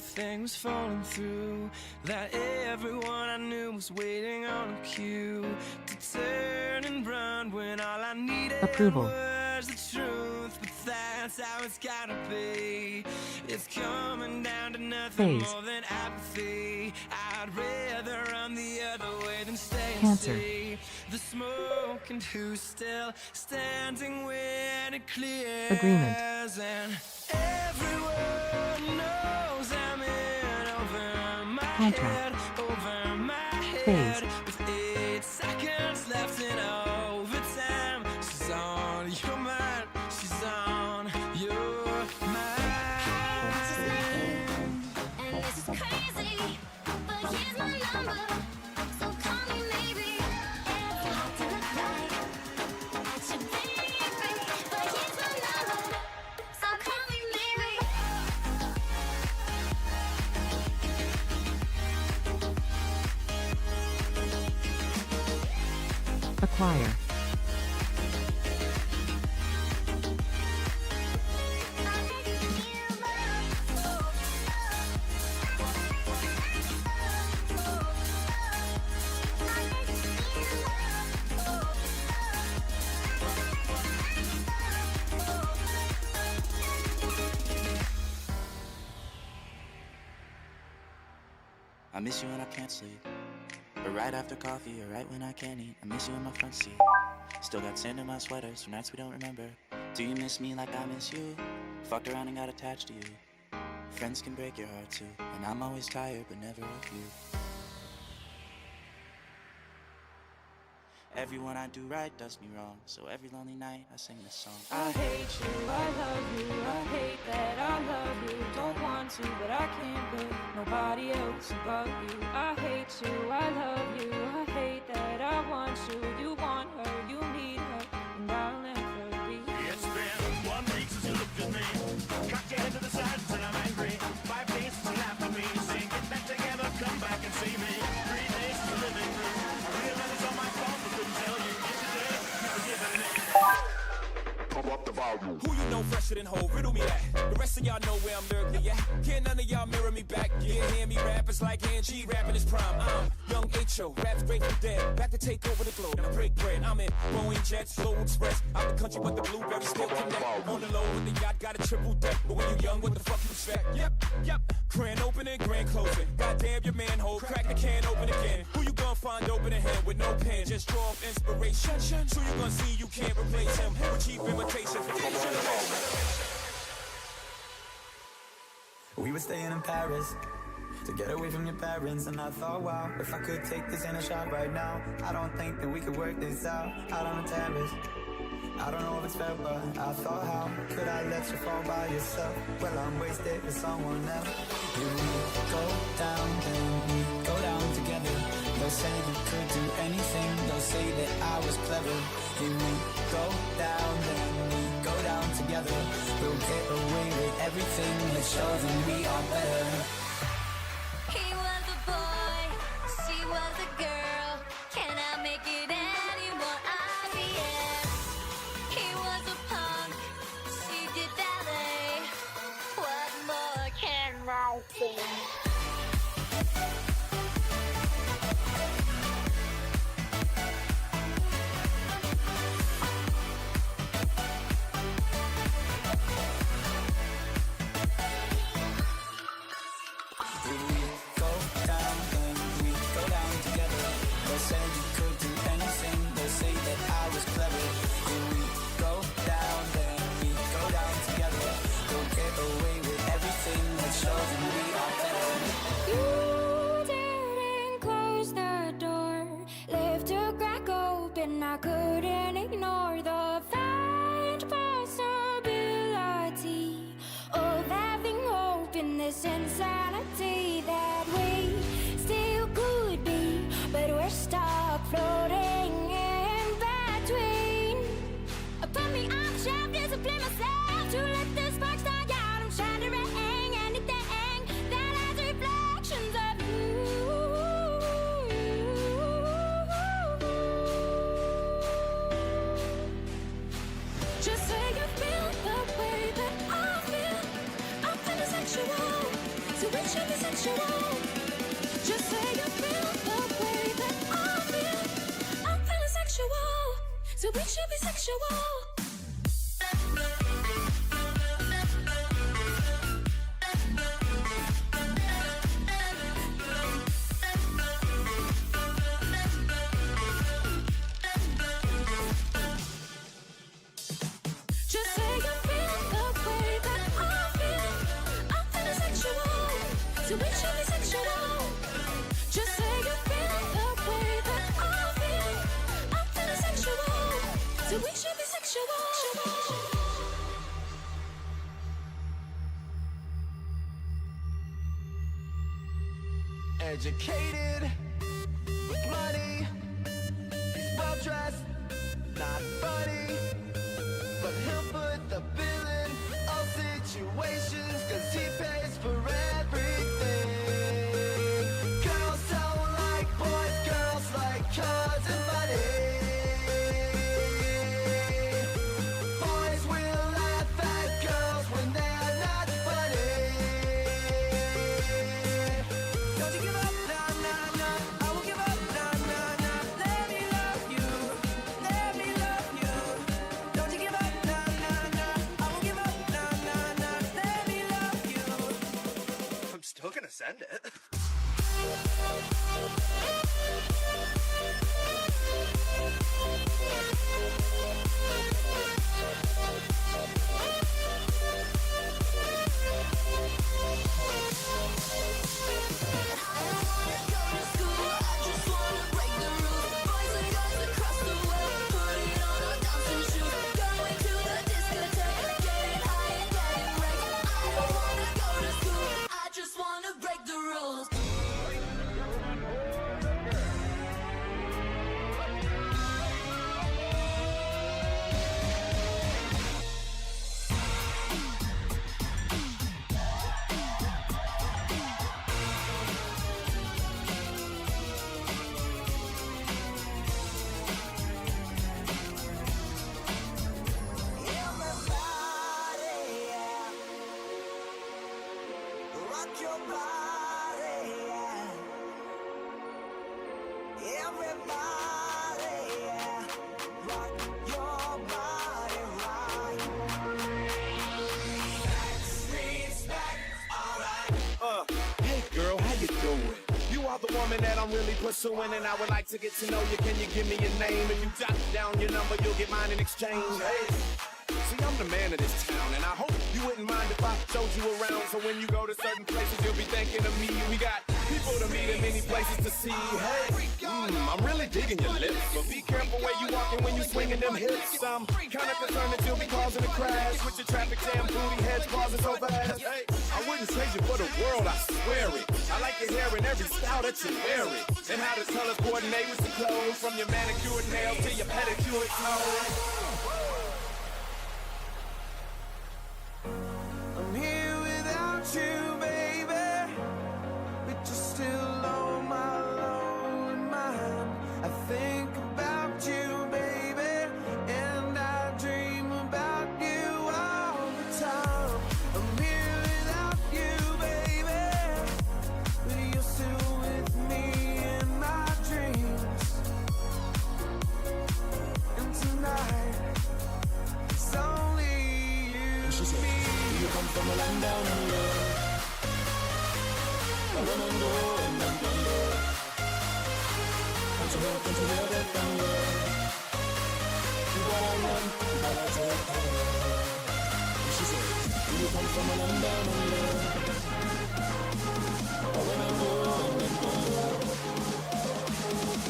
everything was falling through, that everyone I knew was waiting on a cue to turn and run when all I needed Approval. was the truth. But that's how it's gotta be. It's coming down to nothing Phase. more than apathy. I'd rather run the other way than stay and Cancer. see the smoke and who's still standing when it clears. Agreement. And everyone knows I'm in over my Contract. head, over my Phase. head. With 8 seconds left in overtime, she's on your mind, she's on your mind. And this is crazy, but here's my number, so call me maybe. It's hard to look like at your baby, but here's my number, so call me maybe. Acquire. I miss you when I can't sleep, or right after coffee, or right when I can't eat. I miss you in my front seat. Still got sand in my sweaters from nights we don't remember. Do you miss me like I miss you? Fucked around and got attached to you. Friends can break your heart too, and I'm always tired but never of you. Everyone I do right does me wrong, so every lonely night I sing this song. I hate you, I love you, I hate that I love you. Don't want to, but I can't put nobody else above you. I hate you, I love you, I hate that I want you. You want her, you need her, and I'll never be. It's been 1 week since you looked at me. Cocked your head to the side and said I'm angry. 5 days since you laughed at me, saying get back together, come back and see me. 3 days since you're living through. I realized it's all my fault, but couldn't tell you. Yesterday, never given it. Pump up the volume. Who you know fresher than Ho? Riddle me that. The rest of y'all know where I'm lurking at. Can't none of y'all mirror me back. Yeah, hear me rap, it's like Angie rapping his prime. I'm young H.O., raps great from dead. Back to take over the globe and break bread. I'm in Boeing Jets, Slow Express. Out the country, but the blueberries still connect. On the low with the yacht, got a triple deck. But when you young, what the fuck you expect? Yep. Grand opening, grand closing. Goddamn your manhole, crack the can open again. Who you gonna find open a hand with no pen? Just draw off inspiration. So you gonna see you can't replace him with cheap imitation from each generation. We were staying in Paris to get away from your parents, and I thought, wow, if I could take this in a shot right now, I don't think that we could work this out on the terrace. I don't know if it's fair, but I thought, how could I let you fall by yourself? Well, I'm wasted for someone else. Here we go down, then we go down together. They'll say you could do anything, they'll say that I was clever. Here we go down, then we go down together. We'll get away with everything that shows them we are better. He was a boy, she was a girl. Can I make it any more obvious? He was a punk, she did ballet. What more can I say? Here we go down, then we go down together. They'll say you could do anything, they'll say that I was clever. Here we go down, then we go down together. We'll get away with everything that shows them we are better. You didn't close the door, left a crack open. I couldn't ignore the faint possibility of having hope in this insanity that we still could be, but we're stuck floating in between. Put me on the shelf, discipline myself to let the sparks die out. I'm shattering anything that has reflections of you. Just say you feel the way that I feel. I'm sexual, so reach sexual. Just say you feel the way that I feel. I'm feeling sexual, so we should be sexual. Just say you feel the way that I feel. I'm feeling sexual, so we should be sexual. Just say you feel the way that I feel. I'm feeling sexual, so we should be sexual. Educated with money, he's well dressed, not funny, but he'll put the bill in all situations, 'cause he pays for everything. Girls don't like boys, girls like cars and money. Boys will laugh at girls when they're not funny. Don't you give up, nah, nah, nah. I won't give up, nah, nah, nah. Let me love you, let me love you. Don't you give up, nah, nah, nah. I won't give up, nah, nah, nah. Let me love you. I'm still gonna send it. Rock your body, yeah. Everybody, yeah. Rock your body right. Hey girl, how you doing? You are the woman that I'm really pursuing, and I would like to get to know you. Can you give me your name? If you jot down your number, you'll get mine in exchange. Hey, see, I'm the man of this town, and I hope you wouldn't mind if I showed you around. So when you go to certain places, you'll be thinking of me. We got people to meet and many places to see. Hey, I'm really digging your lips, but be careful where you walking when you swinging them hips. I'm kinda concerned that you'll be causing a crash with your traffic jam, booty heads causing so fast. Hey, I wouldn't trade you for the world, I swear it. I like your hair in every style that you wear it, and how the colors coordinate with your clothes, from your manicured nails to your pedicured toes. I'm here without you, baby, but you're still on my lonely mind. I think about you, baby, and I dream about you all the time. I'm here without you, baby, but you're still with me in my dreams. And tonight, it's only you and me. You come from a land down under. I wanna go and I'm under. Don't you hear that thunder? You gotta run, you gotta take cover. And she said, you come from a land down under. I wanna go and I'm under.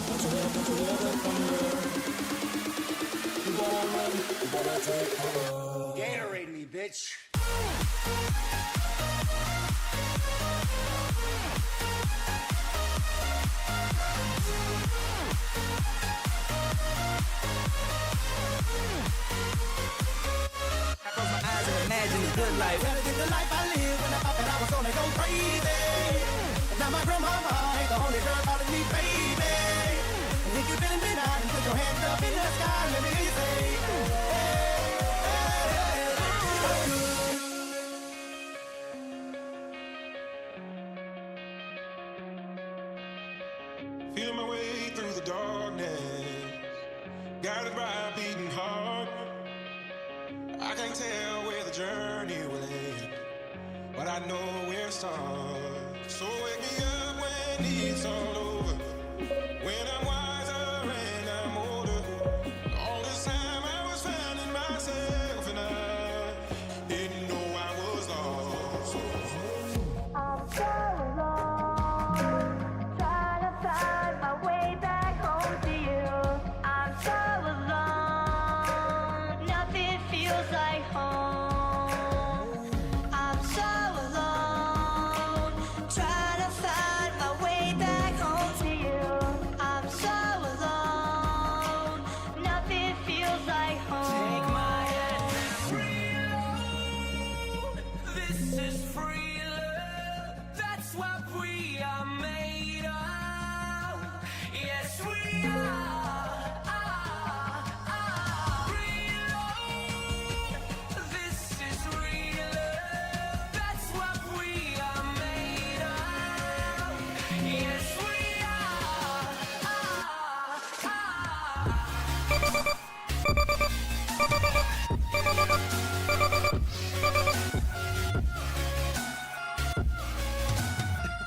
Don't you hear that thunder? You gotta run, you gotta take cover. Gatorade me, bitch. I close my eyes and imagine the good life. Better than the life I lived when I thought that I was gonna go crazy. Now my grandmama ain't the only girl calling me baby. And if you've been out and put your hands up in the sky, let me hear you say, hey, hey, hey. guided by a beating heart. I can't tell where the journey will end, but I know where it starts. So wake me up when it's all over, when I'm wiser and I'm older. All this time I was finding myself and I didn't know I was lost. I'm so alone, trying to find my way back home to you. I'm so alone, nothing feels like home. I'm so alone, trying to find my way back home to you. I'm so alone, nothing feels like home. Take my hand, free love. This is free love. That's what we are made of. Yes, we are. Real love. This is real love. That's what we are made of. Yes, we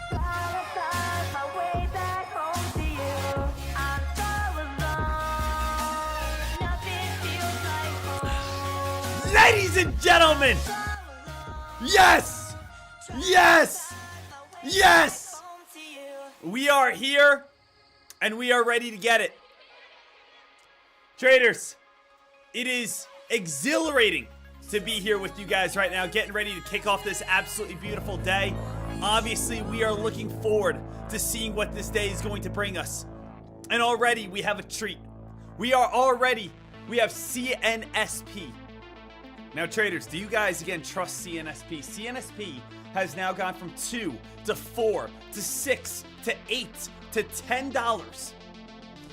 Trying to find my way back home to you. I'm so alone, nothing feels like home. Ladies and gentlemen, So alone, yes, yes, yes, home to you. we are here and we are ready to get it. Traders, it is exhilarating to be here with you guys right now, getting ready to kick off this absolutely beautiful day. Obviously, we are looking forward to seeing what this day is going to bring us. And already we have a treat. We have CNSP. Now, traders, do you guys again trust CNSP? CNSP has now gone from $2 to $4 to $6 to $8 to $10.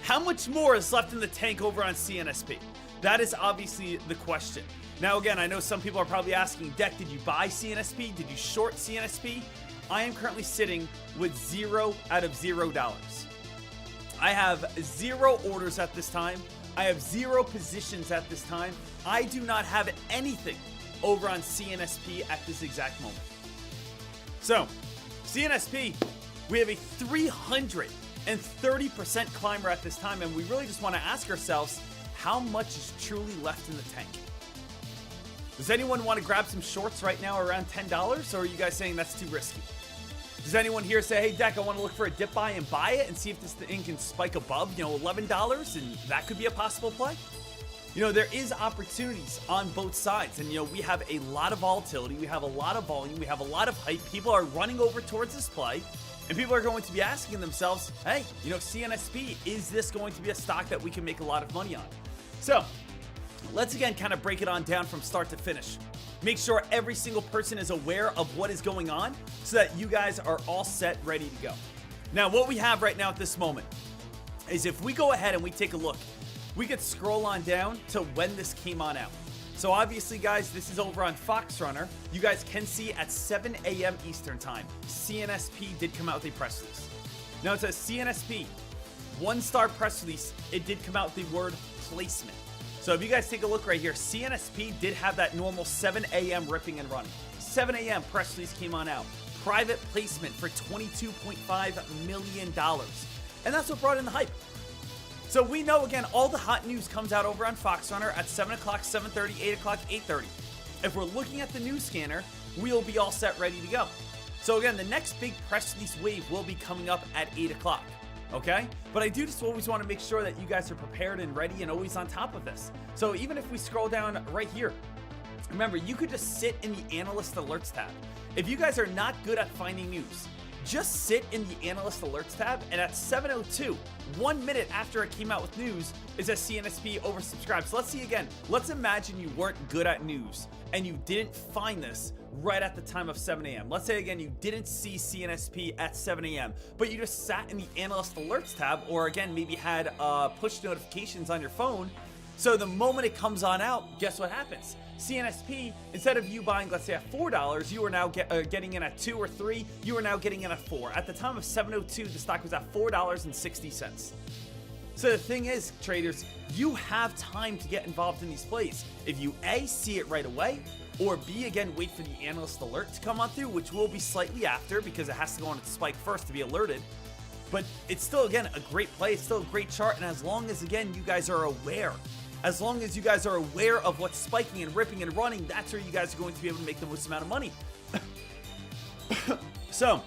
How much more is left in the tank over on CNSP? That is obviously the question. Now, again, I know some people are probably asking, Deck, did you buy CNSP? Did you short CNSP? I am currently sitting with 0 out of $0. I have 0 orders at this time. I have 0 positions at this time. I do not have anything over on CNSP at this exact moment. So, CNSP, we have a 330% climber at this time, and we really just want to ask ourselves, how much is truly left in the tank? Does anyone want to grab some shorts right now around $10, or are you guys saying that's too risky? Does anyone here say, hey, Deck, I want to look for a dip buy and buy it and see if this thing can spike above, $11, and that could be a possible play? There is opportunities on both sides, and, we have a lot of volatility, we have a lot of volume, we have a lot of hype. People are running over towards this play, and people are going to be asking themselves, hey, CNSP, is this going to be a stock that we can make a lot of money on? So, let's again kind of break it on down from start to finish. Make sure every single person is aware of what is going on so that you guys are all set, ready to go. Now, what we have right now at this moment is if we go ahead and we take a look, we could scroll on down to when this came on out. So obviously, guys, this is over on Fox Runner. You guys can see at 7 a.m. Eastern time, CNSP did come out with a press release. Now, it says CNSP, 1-star press release. It did come out with the word placement. So if you guys take a look right here, CNSP did have that normal 7 a.m. ripping and running. 7 a.m. press release came on out. Private placement for $22.5 million. And that's what brought in the hype. So we know, again, all the hot news comes out over on Fox Runner at 7 o'clock, 7:30, 8 o'clock, 8:30. If we're looking at the news scanner, we'll be all set, ready to go. So again, the next big press release wave will be coming up at 8 o'clock. Okay? But I do just always want to make sure that you guys are prepared and ready and always on top of this. So even if we scroll down right here, remember, you could just sit in the analyst alerts tab. If you guys are not good at finding news, just sit in the analyst alerts tab, and at 7:02, 1 minute after it came out with news, is a CNSP oversubscribed. So let's see again. Let's imagine you weren't good at news and you didn't find this right at the time of 7 a.m. Let's say again, you didn't see CNSP at 7 a.m., but you just sat in the analyst alerts tab, or again, maybe had push notifications on your phone. So the moment it comes on out, guess what happens? CNSP, instead of you buying, let's say at $4, you are now getting in at 2 or 3, you are now getting in at 4. At the time of 7:02, the stock was at $4.60. So the thing is, traders, you have time to get involved in these plays. If you A, see it right away, or B, again, wait for the analyst alert to come on through, which will be slightly after because it has to go on its spike first to be alerted. But it's still, again, a great play. It's still a great chart. And as long as, again, you guys are aware, as long as you guys are aware of what's spiking and ripping and running, that's where you guys are going to be able to make the most amount of money. So,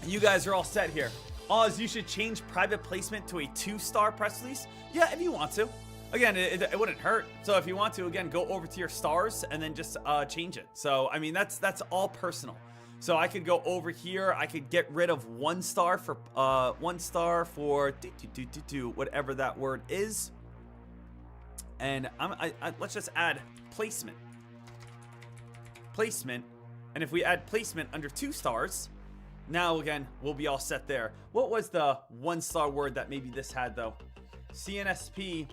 you guys are all set here. Oz, you should change private placement to a 2-star press release. Yeah, if you want to. Again, it wouldn't hurt. So if you want to, again, go over to your stars and then just change it. So, I mean, that's all personal. So I could go over here. I could get rid of 1 star for whatever that word is. And let's just add placement. Placement. And if we add placement under 2 stars, now, again, we'll be all set there. What was the 1-star word that maybe this had, though? CNSP.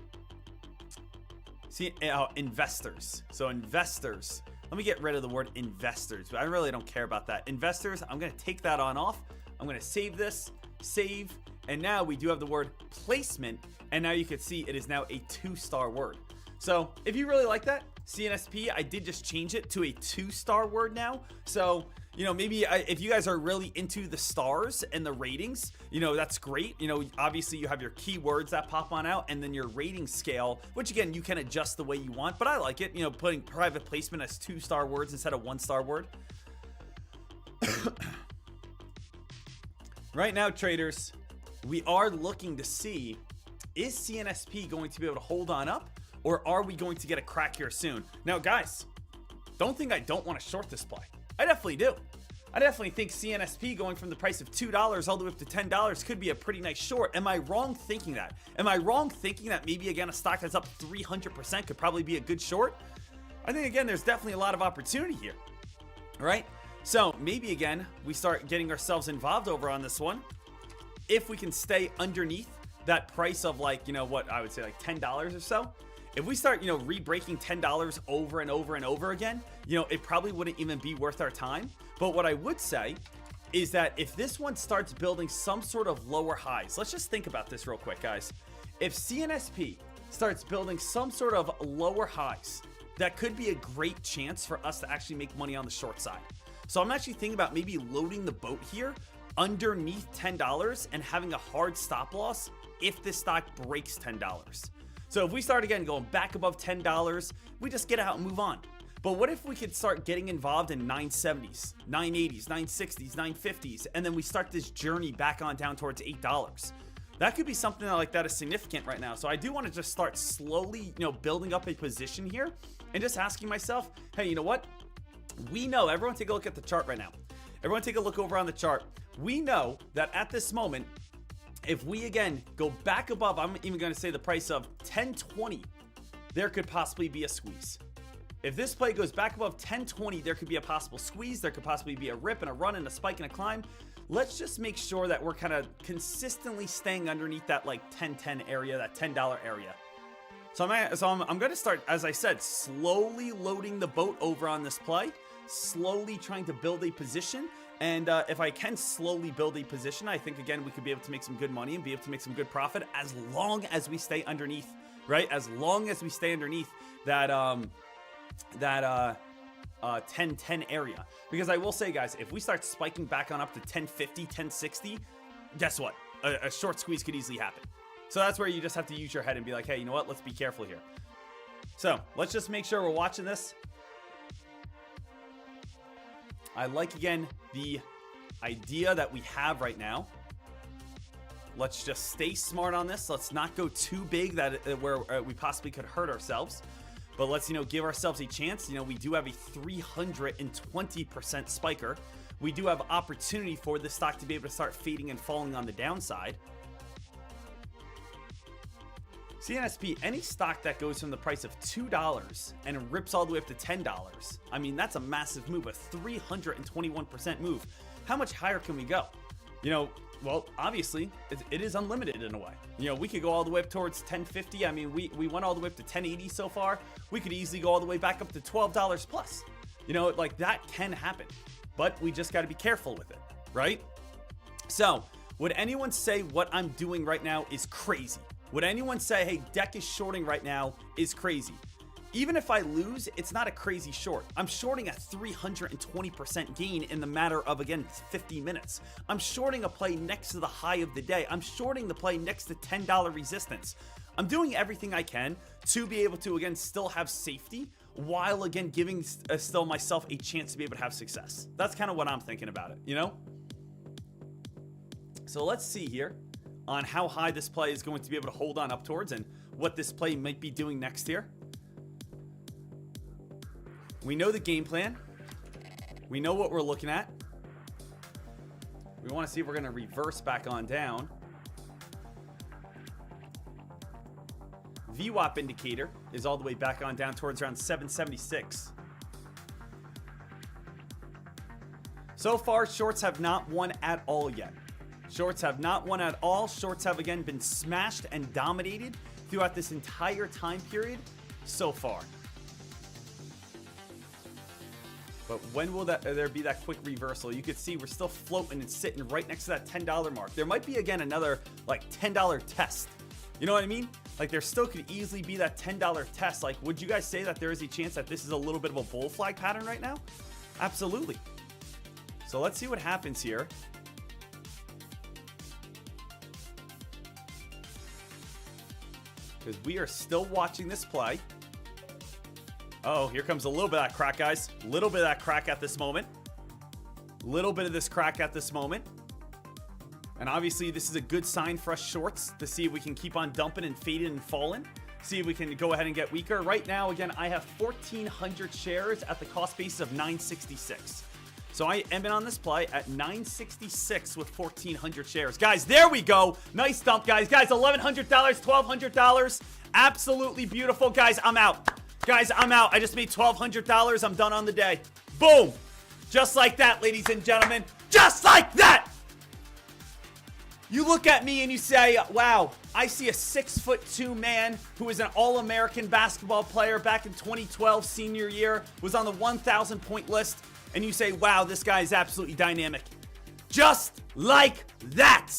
Investors. So, investors. Let me get rid of the word investors. I really don't care about that. Investors, I'm going to take that on off. I'm going to save this. Save. And now we do have the word placement. And now you can see it is now a 2-star word. So, if you really like that, CNSP, I did just change it to a 2-star word now. So, you know, maybe if you guys are really into the stars and the ratings, you know, that's great. You know, obviously you have your keywords that pop on out and then your rating scale, which again, you can adjust the way you want, but I like it, you know, putting private placement as 2-star words instead of 1-star word. Right now, traders, we are looking to see, is CNSP going to be able to hold on up, or are we going to get a crack here soon? Now, guys, don't think I don't want to short this play. I definitely do. I definitely think CNSP going from the price of $2 all the way up to $10 could be a pretty nice short. Am I wrong thinking that? Am I wrong thinking that maybe, again, a stock that's up 300% could probably be a good short? I think, again, there's definitely a lot of opportunity here. All right? So maybe, again, we start getting ourselves involved over on this one. If we can stay underneath that price of, like, you know, what I would say like $10 or so. If we start, you know, re-breaking $10 over and over and over again, you know, it probably wouldn't even be worth our time. But what I would say is that if this one starts building some sort of lower highs, let's just think about this real quick, guys. If CNSP starts building some sort of lower highs, that could be a great chance for us to actually make money on the short side. So I'm actually thinking about maybe loading the boat here underneath $10 and having a hard stop loss if this stock breaks $10. So if we start again going back above $10, we just get out and move on. But what if we could start getting involved in 970s, 980s, 960s, 950s, and then we start this journey back on down towards $8? That could be something like that is significant right now. So I do want to just start slowly, you know, building up a position here and just asking myself, hey, you know what? We know, everyone take a look at the chart right now. Everyone take a look over on the chart. We know that at this moment, if we again go back above, I'm even going to say the price of 1020, there could possibly be a squeeze. If this play goes back above 1020, there could be a possible squeeze. There could possibly be a rip and a run and a spike and a climb. Let's just make sure that we're kind of consistently staying underneath that like 1010 area, that $10 area. So I'm going to start, as I said, slowly loading the boat over on this play, slowly trying to build a position. And if I can slowly build a position, I think, again, we could be able to make some good money and be able to make some good profit as long as we stay underneath, right? As long as we stay underneath that 1010 area. Because I will say, guys, if we start spiking back on up to 1050, 1060, guess what? A short squeeze could easily happen. So that's where you just have to use your head and be like, hey, you know what? Let's be careful here. So let's just make sure we're watching this. I like, again, the idea that we have right now. Let's just stay smart on this. Let's not go too big that where we possibly could hurt ourselves. But let's, you know, give ourselves a chance. You know, we do have a 320% spiker. We do have opportunity for this stock to be able to start fading and falling on the downside. CNSP, any stock that goes from the price of $2 and rips all the way up to $10, I mean, that's a massive move, a 321% move. How much higher can we go? You know, well, obviously, it is unlimited in a way. You know, we could go all the way up towards 1050. I mean, we went all the way up to 1080 so far. We could easily go all the way back up to $12 plus. You know, like that can happen, but we just got to be careful with it, right? So, would anyone say what I'm doing right now is crazy? Would anyone say, hey, deck is shorting right now is crazy? Even if I lose, it's not a crazy short. I'm shorting a 320% gain in the matter of, again, 50 minutes. I'm shorting a play next to the high of the day. I'm shorting the play next to $10 resistance. I'm doing everything I can to be able to, again, still have safety while, again, giving still myself a chance to be able to have success. That's kind of what I'm thinking about it, you know? So let's see here on how high this play is going to be able to hold on up towards and what this play might be doing next here. We know the game plan. We know what we're looking at. We want to see if we're going to reverse back on down. VWAP indicator is all the way back on down towards around 776. So far, shorts have not won at all yet. Shorts have not won at all. Shorts have, again, been smashed and dominated throughout this entire time period so far. But when will there be that quick reversal? You could see we're still floating and sitting right next to that $10 mark. There might be, again, another like $10 test. You know what I mean? Like there still could easily be that $10 test. Like, would you guys say that there is a chance that this is a little bit of a bull flag pattern right now? Absolutely. So let's see what happens here. Because we are still watching this play. Oh, here comes a little bit of that crack, guys. A little bit of that crack at this moment. Little bit of this crack at this moment. And obviously, this is a good sign for us shorts to see if we can keep on dumping and fading and falling. See if we can go ahead and get weaker. Right now, again, I have 1,400 shares at the cost basis of 966. So I am in on this play at 966 with 1,400 shares. Guys, there we go. Nice dump, guys. Guys, $1,100, $1,200. Absolutely beautiful. Guys, I'm out. Guys, I'm out. I just made $1,200. I'm done on the day. Boom. Just like that, ladies and gentlemen. Just like that. You look at me and you say, wow, I see a 6'2" man who is an All-American basketball player back in 2012, senior year, was on the 1,000 point list. And you say, wow, this guy is absolutely dynamic. Just like that.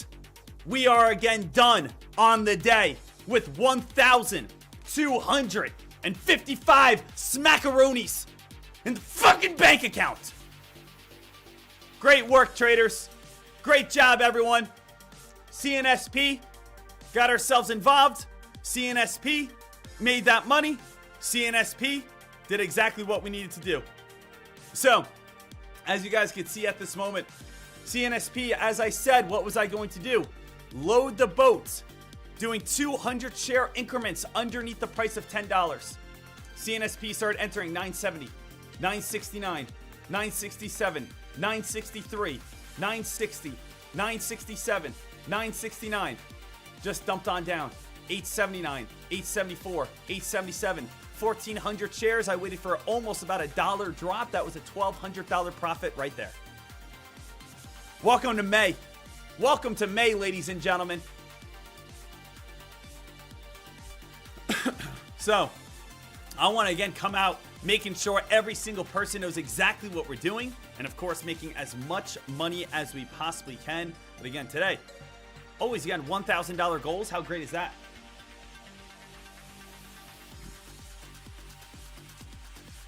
We are again done on the day with 1,255 smackaroonies in the fucking bank account. Great work, traders. Great job, everyone. CNSP got ourselves involved. CNSP made that money. CNSP did exactly what we needed to do. So, as you guys can see at this moment, CNSP, as I said, what was I going to do? Load the boats. Doing 200 share increments underneath the price of $10. CNSP started entering 970, 969, 967, 963, 960, 967, 969. Just dumped on down. 879, 874, 877, 1,400 shares. I waited for almost about $1 drop. That was a $1,200 profit right there. Welcome to May. Welcome to May, ladies and gentlemen. So, I want to again come out making sure every single person knows exactly what we're doing, and of course making as much money as we possibly can. But again, today, always again $1,000 goals. How great is that?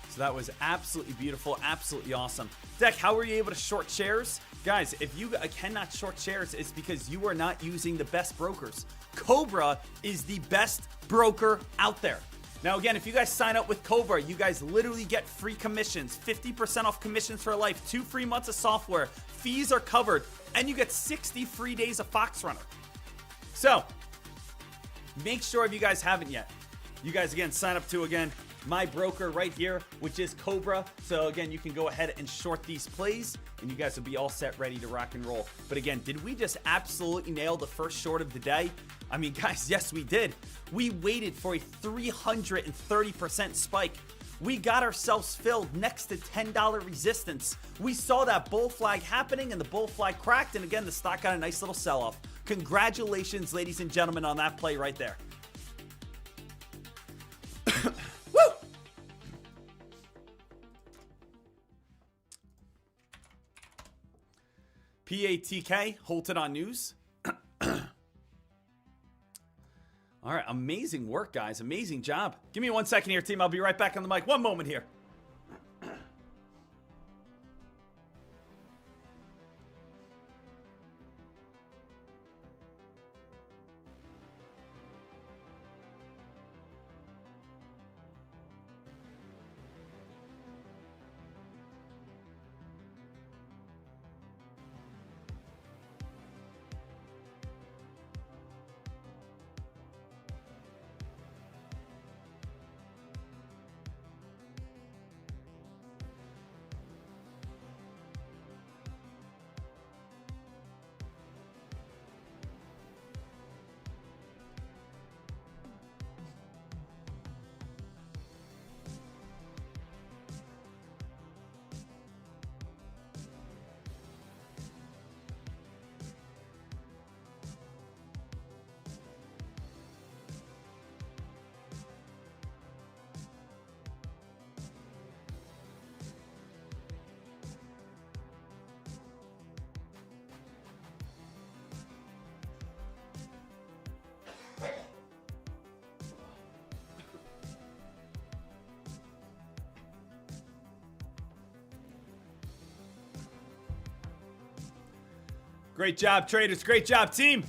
So that was absolutely beautiful, absolutely awesome. Deck, how were you able to short shares? Guys, if you cannot short shares, it's because you are not using the best brokers. Cobra is the best broker out there. Now, again, if you guys sign up with Cobra, you guys literally get free commissions, 50% off commissions for life, 2 free months of software, fees are covered, and you get 60 free days of Fox Runner. So, make sure if you guys haven't yet, you guys, again, sign up to, again, my broker right here, which is Cobra. So again, you can go ahead and short these plays and you guys will be all set, ready to rock and roll. But again, did we just absolutely nail the first short of the day? I mean, guys, yes, we did. We waited for a 330% spike. We got ourselves filled next to $10 resistance. We saw that bull flag happening and the bull flag cracked. And again, the stock got a nice little sell-off. Congratulations, ladies and gentlemen, on that play right there. Woo! PATK, Holted on News. All right, amazing work, guys. Amazing job. Give me 1 second here, team. I'll be right back on the mic. One moment here. Great job, traders. Great job, team.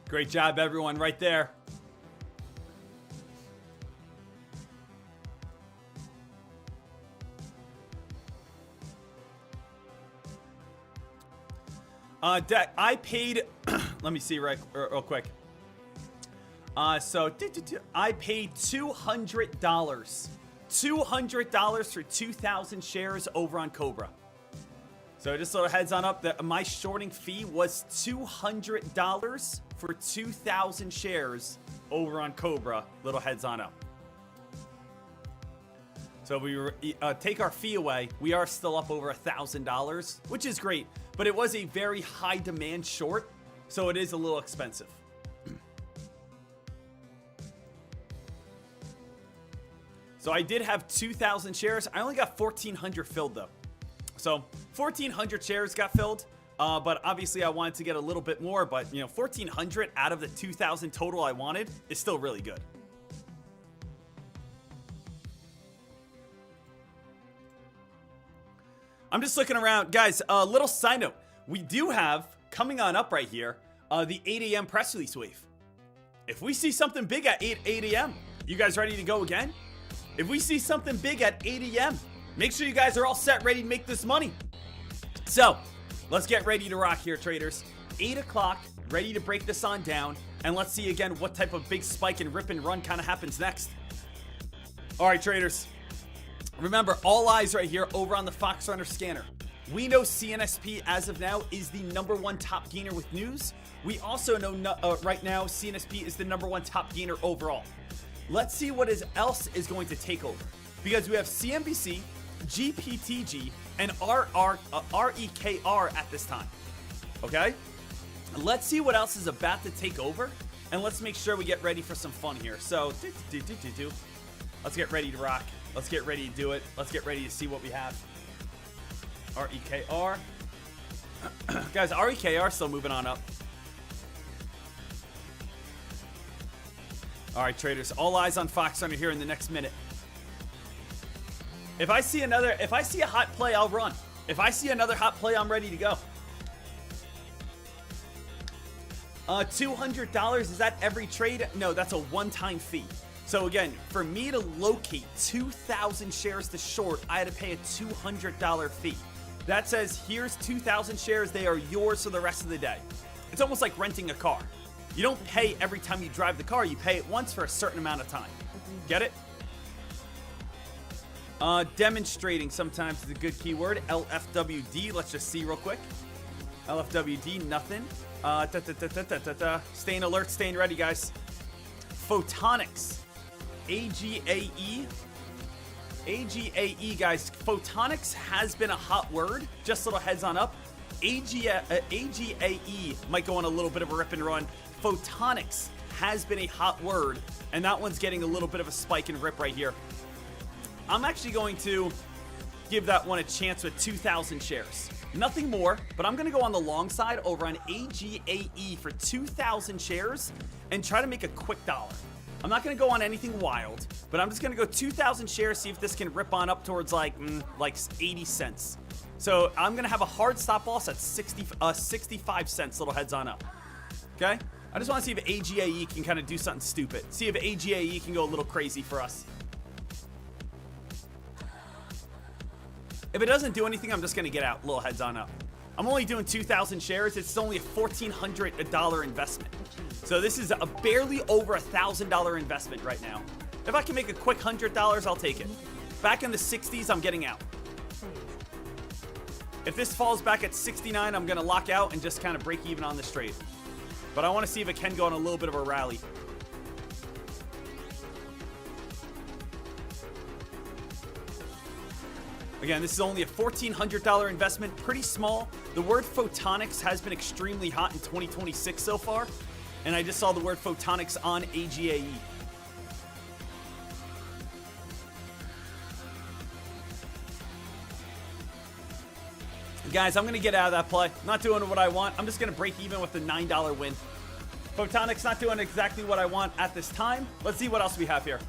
Great job, everyone, right there. I paid, let me see real quick. I paid $200. $200 for 2,000 shares over on Cobra. So just a little heads on up that my shorting fee was $200 for 2,000 shares over on Cobra. Little heads on up. So if we take our fee away, we are still up over $1,000, which is great. But it was a very high demand short, so it is a little expensive. So I did have 2,000 shares. I only got 1,400 filled though. So 1,400 shares got filled, but obviously I wanted to get a little bit more, but 1,400 out of the 2,000 total I wanted is still really good. I'm just looking around. Guys, a little side note. We do have, coming on up right here, the 8 a.m. press release wave. If we see something big at 8 a.m., you guys ready to go again? If we see something big at 8 a.m., make sure you guys are all set, ready to make this money. So, let's get ready to rock here, traders. 8 o'clock, ready to break this on down, and let's see again what type of big spike and rip and run kind of happens next. All right, traders. Remember, all eyes right here over on the Fox Runner scanner. We know CNSP as of now is the #1 top gainer with news. We also know right now CNSP is the #1 top gainer overall. Let's see what else is going to take over. Because we have CNBC, GPTG, and REKR at this time. Okay? Let's see what else is about to take over. And let's make sure we get ready for some fun here. So, let's get ready to rock. Let's get ready to do it. Let's get ready to see what we have. REKR. Guys, REKR still moving on up. All right, traders. All eyes on Fox Runner here in the next minute. If I see a hot play, I'll run. If I see another hot play, I'm ready to go. $200, is that every trade? No, that's a one-time fee. So again, for me to locate 2,000 shares to short, I had to pay a $200 fee. That says, here's 2,000 shares, they are yours for the rest of the day. It's almost like renting a car. You don't pay every time you drive the car, you pay it once for a certain amount of time. Get it? Demonstrating sometimes is a good keyword. LFWD, let's just see real quick. LFWD, nothing. Staying alert, staying ready, guys. Photonics. AGAE. AGAE, guys. Photonics has been a hot word. Just little heads on up. AGAE might go on a little bit of a rip and run. Photonics has been a hot word, and that one's getting a little bit of a spike and rip right here. I'm actually going to give that one a chance with 2,000 shares. Nothing more, but I'm going to go on the long side over on AGAE for 2,000 shares and try to make a quick dollar. I'm not going to go on anything wild, but I'm just going to go 2,000 shares, see if this can rip on up towards like 80 cents. So I'm going to have a hard stop loss at 65 cents, little heads on up. Okay? I just want to see if AGAE can kind of do something stupid. See if AGAE can go a little crazy for us. If it doesn't do anything, I'm just going to get out. Little heads on up. I'm only doing 2,000 shares. It's only a $1,400 investment. So this is a barely over $1,000 investment right now. If I can make a quick $100, I'll take it. Back in the 60s, I'm getting out. If this falls back at 69, I'm going to lock out and just kind of break even on this trade. But I want to see if it can go on a little bit of a rally. Again, this is only a $1,400 investment, pretty small. The word photonics has been extremely hot in 2026 so far, and I just saw the word photonics on AGAE. Guys, I'm going to get out of that play. Not doing what I want. I'm just going to break even with the $9 win. Photonics not doing exactly what I want at this time. Let's see what else we have here.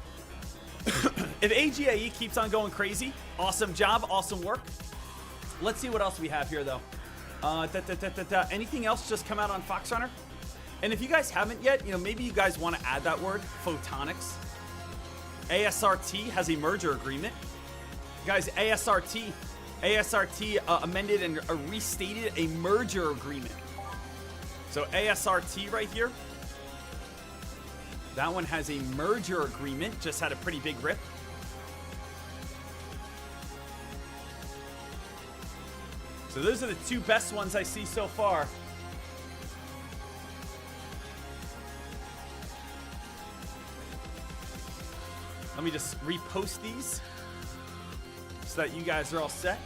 If AGAE keeps on going crazy, awesome job, awesome work. Let's see what else we have here, though. Anything else just come out on Fox Runner? And if you guys haven't yet, maybe you guys want to add that word, photonics. ASRT has a merger agreement. Guys, ASRT amended and restated a merger agreement. So ASRT right here. That one has a merger agreement. Just had a pretty big rip. So those are the two best ones I see so far. Let me just repost these so that you guys are all set.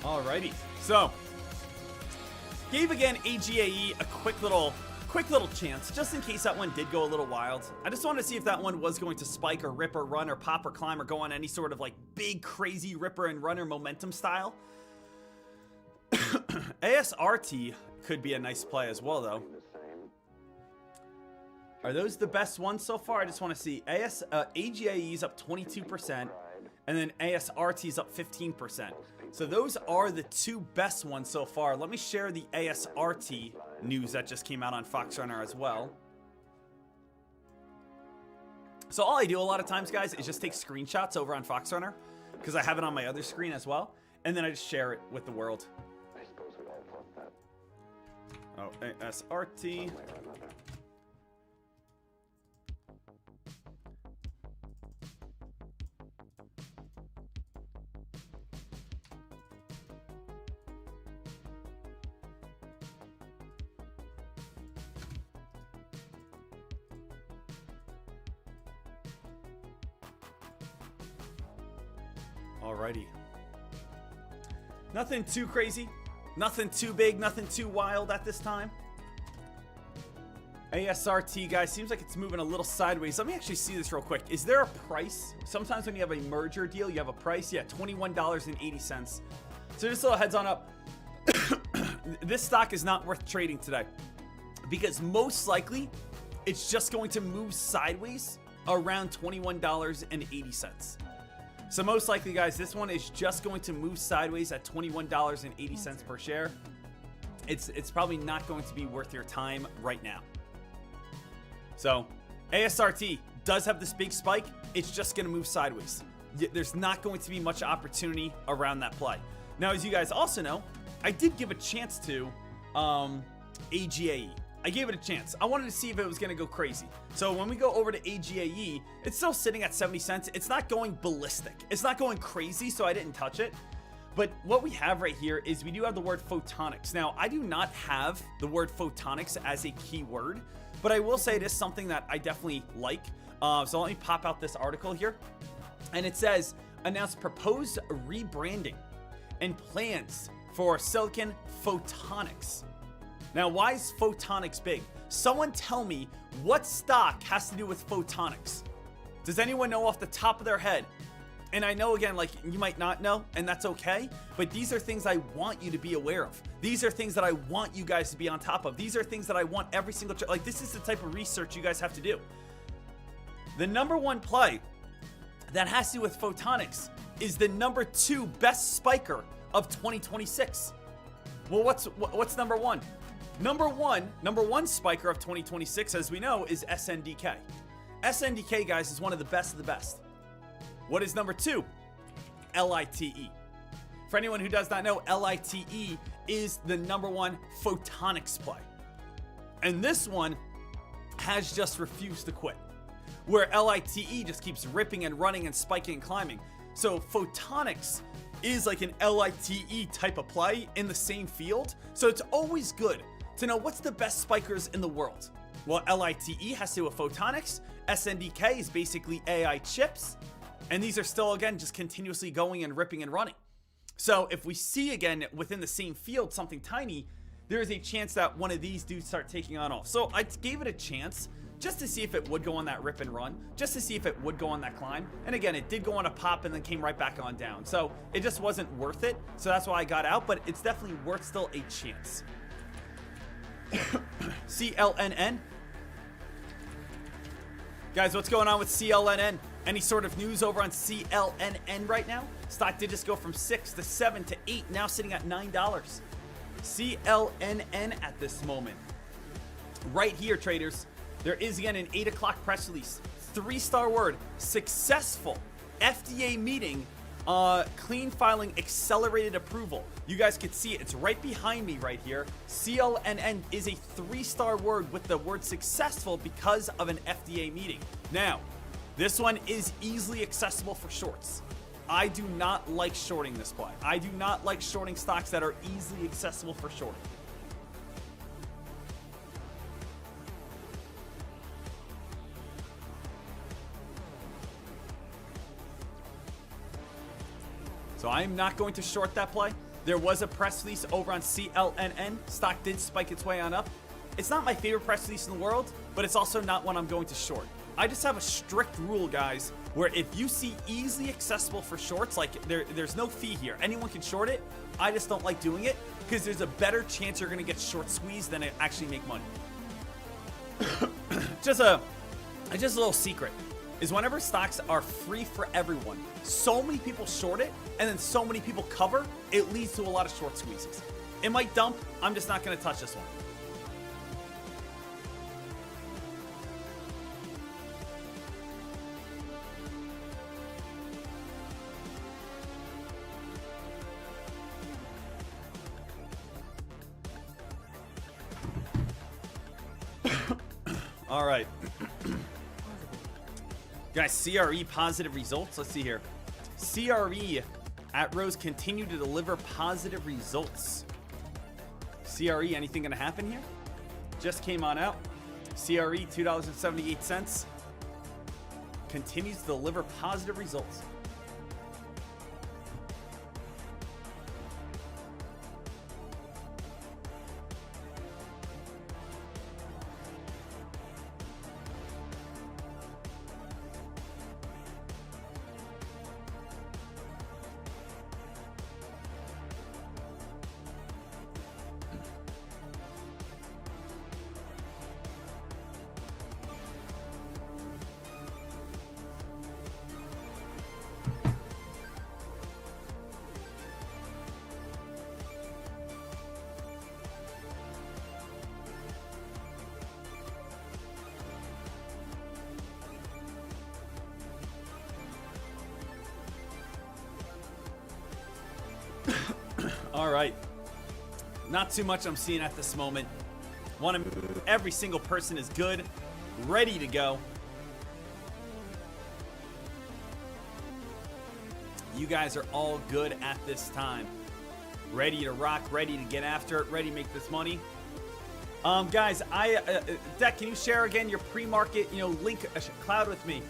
Alrighty, so gave again AGAE a quick little chance, just in case that one did go a little wild. I just wanted to see if that one was going to spike or rip or run or pop or climb or go on any sort of like big crazy ripper and runner momentum style. ASRT could be a nice play as well, though. Are those the best ones so far? I just want to see. AGAE is up 22%, and then ASRT is up 15%. So those are the two best ones so far. Let me share the ASRT news that just came out on Fox Runner as well. So all I do a lot of times, guys, is just take screenshots over on Fox Runner, because I have it on my other screen as well, and then I just share it with the world. Oh, ASRT. Alrighty. Nothing too crazy. Nothing too big. Nothing too wild at this time. ASRT, guys, seems like it's moving a little sideways. Let me actually see this real quick. Is there a price? Sometimes when you have a merger deal, you have a price. Yeah, $21.80. So just a little heads on up. this stock is not worth trading today because most likely it's just going to move sideways around $21.80. So most likely, guys, this one is just going to move sideways at $21.80 per share. It's probably not going to be worth your time right now. So ASRT does have this big spike. It's just going to move sideways. There's not going to be much opportunity around that play. Now, as you guys also know, I did give a chance to AGAE. I gave it a chance. I wanted to see if it was going to go crazy. So when we go over to AGAE, it's still sitting at 70 cents. It's not going ballistic. It's not going crazy, so I didn't touch it. But what we have right here is we do have the word photonics. Now, I do not have the word photonics as a keyword, but I will say it is something that I definitely like. So let me pop out this article here. And it says, announced proposed rebranding and plans for silicon photonics. Now, why is photonics big? Someone tell me what stock has to do with photonics. Does anyone know off the top of their head? And I know, again, like, you might not know, and that's okay, but these are things I want you to be aware of. These are things that I want you guys to be on top of. These are things that I want every single, like, this is the type of research you guys have to do. The number one play that has to do with photonics is the number 2 best spiker of 2026. Well, what's number one? Number one spiker of 2026, as we know, is SNDK. SNDK, guys, is one of the best of the best. What is number 2? LITE. For anyone who does not know, LITE is the number 1 photonics play. And this one has just refused to quit, where LITE just keeps ripping and running and spiking and climbing. So photonics is like an LITE type of play in the same field. So it's always good to know what's the best spikers in the world. Well, LITE has to do with photonics. SNDK is basically AI chips. And these are still, again, just continuously going and ripping and running. So if we see, again, within the same field, something tiny, there is a chance that one of these do start taking on off. So I gave it a chance just to see if it would go on that rip and run, just to see if it would go on that climb. And again, it did go on a pop and then came right back on down. So it just wasn't worth it. So that's why I got out, but it's definitely worth still a chance. CLNN. Guys, what's going on with CLNN? Any sort of news over on CLNN right now? Stock did just go from 6 to 7 to 8, now sitting at $9. CLNN at this moment. Right here, traders, there is again an 8 o'clock press release. 3-star word, successful FDA meeting, clean filing accelerated approval. You guys can see it. It's right behind me right here. CLNN is a 3-star word with the word successful because of an FDA meeting. Now, this one is easily accessible for shorts. I do not like shorting this play. I do not like shorting stocks that are easily accessible for shorting. So I am not going to short that play. There was a press release over on CLNN. Stock did spike its way on up. It's not my favorite press release in the world, but it's also not one I'm going to short. I just have a strict rule, guys, where if you see easily accessible for shorts, like there's no fee here. Anyone can short it. I just don't like doing it because there's a better chance you're going to get short squeezed than actually make money. Just a little secret is whenever stocks are free for everyone, so many people short it and then so many people cover, it leads to a lot of short squeezes. It might dump. I'm just not going to touch this one. All right. Guys, CRE positive results. Let's see here. CRE at Rose continue to deliver positive results. CRE, anything going to happen here? Just came on out. CRE, $2.78. Continues to deliver positive results. Not too much I'm seeing at this moment. Every single person is good, ready to go. You guys are all good at this time. Ready to rock, ready to get after it, ready to make this money. Guys, Deck, can you share again your pre-market, link cloud with me?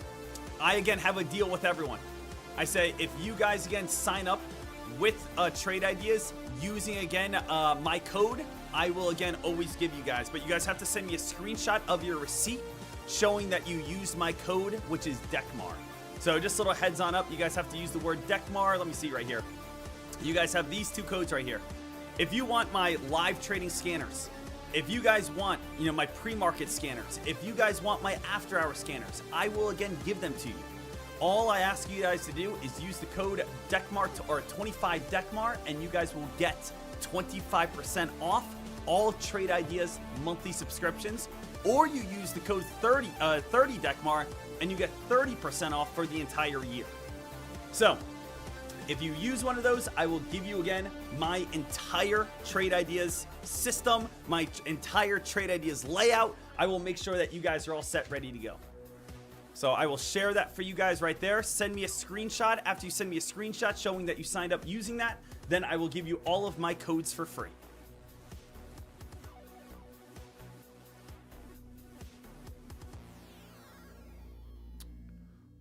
I again have a deal with everyone. I say if you guys again sign up with trade ideas using again my code, I will again always give you guys. But you guys have to send me a screenshot of your receipt showing that you used my code, which is DECMAR. So just a little heads on up, you guys have to use the word DECMAR. Let me see right here. You guys have these two codes right here. If you want my live trading scanners, if you guys want, my pre-market scanners, if you guys want my after-hour scanners, I will again give them to you. All I ask you guys to do is use the code DECMAR or 25 DECMAR, and you guys will get 25% off all Trade Ideas monthly subscriptions. Or you use the code 30 DECMAR, and you get 30% off for the entire year. So, if you use one of those, I will give you again my entire Trade Ideas system, my entire Trade Ideas layout. I will make sure that you guys are all set, ready to go. So I will share that for you guys right there. Send me a screenshot. After you send me a screenshot showing that you signed up using that, then I will give you all of my codes for free.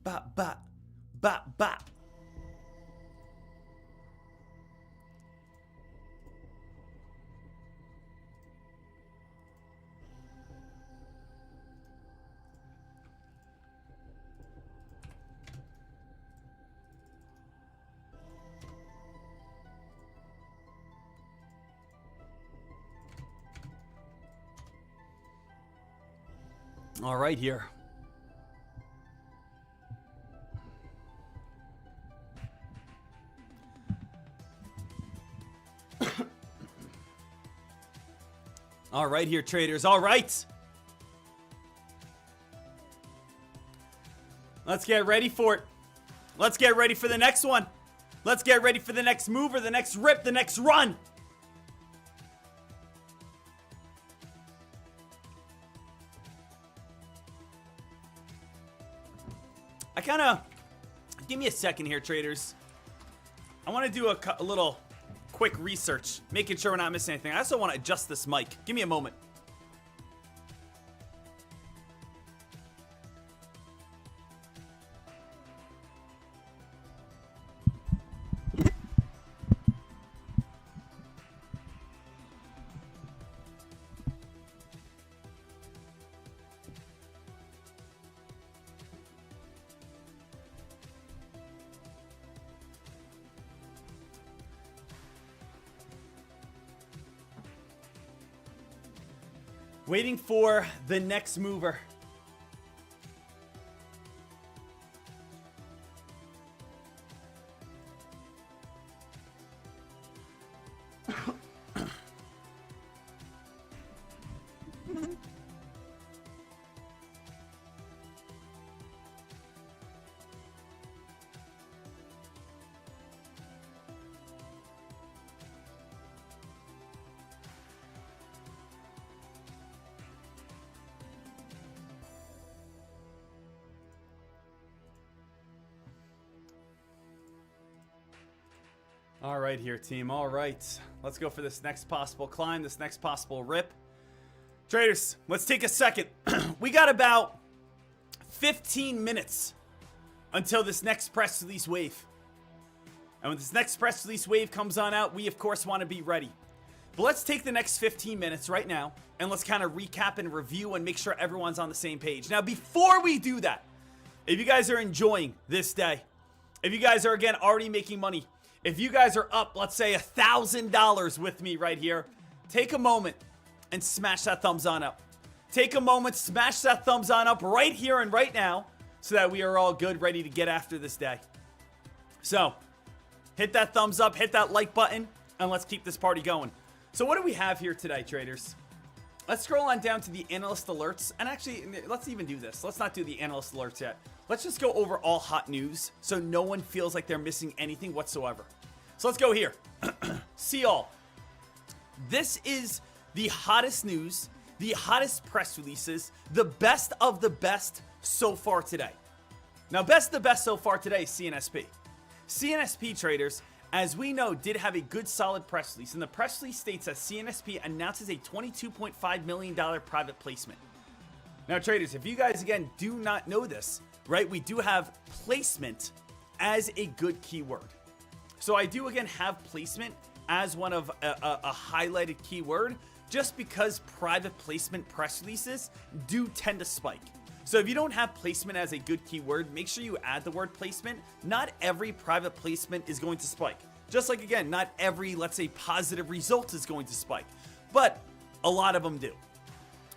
Bop, bop, bop, bop. All right here. All right here, traders. All right. Let's get ready for it. Let's get ready for the next one. Let's get ready for the next mover, the next rip, the next run. Give me a second here, traders. I want to do a little quick research, making sure we're not missing anything. I also want to adjust this mic. Give me a moment. Waiting for the next mover. All right here, team. All right. Let's go for this next possible climb, this next possible rip. Traders, let's take a second. We got about 15 minutes until this next press release wave. And when this next press release wave comes on out, we of course want to be ready. But let's take the next 15 minutes right now and let's kind of recap and review and make sure everyone's on the same page. Now, before we do that, if you guys are enjoying this day, if you guys are again already making money, if you guys are up, let's say $1,000 with me right here, take a moment and smash that thumbs on up. Take a moment, smash that thumbs on up right here and right now so that we are all good, ready to get after this day. So, hit that thumbs up, hit that like button, and let's keep this party going. So what do we have here today, traders? Let's scroll on down to the analyst alerts. And actually, let's even do this. Let's not do the analyst alerts yet. Let's just go over all hot news so no one feels like they're missing anything whatsoever. So let's go here. See all. This is the hottest news, the hottest press releases, the best of the best so far today. Now, best of the best so far today is CNSP. CNSP traders, as we know, did have a good solid press release, and the press release states that CNSP announces a $22.5 million private placement. Now, traders, if you guys, again, do not know this, right, we do have placement as a good keyword. So I do, again, have placement as one of a highlighted keyword, just because private placement press releases do tend to spike. So if you don't have placement as a good keyword, make sure you add the word placement. Not every private placement is going to spike. Just like, again, not every, let's say, positive result is going to spike, but a lot of them do.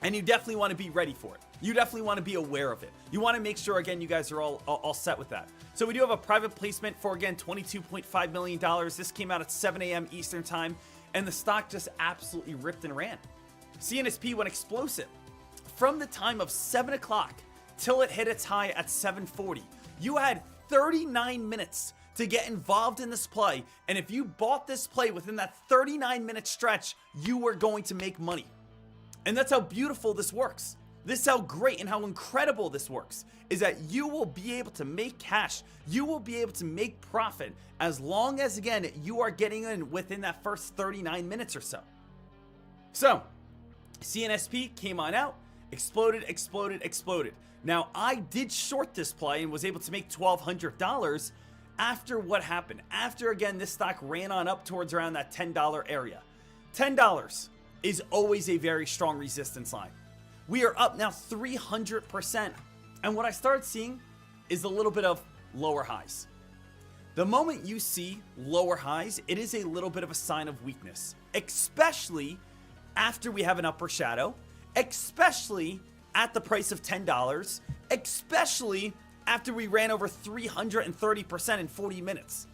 And you definitely want to be ready for it. You definitely want to be aware of it. You want to make sure, again, you guys are all set with that. So we do have a private placement for, again, $22.5 million. This came out at 7 a.m. Eastern time, and the stock just absolutely ripped and ran. CNSP went explosive. From the time of 7 o'clock till it hit its high at 7:40, you had 39 minutes to get involved in this play, and if you bought this play within that 39-minute stretch, you were going to make money. And that's how beautiful this works. This is how great and how incredible this works, is that you will be able to make cash. You will be able to make profit as long as, again, you are getting in within that first 39 minutes or so. So, CNSP came on out, exploded. Now, I did short this play and was able to make $1,200 after what happened. After, again, this stock ran on up towards around that $10 area. $10 is always a very strong resistance line. We are up now 300%. And what I started seeing is a little bit of lower highs. The moment you see lower highs, it is a little bit of a sign of weakness, especially after we have an upper shadow, especially at the price of $10, especially after we ran over 330% in 40 minutes.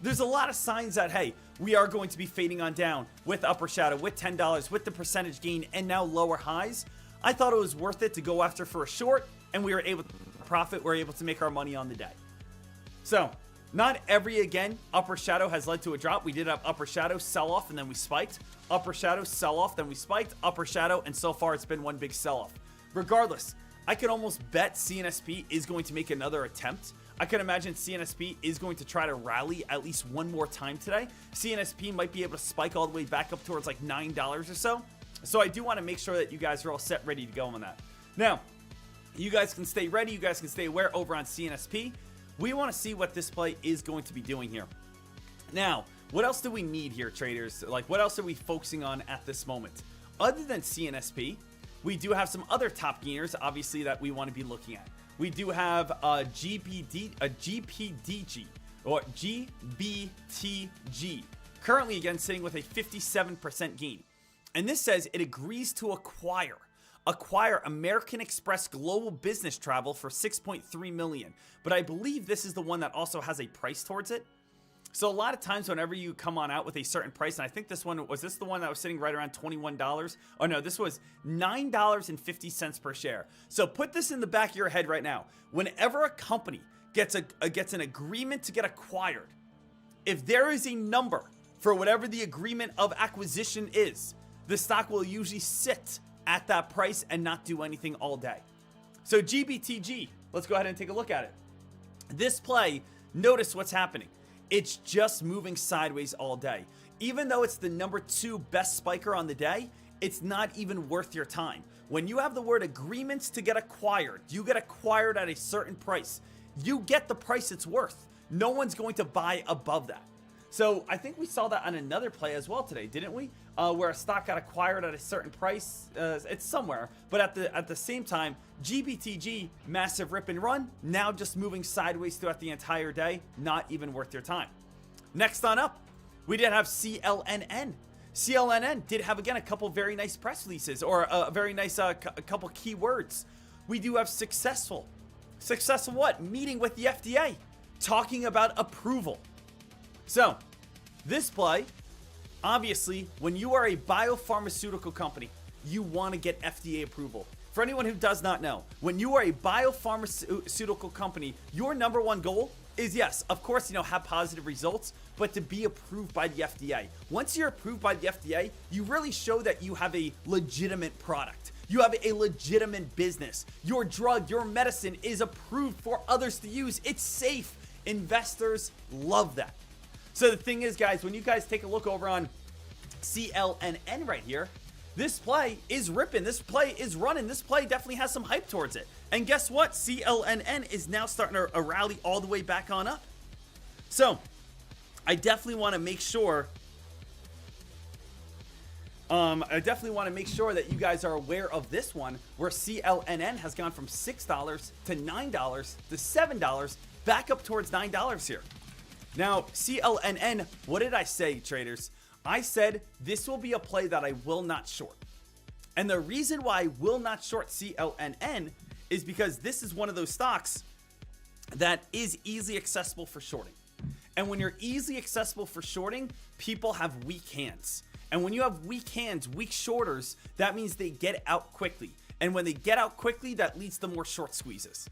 There's a lot of signs that, hey, we are going to be fading on down with upper shadow, with $10, with the percentage gain, and now lower highs. I thought it was worth it to go after for a short, and we were able to profit. We're able to make our money on the day. So, not every, again, upper shadow has led to a drop. We did have upper shadow, sell off, and then we spiked. Upper shadow, sell off, then we spiked. Upper shadow, and so far it's been one big sell off. Regardless, I could almost bet CNSP is going to make another attempt. I can imagine CNSP is going to try to rally at least one more time today. CNSP might be able to spike all the way back up towards like $9 or so. So I do want to make sure that you guys are all set, ready to go on that. Now, you guys can stay ready. You guys can stay aware over on CNSP. We want to see what this play is going to be doing here. Now, what else do we need here, traders? Like, what else are we focusing on at this moment? Other than CNSP, we do have some other top gainers, obviously, that we want to be looking at. We do have a GPDG, or GBTG, currently, again, sitting with a 57% gain. And this says it agrees to acquire American Express Global Business Travel for $6.3 million. But I believe this is the one that also has a price towards it. So a lot of times whenever you come on out with a certain price, and I think this one, was this the one that was sitting right around $21? Oh no, this was $9.50 per share. So put this in the back of your head right now. Whenever a company gets an agreement to get acquired, if there is a number for whatever the agreement of acquisition is, the stock will usually sit at that price and not do anything all day. So GBTG, let's go ahead and take a look at it. This play, notice what's happening. It's just moving sideways all day. Even though it's the number 2 best spiker on the day, it's not even worth your time. When you have the word agreements to get acquired, you get acquired at a certain price. You get the price it's worth. No one's going to buy above that. So I think we saw that on another play as well today, didn't we? Where a stock got acquired at a certain price. It's somewhere, but at the same time, GBTG, massive rip and run, now just moving sideways throughout the entire day, not even worth your time. Next on up, we did have CLNN. CLNN did have, again, a couple very nice press releases, or a very nice a couple keywords. We do have successful. Successful what? Meeting with the FDA, talking about approval. So, this play, obviously, when you are a biopharmaceutical company, you want to get FDA approval. For anyone who does not know, when you are a biopharmaceutical company, your number one goal is, yes, of course, have positive results, but to be approved by the FDA. Once you're approved by the FDA, you really show that you have a legitimate product. You have a legitimate business. Your drug, your medicine is approved for others to use. It's safe. Investors love that. So the thing is, guys, when you guys take a look over on CLNN right here, this play is ripping. This play is running. This play definitely has some hype towards it. And guess what? CLNN is now starting to rally all the way back on up. So I definitely want to make sure that you guys are aware of this one, where CLNN has gone from $6 to $9 to $7, back up towards $9 here. Now, CLNN, what did I say, traders? I said this will be a play that I will not short. And the reason why I will not short CLNN is because this is one of those stocks that is easily accessible for shorting. And when you're easily accessible for shorting, people have weak hands. And when you have weak hands, weak shorters, that means they get out quickly. And when they get out quickly, that leads to more short squeezes.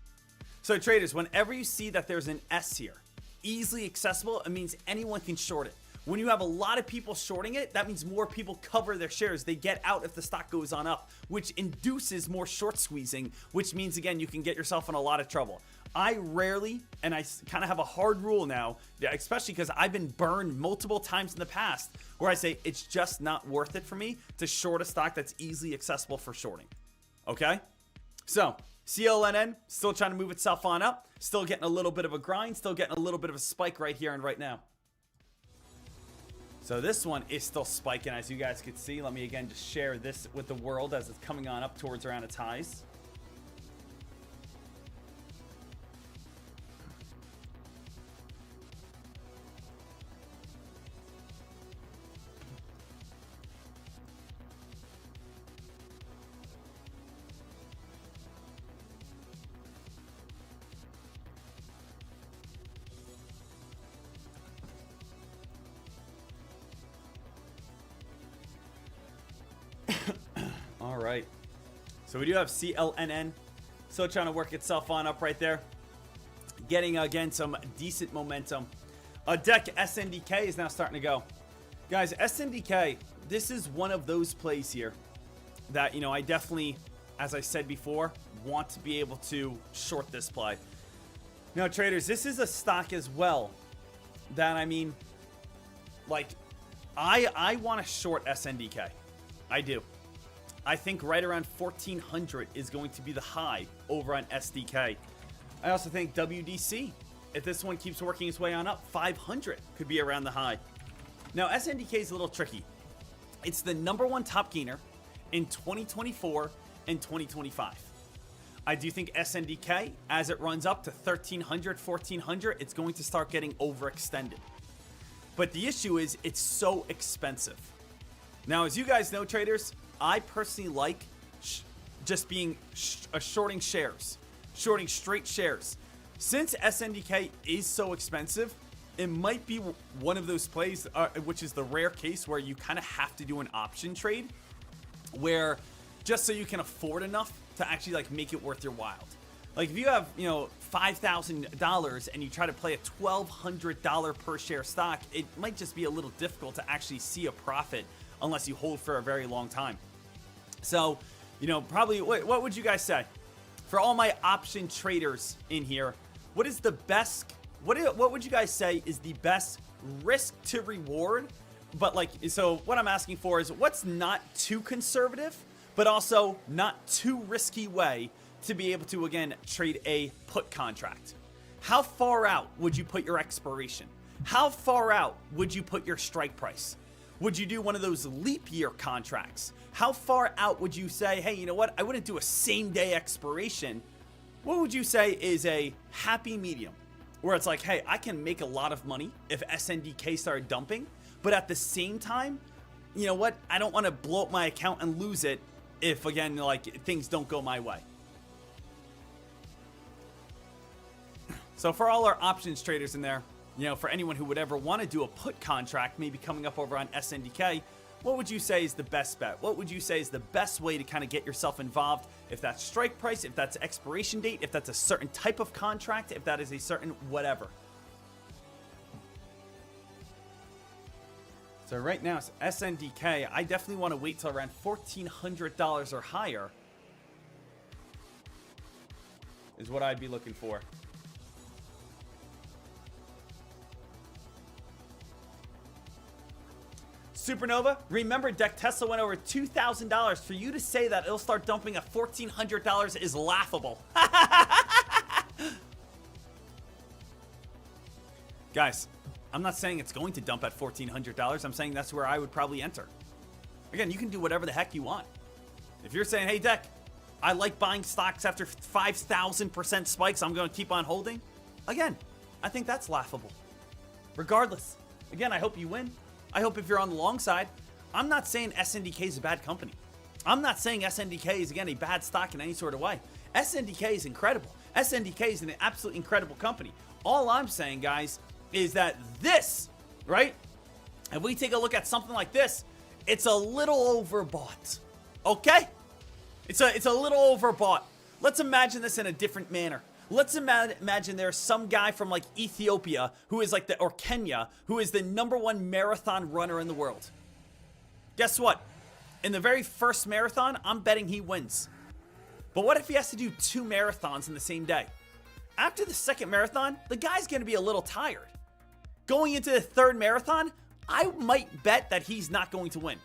So traders, whenever you see that there's an S here, easily accessible, it means anyone can short it. When you have a lot of people shorting it, that means more people cover their shares. They get out if the stock goes on up, which induces more short squeezing, which means, again, you can get yourself in a lot of trouble. I rarely, and I kind of have a hard rule now, especially because I've been burned multiple times in the past, where I say it's just not worth it for me to short a stock that's easily accessible for shorting. Okay? So, CLNN still trying to move itself on up, still getting a little bit of a grind, still getting a little bit of a spike right here and right now. So this one is still spiking, as you guys can see. Let me again just share this with the world as it's coming on up towards around its highs. All right, so we do have CLNN still trying to work itself on up right there, getting again some decent momentum. Deck SNDK is now starting to go. Guys, SNDK, this is one of those plays here that, I definitely, as I said before, want to be able to short this play. Now, traders, this is a stock as well that, I want to short SNDK. I do. I think right around 1400 is going to be the high over on SDK. I also think WDC, if this one keeps working its way on up, 500 could be around the high. Now, SNDK is a little tricky. It's the #1 top gainer in 2024 and 2025. I do think SNDK, as it runs up to 1300, 1400, it's going to start getting overextended. But the issue is it's so expensive. Now, as you guys know, traders, I personally like just being shorting shares, shorting straight shares. Since SNDK is so expensive, it might be one of those plays, which is the rare case where you kind of have to do an option trade, where just so you can afford enough to actually make it worth your while. Like if you have, $5,000 and you try to play a $1,200 per share stock, it might just be a little difficult to actually see a profit unless you hold for a very long time. So, probably, what would you guys say? For all my option traders in here, what is the best, what would you guys say is the best risk to reward? But so what I'm asking for is what's not too conservative, but also not too risky way to be able to, again, trade a put contract. How far out would you put your expiration? How far out would you put your strike price? Would you do one of those leap year contracts? How far out would you say, hey, you know what? I wouldn't do a same day expiration. What would you say is a happy medium? Where it's like, hey, I can make a lot of money if SNDK started dumping, but at the same time, you know what? I don't want to blow up my account and lose it if, again, things don't go my way. So for all our options traders in there, for anyone who would ever want to do a put contract, maybe coming up over on SNDK, what would you say is the best bet? What would you say is the best way to kind of get yourself involved? If that's strike price, if that's expiration date, if that's a certain type of contract, if that is a certain whatever. So right now, it's SNDK. I definitely want to wait till around $1,400 or higher is what I'd be looking for. Supernova, remember deck Tesla went over $2,000. For you to say that it'll start dumping at $1,400 is laughable. Guys, I'm not saying it's going to dump at $1,400. I'm saying that's where I would probably enter. Again, you can do whatever the heck you want. If you're saying, hey, deck, I like buying stocks after 5,000% spikes, I'm going to keep on holding. Again, I think that's laughable. Regardless. Again, I hope you win. I hope if you're on the long side, I'm not saying SNDK is a bad company. I'm not saying SNDK is, again, a bad stock in any sort of way. SNDK is incredible. SNDK is an absolutely incredible company. All I'm saying, guys, is that this, right? If we take a look at something like this, it's a little overbought. Okay? It's a little overbought. Let's imagine this in a different manner. Let's imagine there's some guy from like Ethiopia who is like or Kenya, who is the #1 marathon runner in the world. Guess what? In the very first marathon, I'm betting he wins. But what if he has to do 2 marathons in the same day? After the second marathon, the guy's going to be a little tired. Going into the third marathon, I might bet that he's not going to win.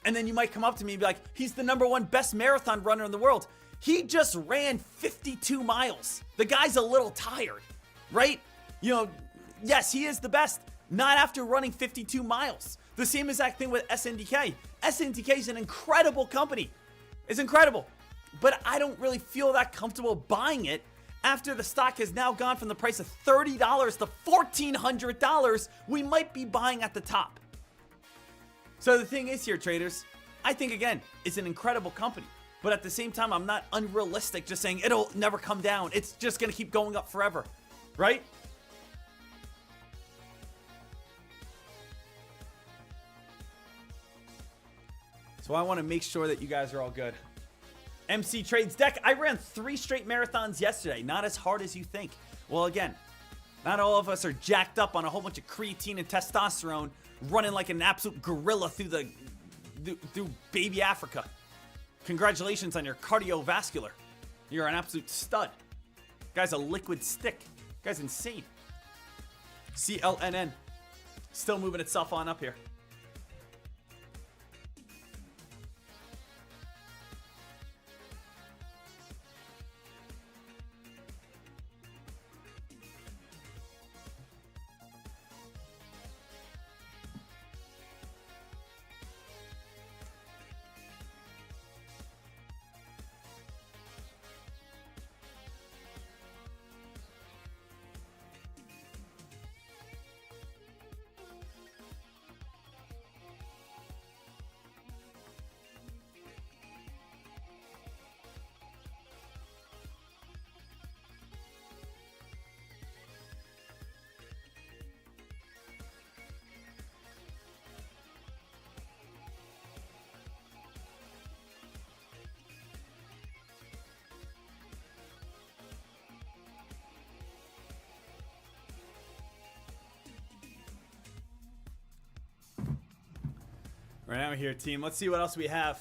And then you might come up to me and be like, he's the #1 best marathon runner in the world. He just ran 52 miles. The guy's a little tired, right? You know, yes, he is the best. Not after running 52 miles. The same exact thing with SNDK. SNDK is an incredible company. It's incredible. But I don't really feel that comfortable buying it after the stock has now gone from the price of $30 to $1,400. We might be buying at the top. So the thing is here, traders, I think, again, it's an incredible company. But at the same time, I'm not unrealistic just saying it'll never come down. It's just going to keep going up forever, right? So I want to make sure that you guys are all good. MC Trades deck, I ran 3 straight marathons yesterday. Not as hard as you think. Well, again, not all of us are jacked up on a whole bunch of creatine and testosterone running like an absolute gorilla through baby Africa. Congratulations on your cardiovascular. You're an absolute stud. Guy's a liquid stick. Guy's insane. CLNN. Still moving itself on up here. Right out here, team. Let's see what else we have.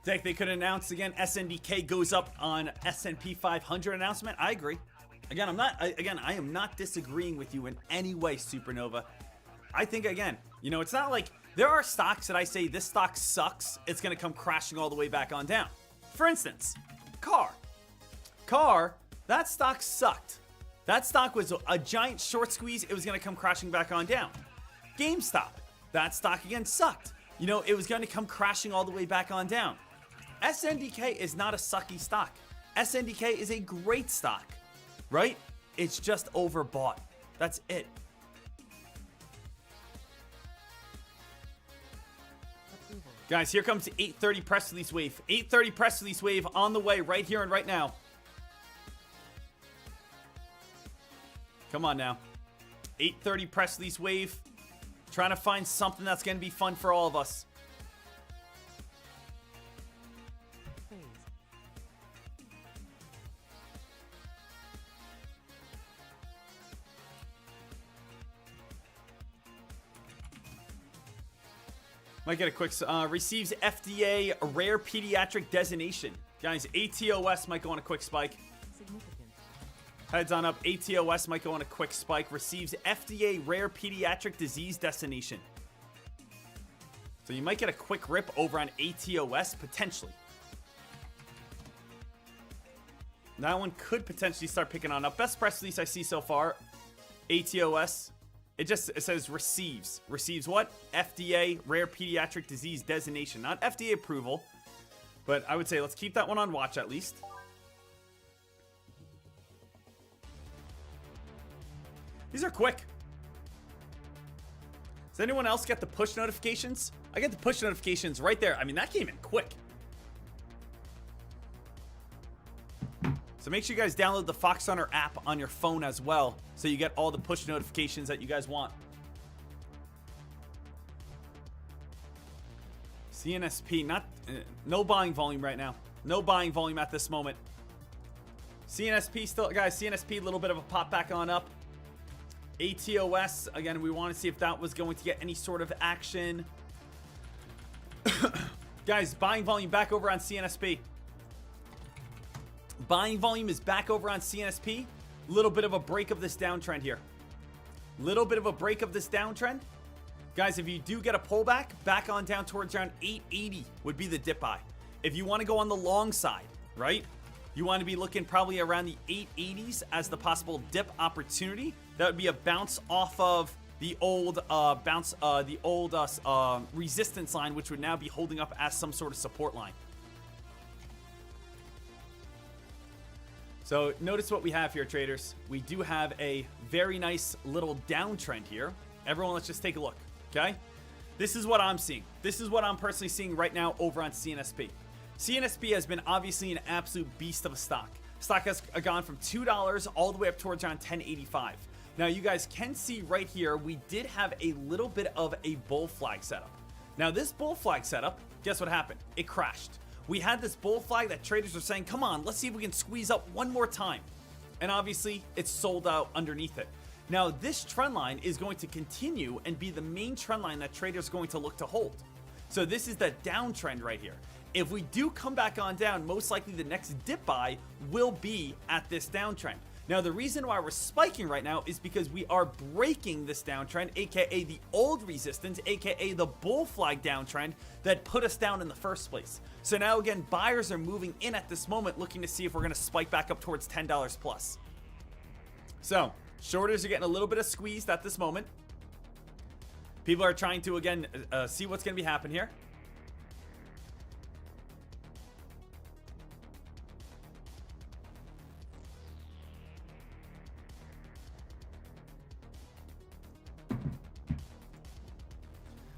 Deck, they could announce again. SNDK goes up on S&P 500 announcement. I agree. Again, I am not disagreeing with you in any way, Supernova. I think, again, you know, it's not like there are stocks that I say this stock sucks. It's going to come crashing all the way back on down. For instance, Car, that stock sucked. That stock was a giant short squeeze. It was going to come crashing back on down. GameStop, that stock again sucked. You know, it was going to come crashing all the way back on down. SNDK is not a sucky stock. SNDK is a great stock, right? It's just overbought. That's it. Guys, here comes the 8:30 press release wave. 8:30 press release wave on the way right here and right now. Come on now. 8:30 press release wave. Trying to find something that's going to be fun for all of us. Might get a quick, receives FDA rare pediatric designation. Guys, ATOS might go on a quick spike. Heads on up, ATOS might go on a quick spike. Receives FDA rare pediatric disease designation. So you might get a quick rip over on ATOS, potentially. That one could potentially start picking on up. Best press release I see so far, ATOS. It says receives. Receives what? FDA rare pediatric disease designation. Not FDA approval, but I would say let's keep that one on watch at least. These are quick. Does anyone else get the push notifications? I get the push notifications right there. I mean, that came in quick. So make sure you guys download the Fox Runner app on your phone as well, so you get all the push notifications that you guys want. CNSP, no buying volume right now. No buying volume at this moment. CNSP still, guys, CNSP, a little bit of a pop back on up. ATOS, again, we want to see if that was going to get any sort of action. Guys, buying volume back over on CNSP. Buying volume is back over on CNSP. Little bit of a break of this downtrend here. Little bit of a break of this downtrend. Guys, if you do get a pullback, back on down towards around 880 would be the dip buy. If you want to go on the long side, right? You want to be looking probably around the 880s as the possible dip opportunity. That would be a bounce off of the old resistance line, which would now be holding up as some sort of support line. So notice what we have here, traders. We do have a very nice little downtrend here. Everyone, let's just take a look, okay? This is what I'm seeing. This is what I'm personally seeing right now over on CNSP. CNSP has been obviously an absolute beast of a stock. Stock has gone from $2 all the way up towards around $10.85. Now, you guys can see right here, we did have a little bit of a bull flag setup. Now, this bull flag setup, guess what happened? It crashed. We had this bull flag that traders were saying, come on, let's see if we can squeeze up one more time. And obviously, it's sold out underneath it. Now, this trend line is going to continue and be the main trend line that traders are going to look to hold. So this is the downtrend right here. If we do come back on down, most likely the next dip buy will be at this downtrend. Now, the reason why we're spiking right now is because we are breaking this downtrend, aka the old resistance, aka the bull flag downtrend that put us down in the first place. So now again, buyers are moving in at this moment looking to see if we're going to spike back up towards $10 plus. So, shorters are getting a little bit of squeezed at this moment. People are trying to, again, see what's going to be happening here.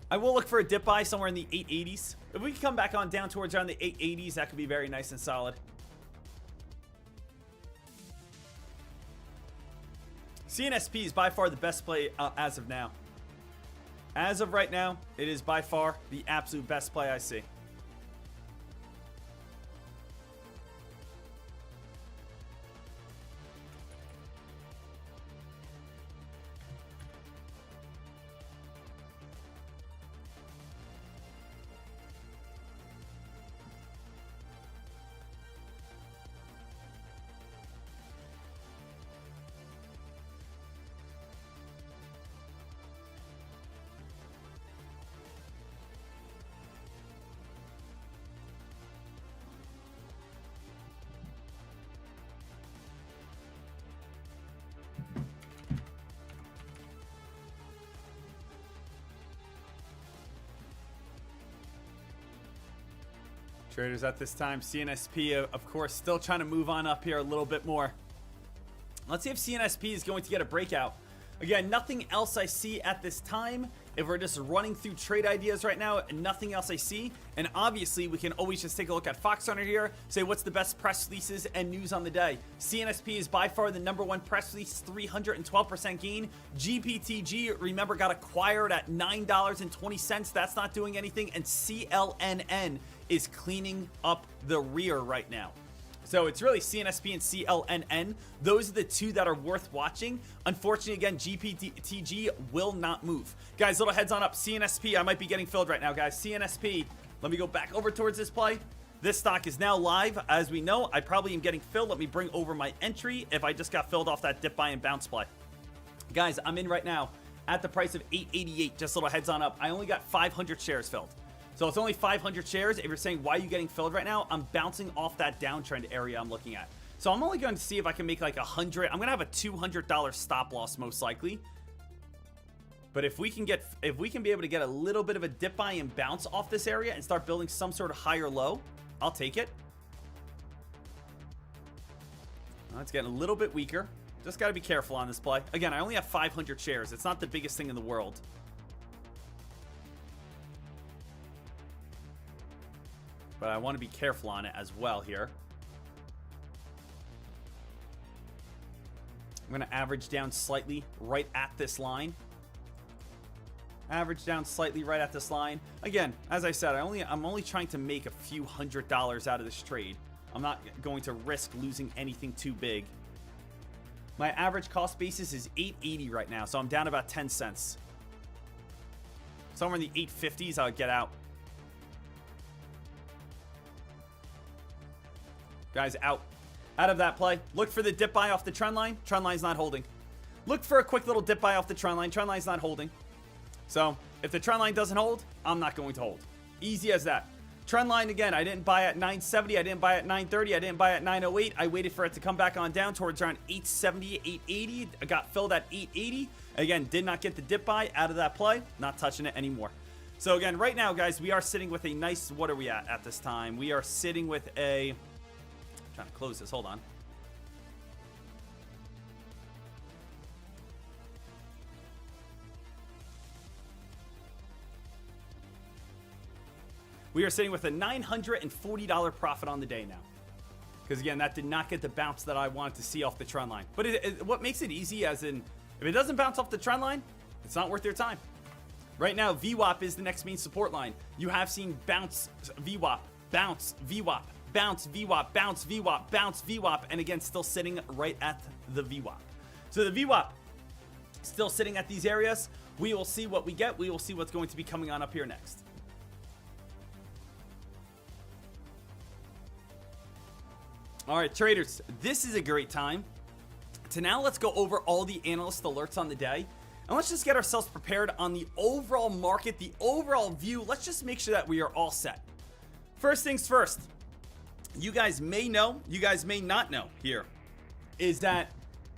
I will look for a dip buy somewhere in the 880s. If we can come back on down towards around the 880s, that could be very nice and solid. CNSP is by far the best play as of now. As of right now, it is by far the absolute best play I see. Traders at this time, CNSP, of course, still trying to move on up here a little bit more. Let's see if CNSP is going to get a breakout. Again, nothing else I see at this time. If we're just running through trade ideas right now, nothing else I see. And obviously, we can always just take a look at Fox Runner here, say what's the best press releases and news on the day. CNSP is by far the #1 press release, 312% gain. GPTG, remember, got acquired at $9.20. That's not doing anything. And CLNN is cleaning up the rear right now. So it's really CNSP and CLNN. Those are the two that are worth watching. Unfortunately, again, GPTG will not move. Guys, little heads on up. CNSP, I might be getting filled right now, guys. CNSP, let me go back over towards this play. This stock is now live. As we know, I probably am getting filled. Let me bring over my entry if I just got filled off that dip buy and bounce play. Guys, I'm in right now at the price of 888. Just little heads on up. I only got 500 shares filled. So it's only 500 shares. If you're saying, why are you getting filled right now? I'm bouncing off that downtrend area I'm looking at. So I'm only going to see if I can make like 100. I'm going to have a $200 stop loss most likely. But if we can be able to get a little bit of a dip buy and bounce off this area and start building some sort of higher low, I'll take it. Well, it's getting a little bit weaker. Just got to be careful on this play. Again, I only have 500 shares. It's not the biggest thing in the world. But I want to be careful on it as well here. I'm going to average down slightly right at this line. Average down slightly right at this line. Again, as I said, I'm only trying to make a few $100s out of this trade. I'm not going to risk losing anything too big. My average cost basis is $8.80 right now, so I'm down about 10 cents. Somewhere in the 850s, I'll get out. Guys, out of that play. Look for the dip buy off the trend line. Trend line's not holding. Look for a quick little dip buy off the trend line. Trend line's not holding. So if the trend line doesn't hold, I'm not going to hold. Easy as that. Trend line, again, I didn't buy at 970. I didn't buy at 930. I didn't buy at 908. I waited for it to come back on down towards around 870, 880. I got filled at 880. Again, did not get the dip buy out of that play. Not touching it anymore. So again, right now, guys, we are sitting with a nice, what are we at this time? We are sitting with a... Trying to close this. Hold on. We are sitting with a $940 profit on the day now. Because again, that did not get the bounce that I wanted to see off the trend line. But what makes it easy, as in, if it doesn't bounce off the trend line, it's not worth your time. Right now, VWAP is the next main support line. You have seen bounce VWAP, bounce VWAP, bounce VWAP, bounce VWAP, bounce VWAP, and again, still sitting right at the VWAP. So the VWAP still sitting at these areas. We will see what we get. We will see what's going to be coming on up here next. All right, traders, this is a great time to now let's go over all the analyst alerts on the day. And let's just get ourselves prepared on the overall market, the overall view. Let's just make sure that we are all set. First things first, you guys may know, you guys may not know here, is that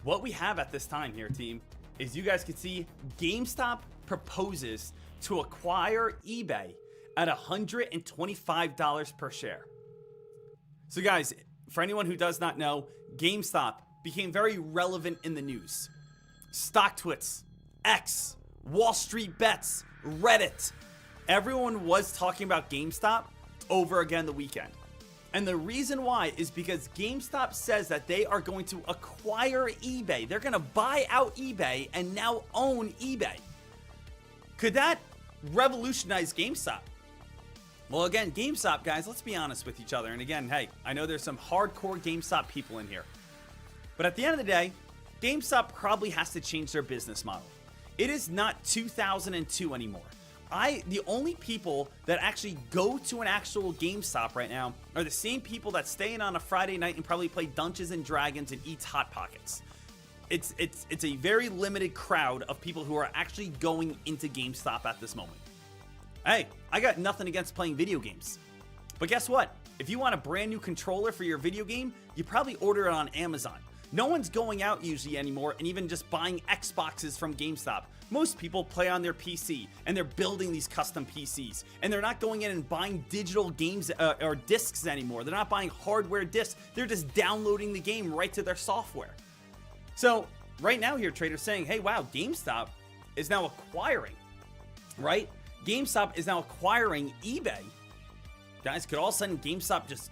what we have at this time here, team, is you guys can see GameStop proposes to acquire eBay at $125 per share. So guys, for anyone who does not know, GameStop became very relevant in the news. StockTwits, X, Wall Street Bets, Reddit. Everyone was talking about GameStop over again the weekend. And the reason why is because GameStop says that they are going to acquire eBay. They're going to buy out eBay and now own eBay. Could that revolutionize GameStop? Well, again, GameStop, guys, let's be honest with each other. And again, hey, I know there's some hardcore GameStop people in here. But at the end of the day, GameStop probably has to change their business model. It is not 2002 anymore. The only people that actually go to an actual GameStop right now are the same people that stay in on a Friday night and probably play Dungeons and Dragons and eat Hot Pockets. It's a very limited crowd of people who are actually going into GameStop at this moment. Hey, I got nothing against playing video games. But guess what? If you want a brand new controller for your video game, you probably order it on Amazon. No one's going out usually anymore and even just buying Xboxes from GameStop. Most people play on their PC and they're building these custom PCs. And they're not going in and buying digital games or discs anymore. They're not buying hardware discs. They're just downloading the game right to their software. So right now here, traders saying, hey, wow, GameStop is now acquiring, right? GameStop is now acquiring eBay. Guys, could all of a sudden GameStop just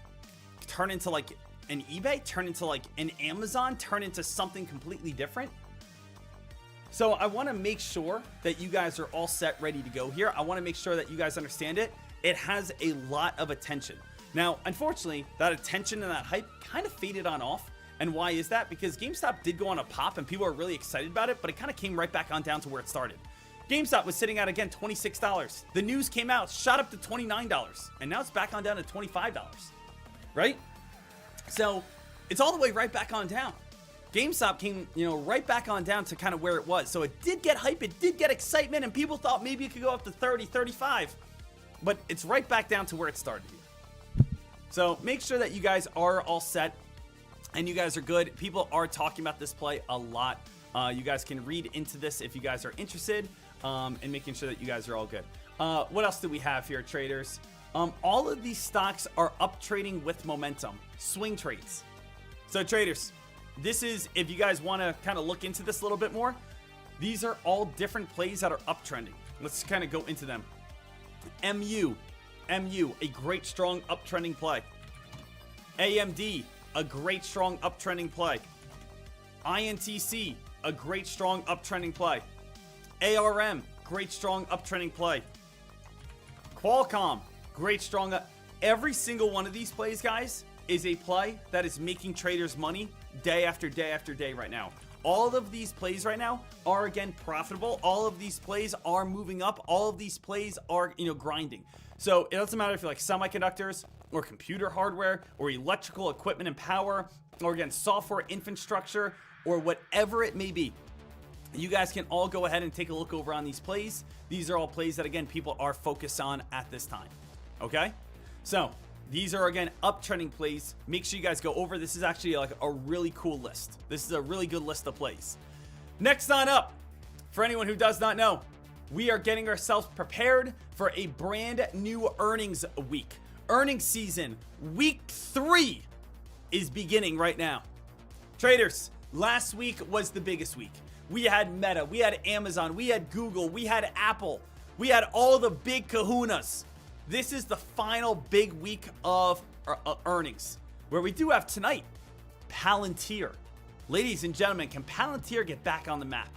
turn into like an eBay, turn into like an Amazon, turn into something completely different? So I want to make sure that you guys are all set, ready to go here. I want to make sure that you guys understand it. It has a lot of attention. Now, unfortunately, that attention and that hype kind of faded on off. And why is that? Because GameStop did go on a pop and people are really excited about it, but it kind of came right back on down to where it started. GameStop was sitting at, again, $26. The news came out, shot up to $29, and now it's back on down to $25, right? So it's all the way right back on down. GameStop came, right back on down to kind of where it was. So it did get hype, it did get excitement, and people thought maybe it could go up to 30, 35, but it's right back down to where it started here. So make sure that you guys are all set and you guys are good. People are talking about this play a lot. You guys can read into this if you guys are interested, and making sure that you guys are all good. What else do we have here, traders? All of these stocks are up trading with momentum. Swing trades. So traders, this is, if you guys want to kind of look into this a little bit more, these are all different plays that are uptrending. Let's kind of go into them. MU, a great strong uptrending play. AMD, a great strong uptrending play. INTC, a great strong uptrending play. ARM, great strong uptrending play. Qualcomm, great strong every single one of these plays, guys, is a play that is making traders money day after day after day right now. All of these plays right now are, again, profitable. All of these plays are moving up. All of these plays are, grinding. So it doesn't matter if you like semiconductors or computer hardware or electrical equipment and power, or again, software infrastructure, or whatever it may be. You guys can all go ahead and take a look over on these plays. These are all plays that, again, people are focused on at this time. Okay? So these are, again, uptrending plays. Make sure you guys go over. This is actually like a really cool list. This is a really good list of plays. Next on up, for anyone who does not know, we are getting ourselves prepared for a brand new earnings week. Earnings season, week 3 is beginning right now. Traders, last week was the biggest week. We had Meta, we had Amazon, we had Google, we had Apple, we had all the big kahunas. This is the final big week of earnings, where we do have tonight Palantir. Ladies and gentlemen, can Palantir get back on the map?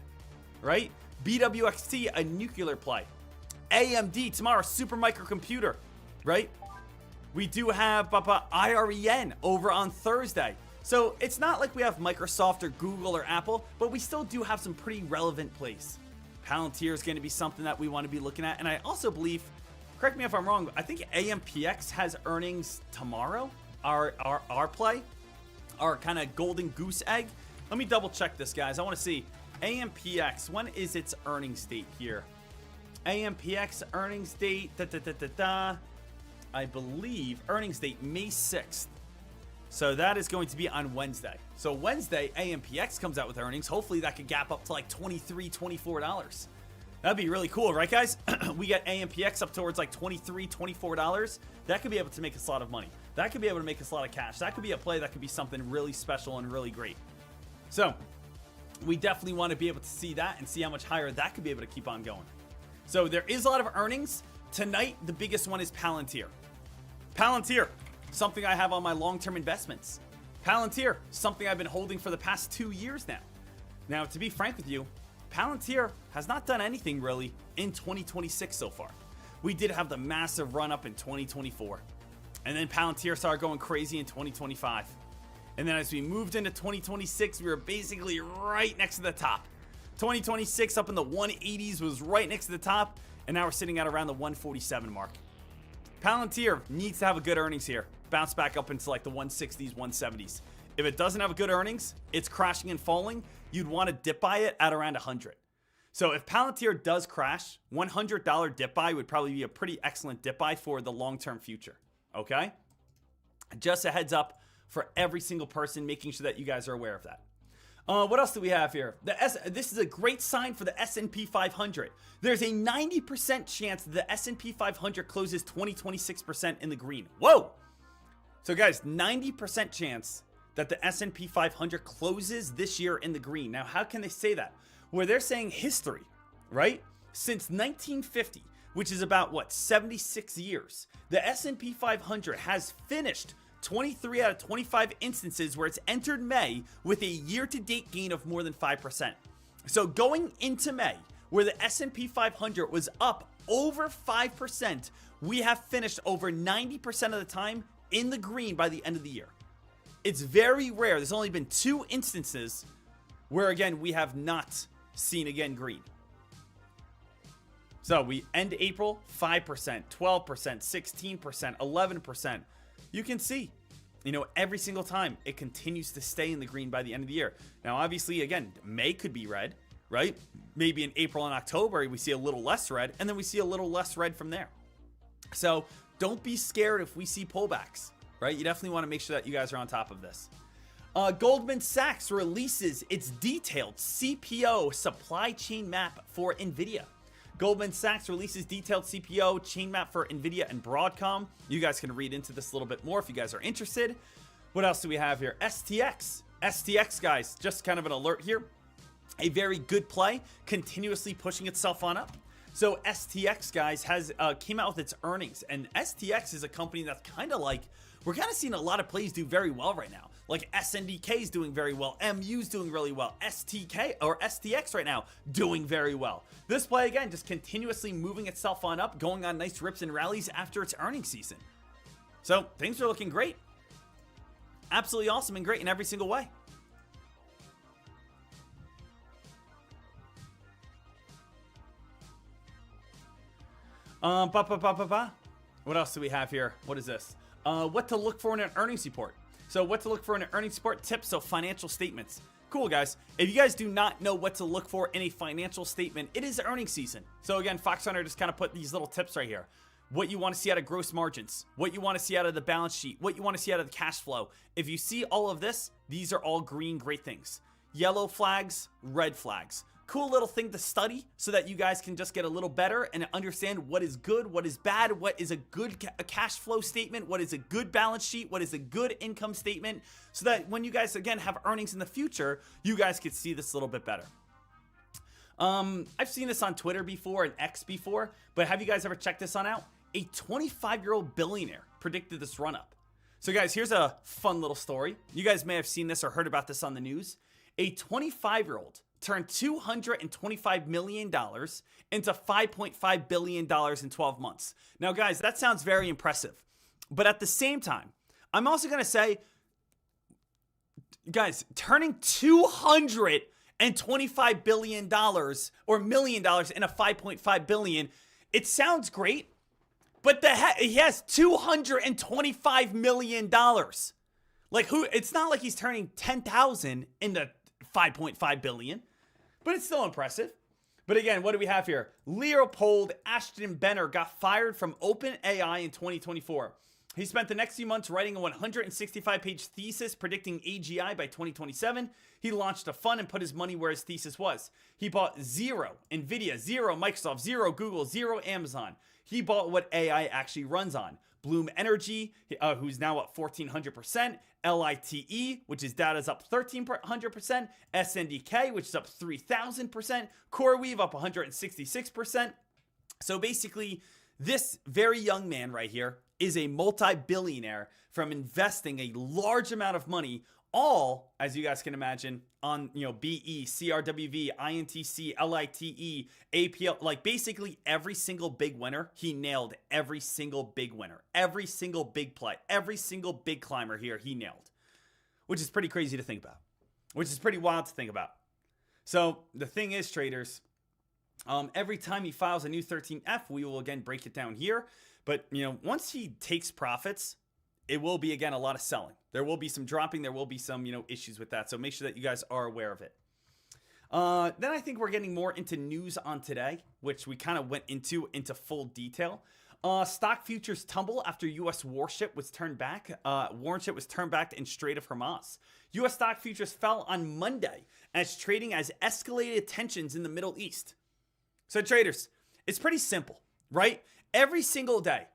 Right? BWXT, a nuclear play. AMD tomorrow, super microcomputer. Right? We do have IREN over on Thursday. So it's not like we have Microsoft or Google or Apple, but we still do have some pretty relevant plays. Palantir is going to be something that we want to be looking at. And I also believe, correct me if I'm wrong, I think AMPX has earnings tomorrow. Our play, our kind of golden goose egg. Let me double check this, guys. I want to see AMPX. When is its earnings date here? AMPX earnings date. I believe earnings date May 6th. So that is going to be on Wednesday. So Wednesday, AMPX comes out with earnings. Hopefully that could gap up to like $23, $24. That'd be really cool, right, guys? We get AMPX up towards like $23, $24. That could be able to make us a lot of money. That could be able to make us a lot of cash. That could be a play that could be something really special and really great. So we definitely want to be able to see that and see how much higher that could be able to keep on going. So there is a lot of earnings. Tonight, the biggest one is Palantir. Palantir, something I have on my long-term investments. Palantir, something I've been holding for the past 2 years now. Now, to be frank with you, Palantir has not done anything really in 2026 so far. We did have the massive run up in 2024. And then Palantir started going crazy in 2025. And then as we moved into 2026, we were basically right next to the top. 2026 up in the 180s was right next to the top. And now we're sitting at around the 147 mark. Palantir needs to have a good earnings here. Bounce back up into like the 160s, 170s. If it doesn't have a good earnings, it's crashing and falling. You'd want to dip buy it at around 100. So if Palantir does crash, $100 dip buy would probably be a pretty excellent dip buy for the long-term future. Okay? Just a heads up for every single person, making sure that you guys are aware of that. What else do we have here? This is a great sign for the S&P 500. There's a 90% chance that the S&P 500 closes 26% in the green. Whoa! So guys, 90% chance that the S&P 500 closes this year in the green. Now, how can they say that? Well, they're saying history, right? Since 1950, which is about, 76 years, the S&P 500 has finished 23 out of 25 instances where it's entered May with a year-to-date gain of more than 5%. So going into May, where the S&P 500 was up over 5%, we have finished over 90% of the time in the green by the end of the year. It's very rare. There's only been 2 instances where, again, we have not seen, again, green. So we end April, 5%, 12%, 16%, 11%. You can see, every single time it continues to stay in the green by the end of the year. Now, obviously, again, May could be red, right? Maybe in April and October, we see a little less red, and then we see a little less red from there. So don't be scared if we see pullbacks, right? You definitely want to make sure that you guys are on top of this. Goldman Sachs releases its detailed CPO supply chain map for NVIDIA. Goldman Sachs releases detailed CPO chain map for NVIDIA and Broadcom. You guys can read into this a little bit more if you guys are interested. What else do we have here? STX. STX, guys, just kind of an alert here. A very good play, continuously pushing itself on up. So STX, guys, has came out with its earnings, and STX is a company that's kind of like, we're kind of seeing a lot of plays do very well right now. Like SNDK is doing very well, MU's doing really well, STK or STX right now doing very well. This play, again, just continuously moving itself on up, going on nice rips and rallies after its earnings season. So things are looking great. Absolutely awesome and great in every single way. What else do we have here? What is this? What to look for in an earnings report. So what to look for in an earnings report, tips, so financial statements. Cool, guys. If you guys do not know what to look for in a financial statement, it is earnings season. So again, Fox Hunter just kind of put these little tips right here. What you want to see out of gross margins, what you want to see out of the balance sheet, what you want to see out of the cash flow. If you see all of this, these are all green, great things. Yellow flags, red flags. Cool little thing to study so that you guys can just get a little better and understand what is good, what is bad, what is a good cash flow statement, what is a good balance sheet, what is a good income statement, so that when you guys, again, have earnings in the future, you guys can see this a little bit better. I've seen this on Twitter before and X before, but have you guys ever checked this on out? A 25-year-old billionaire predicted this run-up. So guys, here's a fun little story. You guys may have seen this or heard about this on the news. A 25-year-old turned $225 million into $5.5 billion in 12 months. Now, guys, that sounds very impressive. But at the same time, I'm also going to say, guys, turning $225 billion or million dollars into $5.5 billion, it sounds great, but he has $225 million. Like, who? It's not like he's turning 10,000 into 5.5 billion, but it's still impressive. But again, what do we have here? Leopold Ashton Benner got fired from OpenAI in 2024. He spent the next few months writing a 165-page thesis predicting AGI by 2027. He launched a fund and put his money where his thesis was. He bought zero NVIDIA, zero Microsoft, zero Google, zero Amazon. He bought what AI actually runs on. Bloom Energy, who's now up 1,400%. LITE, which is data's up 1,300%. SNDK, which is up 3,000%. CoreWeave up 166%. So basically, this very young man right here is a multi-billionaire from investing a large amount of money, all, as you guys can imagine, on, BE, CRWV, INTC, LITE, APL, like basically every single big winner, he nailed every single big winner, every single big play, every single big climber here, he nailed, which is pretty crazy to think about, which is pretty wild to think about. So the thing is, traders, every time he files a new 13F, we will again break it down here. But, once he takes profits, it will be, again, a lot of selling. There will be some dropping. There will be some, issues with that. So make sure that you guys are aware of it. Then I think we're getting more into news on today, which we kind of went into full detail. Stock futures tumble after U.S. warship was turned back. Warship was turned back in Strait of Hormuz. U.S. stock futures fell on Monday as trading as escalated tensions in the Middle East. So traders, it's pretty simple, right? Every single day,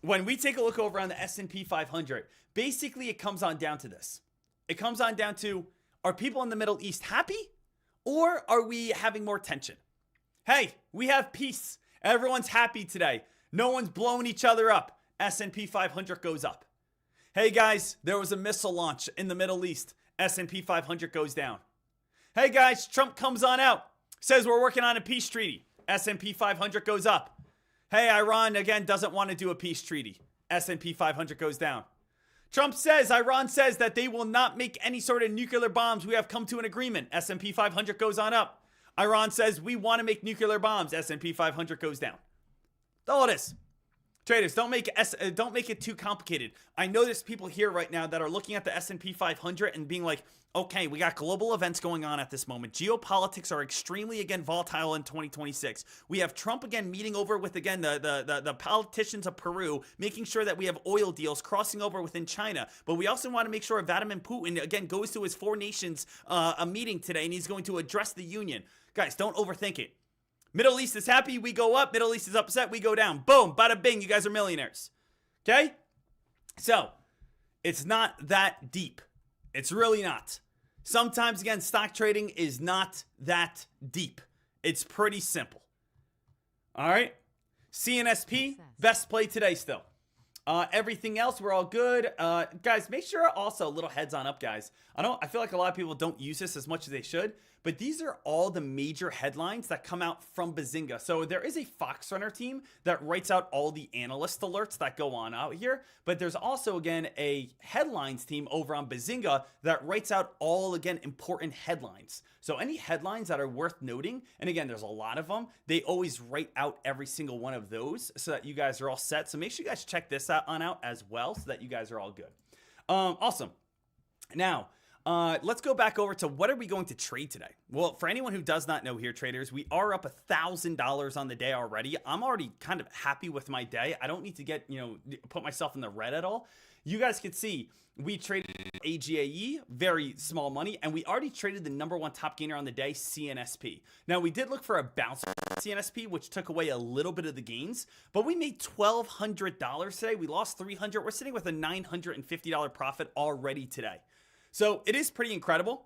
when we take a look over on the S&P 500, basically it comes on down to this. It comes on down to, are people in the Middle East happy or are we having more tension? Hey, we have peace. Everyone's happy today. No one's blowing each other up. S&P 500 goes up. Hey guys, there was a missile launch in the Middle East. S&P 500 goes down. Hey guys, Trump comes on out. Says we're working on a peace treaty. S&P 500 goes up. Hey, Iran, again, doesn't want to do a peace treaty. S&P 500 goes down. Trump says, Iran says that they will not make any sort of nuclear bombs. We have come to an agreement. S&P 500 goes on up. Iran says we want to make nuclear bombs. S&P 500 goes down. That's all it is. Traders, don't make it too complicated. I know there's people here right now that are looking at the S&P 500 and being like, okay, we got global events going on at this moment. Geopolitics are extremely, again, volatile in 2026. We have Trump, again, meeting over with, again, the politicians of Peru, making sure that we have oil deals crossing over within China. But we also want to make sure Vladimir Putin, again, goes to his four nations a meeting today, and he's going to address the union. Guys, don't overthink it. Middle East is happy, we go up. Middle East is upset, we go down. Boom, bada bing, you guys are millionaires. Okay? So, it's not that deep. It's really not. Sometimes, again, stock trading is not that deep. It's pretty simple. All right? CNSP, best play today still. Everything else, we're all good. Guys, make sure also, little heads on up, guys. I feel like a lot of people don't use this as much as they should, but these are all the major headlines that come out from Bazinga. So there is a Fox Runner team that writes out all the analyst alerts that go on out here, but there's also, again, a headlines team over on Bazinga that writes out all, again, important headlines. So any headlines that are worth noting, and again, there's a lot of them, they always write out every single one of those so that you guys are all set. So make sure you guys check this out as well so that you guys are all good. Awesome. Now, let's go back over to what are we going to trade today? Well, for anyone who does not know here, traders, we are up $1,000 on the day already. I'm already kind of happy with my day. I don't need to get, put myself in the red at all. You guys can see we traded AGAE, very small money, and we already traded the number one top gainer on the day, CNSP. Now, we did look for a bounce on CNSP, which took away a little bit of the gains, but we made $1,200 today. We lost $300. We're sitting with a $950 profit already today. So it is pretty incredible.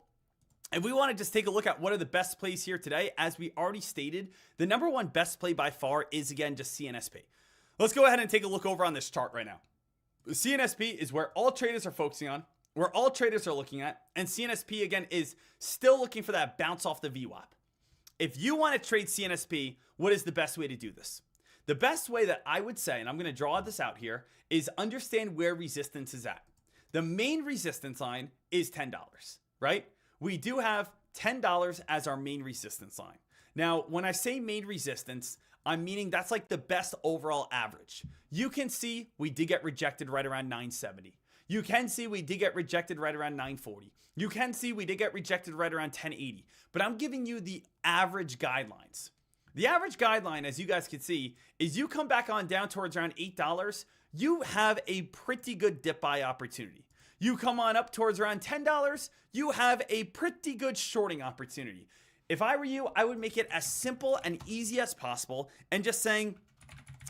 If we want to just take a look at what are the best plays here today, as we already stated, the number one best play by far is, again, just CNSP. Let's go ahead and take a look over on this chart right now. CNSP is where all traders are focusing on, where all traders are looking at, and CNSP, again, is still looking for that bounce off the VWAP. If you want to trade CNSP, what is the best way to do this? The best way that I would say, and I'm going to draw this out here, is understand where resistance is at. The main resistance line is $10, right? We do have $10 as our main resistance line. Now, when I say main resistance, I'm meaning that's like the best overall average. You can see we did get rejected right around 970. You can see we did get rejected right around 940. You can see we did get rejected right around 1080. But I'm giving you the average guidelines. The average guideline, as you guys can see, is you come back on down towards around $8, you have a pretty good dip buy opportunity. You come on up towards around $10, you have a pretty good shorting opportunity. If I were you, I would make it as simple and easy as possible and just saying,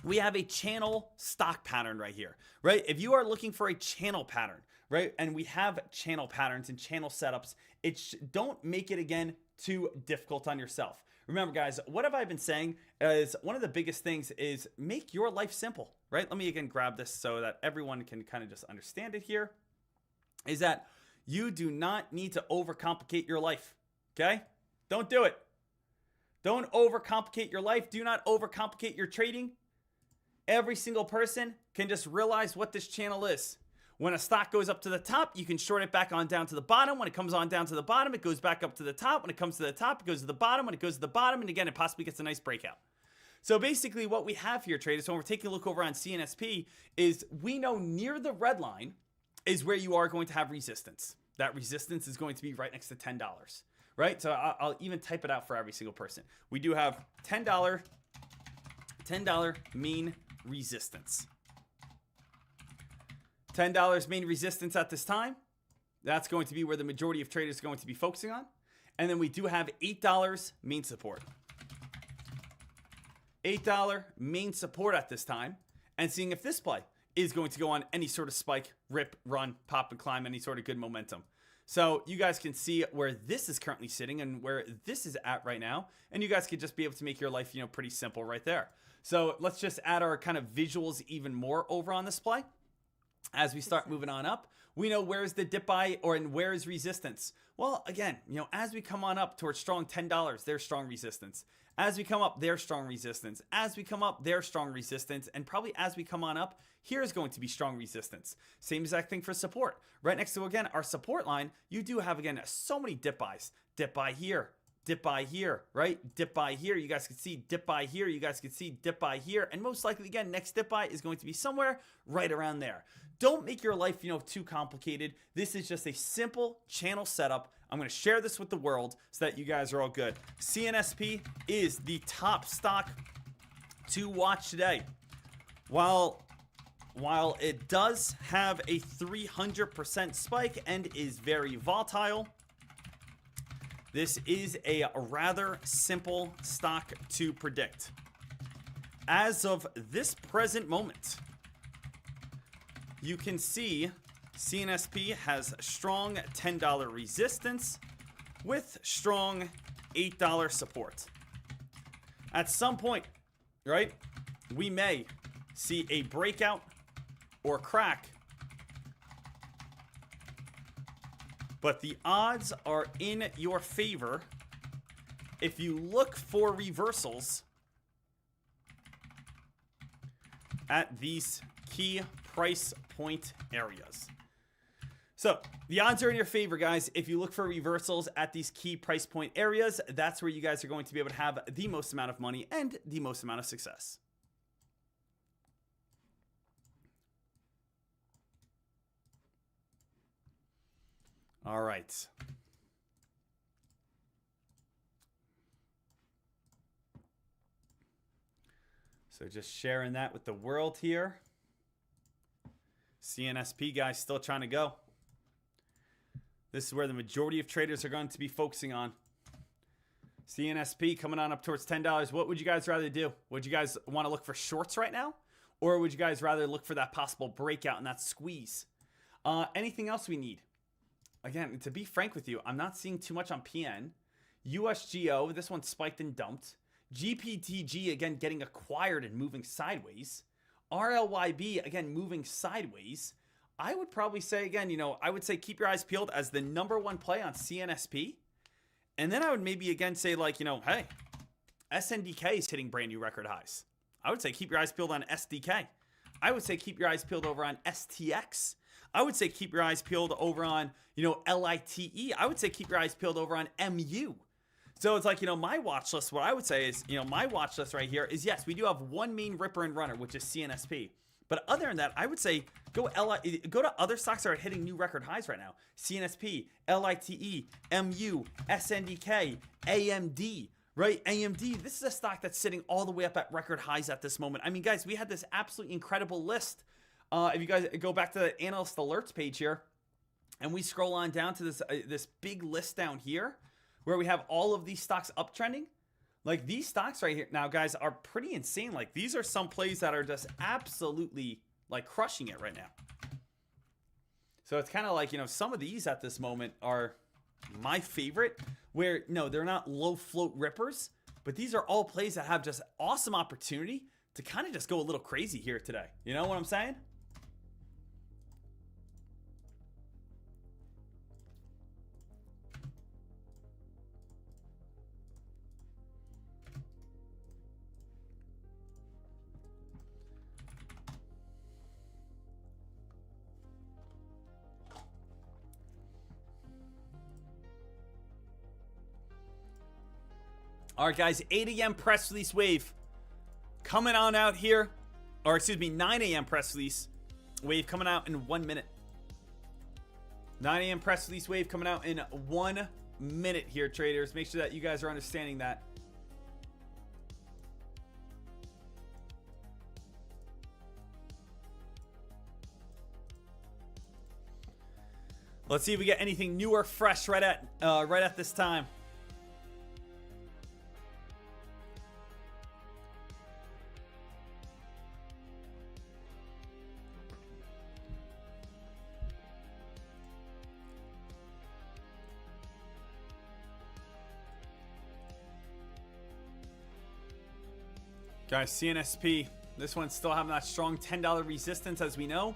we have a channel stock pattern right here, right? If you are looking for a channel pattern, right? And we have channel patterns and channel setups, don't make it, again, too difficult on yourself. Remember, guys, what have I been saying is one of the biggest things is make your life simple, right? Let me, again, grab this so that everyone can kind of just understand it here, is that you do not need to overcomplicate your life, okay? Don't do it. Don't overcomplicate your life. Do not overcomplicate your trading. Every single person can just realize what this channel is. When a stock goes up to the top, you can short it back on down to the bottom. When it comes on down to the bottom, it goes back up to the top. When it comes to the top, it goes to the bottom. When it goes to the bottom, and again, it possibly gets a nice breakout. So basically what we have here, traders, when we're taking a look over on CNSP, is we know near the red line is where you are going to have resistance. That resistance is going to be right next to $10, right? So I'll even type it out for every single person. We do have $10 main resistance. $10 main resistance at this time. That's going to be where the majority of traders are going to be focusing on. And then we do have $8 main support. $8 main support at this time. And seeing if this play is going to go on any sort of spike, rip, run, pop, and climb, any sort of good momentum. So you guys can see where this is currently sitting and where this is at right now. And you guys could just be able to make your life, pretty simple right there. So let's just add our kind of visuals even more over on this play. As we start moving on up, we know where's the dip buy and where is resistance. Well, again, as we come on up towards strong $10, there's strong resistance. As we come up, there's strong resistance. As we come up, there's strong resistance. And probably as we come on up, here's going to be strong resistance. Same exact thing for support. Right next to, again, our support line, you do have, again, so many dip buys. Dip buy here. Dip buy here, right? Dip buy here. You guys can see dip buy here. You guys can see dip buy here. And most likely, again, next dip buy is going to be somewhere right around there. Don't make your life, too complicated. This is just a simple channel setup. I'm going to share this with the world so that you guys are all good. CNSP is the top stock to watch today. While it does have a 300% spike and is very volatile, this is a rather simple stock to predict. As of this present moment, you can see CNSP has strong $10 resistance with strong $8 support. At some point, right, we may see a breakout or crack, but the odds are in your favor if you look for reversals at these key price point areas. So the odds are in your favor, guys. If you look for reversals at these key price point areas, that's where you guys are going to be able to have the most amount of money and the most amount of success. All right. So just sharing that with the world here. CNSP, guys, still trying to go. This is where the majority of traders are going to be focusing on. CNSP coming on up towards $10. What would you guys rather do? Would you guys want to look for shorts right now? Or would you guys rather look for that possible breakout and that squeeze? Anything else we need? Again, to be frank with you, I'm not seeing too much on PN. USGO, this one spiked and dumped. GPTG, again, getting acquired and moving sideways. RLYB, again, moving sideways. I would probably say, again, I would say keep your eyes peeled as the #1 play on CNSP. And then I would maybe, again, say, hey, SNDK is hitting brand new record highs. I would say keep your eyes peeled on SDK. I would say keep your eyes peeled over on STX. I would say keep your eyes peeled over on, LITE. I would say keep your eyes peeled over on MU. So it's my watch list, what I would say is, my watch list right here is, yes, we do have one main ripper and runner, which is CNSP. But other than that, I would say go to other stocks that are hitting new record highs right now. CNSP, LITE, MU, SNDK, AMD, right? AMD, this is a stock that's sitting all the way up at record highs at this moment. I mean, guys, we had this absolutely incredible list. If you guys go back to the analyst alerts page here, and we scroll on down to this big list down here, where we have all of these stocks uptrending. These stocks right here now, guys, are pretty insane. These are some plays that are just absolutely crushing it right now. So it's kind of some of these at this moment are my favorite, where no, they're not low float rippers, but these are all plays that have just awesome opportunity to kind of just go a little crazy here today. You know what I'm saying? All right, guys, 8 a.m. press release wave coming on out here. Or excuse me, 9 a.m. press release wave coming out in 1 minute. 9 a.m. press release wave coming out in 1 minute here, traders. Make sure that you guys are understanding that. Let's see if we get anything new or fresh right at this time. Guys, CNSP, this one's still having that strong $10 resistance, as we know.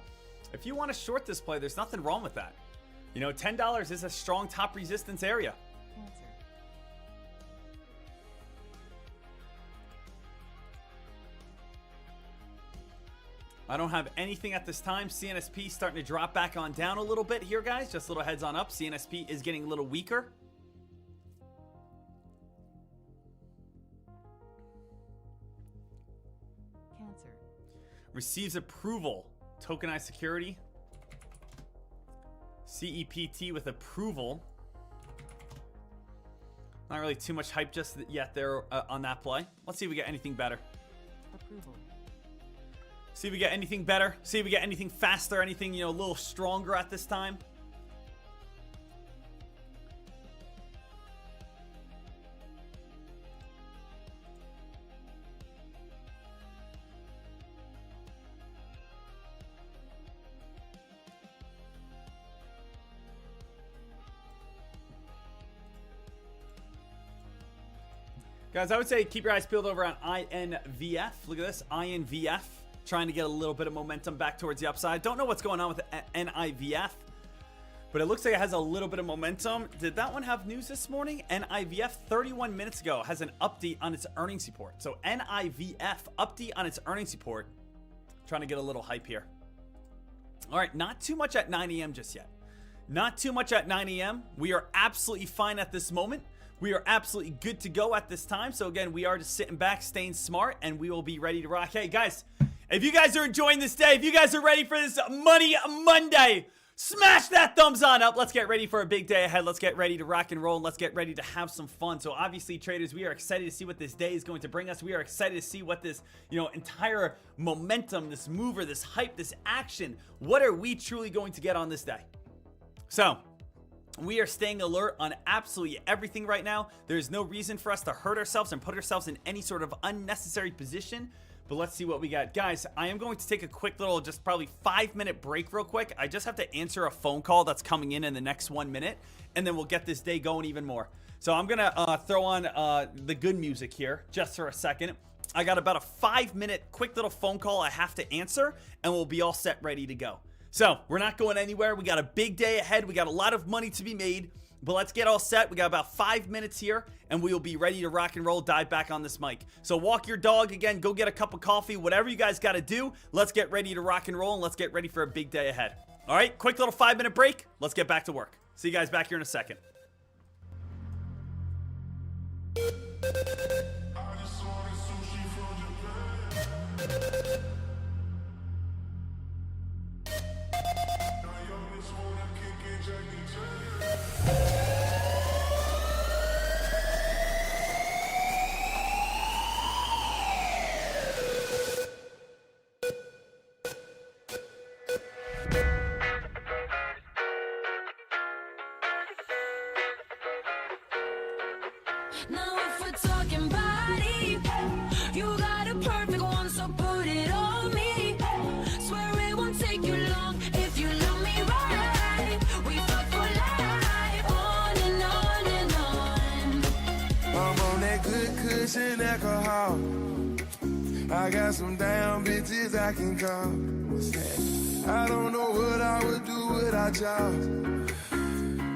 If you want to short this play, there's nothing wrong with that. $10 is a strong top resistance area. I don't have anything at this time. CNSP starting to drop back on down a little bit here, guys. Just a little heads on up. CNSP is getting a little weaker. Cancer. Receives approval. Tokenized security. CEPT with approval. Not really too much hype just yet there on that play. Let's see if we get anything better. Approval. See if we get anything better. See if we get anything faster. Anything, a little stronger at this time. Guys, I would say keep your eyes peeled over on INVF. Look at this, INVF. Trying to get a little bit of momentum back towards the upside. Don't know what's going on with the NIVF, but it looks like it has a little bit of momentum. Did that one have news this morning? NIVF 31 minutes ago has an update on its earnings report. So NIVF update on its earnings report. Trying to get a little hype here. All right, not too much at 9 a.m. just yet. Not too much at 9 a.m. We are absolutely fine at this moment. We are absolutely good to go at this time. So again, we are just sitting back, staying smart, and we will be ready to rock. Hey guys, if you guys are enjoying this day, if you guys are ready for this Money Monday, smash that thumbs on up. Let's get ready for a big day ahead. Let's get ready to rock and roll, and let's get ready to have some fun. So obviously, traders, we are excited to see what this day is going to bring us. We are excited to see what this, entire momentum, this mover, this hype, this action, what are we truly going to get on this day? So we are staying alert on absolutely everything right now. There's no reason for us to hurt ourselves and put ourselves in any sort of unnecessary position. But let's see what we got. Guys, I am going to take a quick little, just probably 5-minute break real quick. I just have to answer a phone call that's coming in the next 1 minute, and then we'll get this day going even more. So I'm going to throw on the good music here just for a second. I got about a 5-minute quick little phone call I have to answer, and we'll be all set, ready to go. So we're not going anywhere. We got a big day ahead. We got a lot of money to be made. But let's get all set. We got about 5 minutes here, and we will be ready to rock and roll, dive back on this mic. So walk your dog again, go get a cup of coffee, whatever you guys got to do. Let's get ready to rock and roll, and let's get ready for a big day ahead. All right, quick little 5-minute break. Let's get back to work. See you guys back here in a second. Now if we're talking body, you got a perfect one, so put it on me. Swear it won't take you long if you love me right. We fuck for life, on and on and on. I'm on that good cushion alcohol. I got some damn bitches I can call. I don't know what I would do without y'all.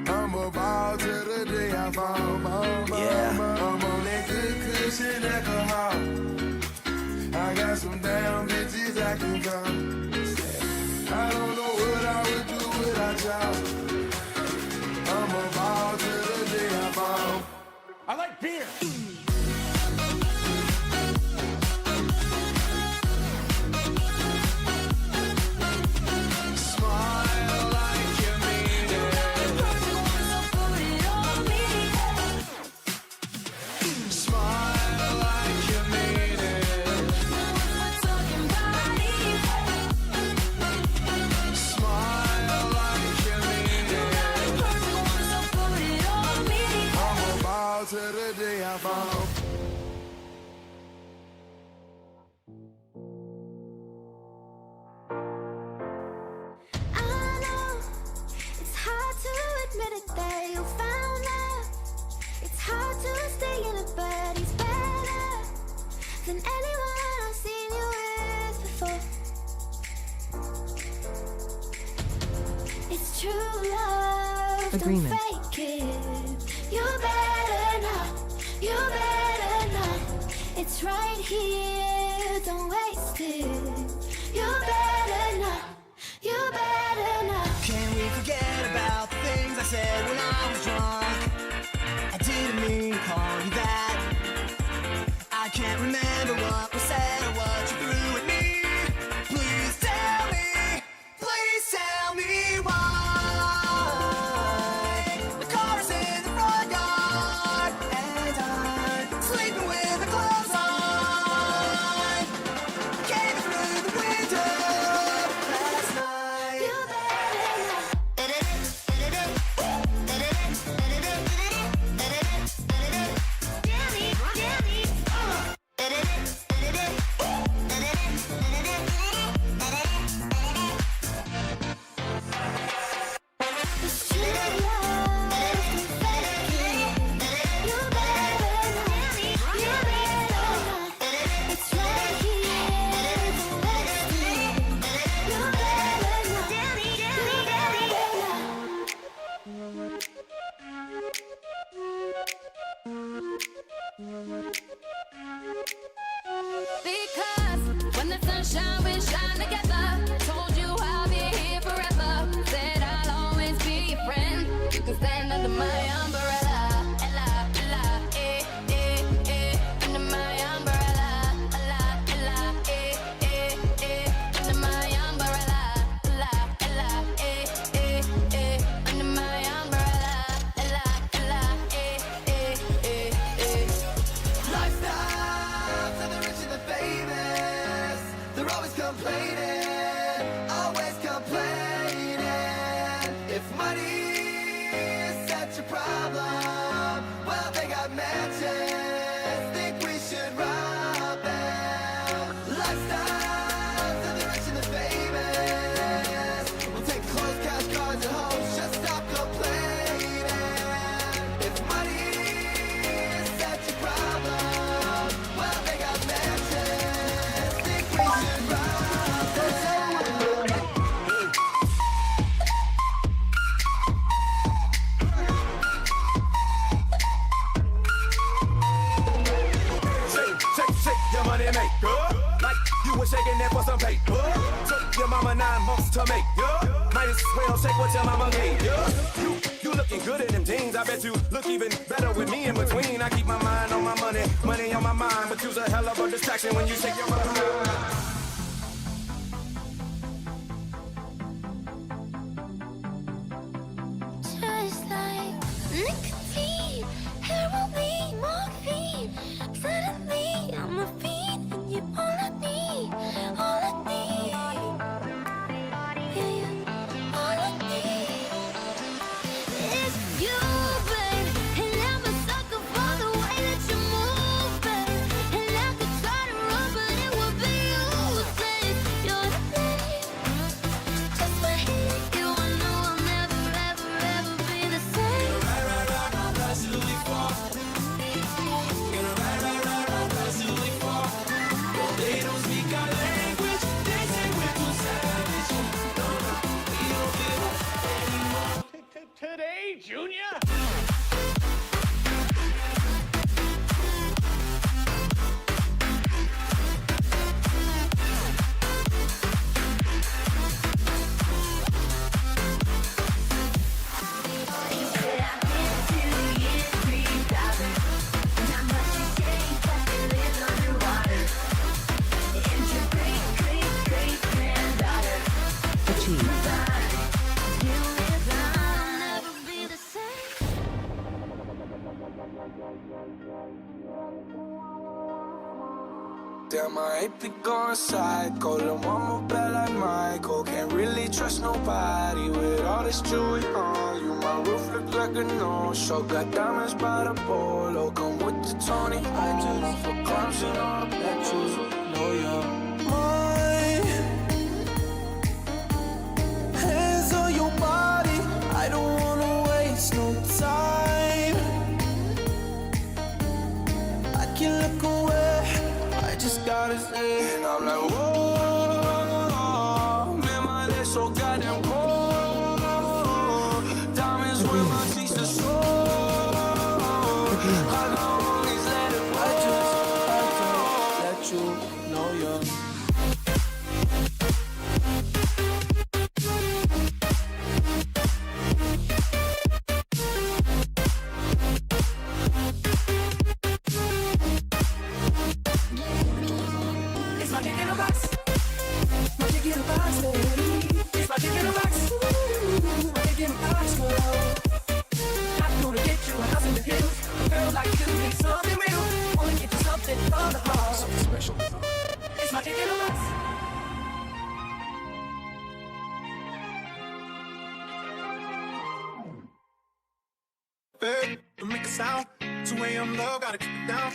I'm a ball till the day I fall. I'm on that good cushion alcohol. I got some damn bitches I can call. I don't know what I would do without y'all. I'm a ball till the day I fall. I like beer. Smile like you mean it. Smile like you mean it. Smile like you mean it. I'm a ball till the day I fall. I know it's hard to admit it that you found love. It's hard to stay in it, but he's better than anyone I've seen you with before. It's true love, Agreement. don't fake it. You better not, you better not. It's right here, don't waste it. You better Forget about the things I said when I was drunk. I didn't mean to call you that. I can't remember what was said or what you threw at me. Please tell me why. The car is in the front yard and I'm sleeping with the clothes on. Came through the window last night. You Because when the sunshine we shine together. Told you I'll be here forever. Said I'll always be your friend. You can stand under my umbrella. Ella, ella, eh, eh, eh. Under my umbrella. Ella, ella, eh, eh, eh. Under my umbrella. Ella, ella, eh, eh, eh. Under my umbrella. Ella, ella, eh, eh, eh, eh. Lifestyle for the rich and the famous. They're always complaining, always complaining. If money is such a problem, well, they got mansions. Think we should rob them. Lifestyle for the rich and the famous. We'll take clothes, cash, cars, and homes. Just stop complaining. If money is such a problem, well, they got mansions. Think we should rob them. Shake your money maker. Like you were shaking that for some paper. Took your mama 9 months to make ya. Might as well shake what your mama gave ya. You looking good in them jeans. I bet you look even better with me in between. I keep my mind on my money, money on my mind. But you's a hell of a distraction when you shake your behind. Just like nicotine, heroin, morphine. Suddenly I'm a fiend, and you're all I need, all I need. Yeah, yeah, all I need is you, babe. And I'm a sucker for the way that you move, babe. And I could try to run, but it would be useless. You're the babe. Just my hit, you I know I'll never, ever, ever be the same. Today, Junior? Achieved. I'll never be the same. Damn, I hate to go psycho. Lil' mama bad like Michael. Can't really trust nobody with all this jewelry on you. My roof look like a no-show. Got diamonds by the polo. Come with the Tony. I just for clubs and all the pictures. Know you're mine. Hands on your body. I don't wanna waste no time. I can look away. I just gotta say, and I'm like, whoa, man, my legs so goddamn cold. Diamonds with my teeth to show. I can always let it go. I just let you know you're. bed, don't make a sound. 2 a.m. love, gotta keep it down.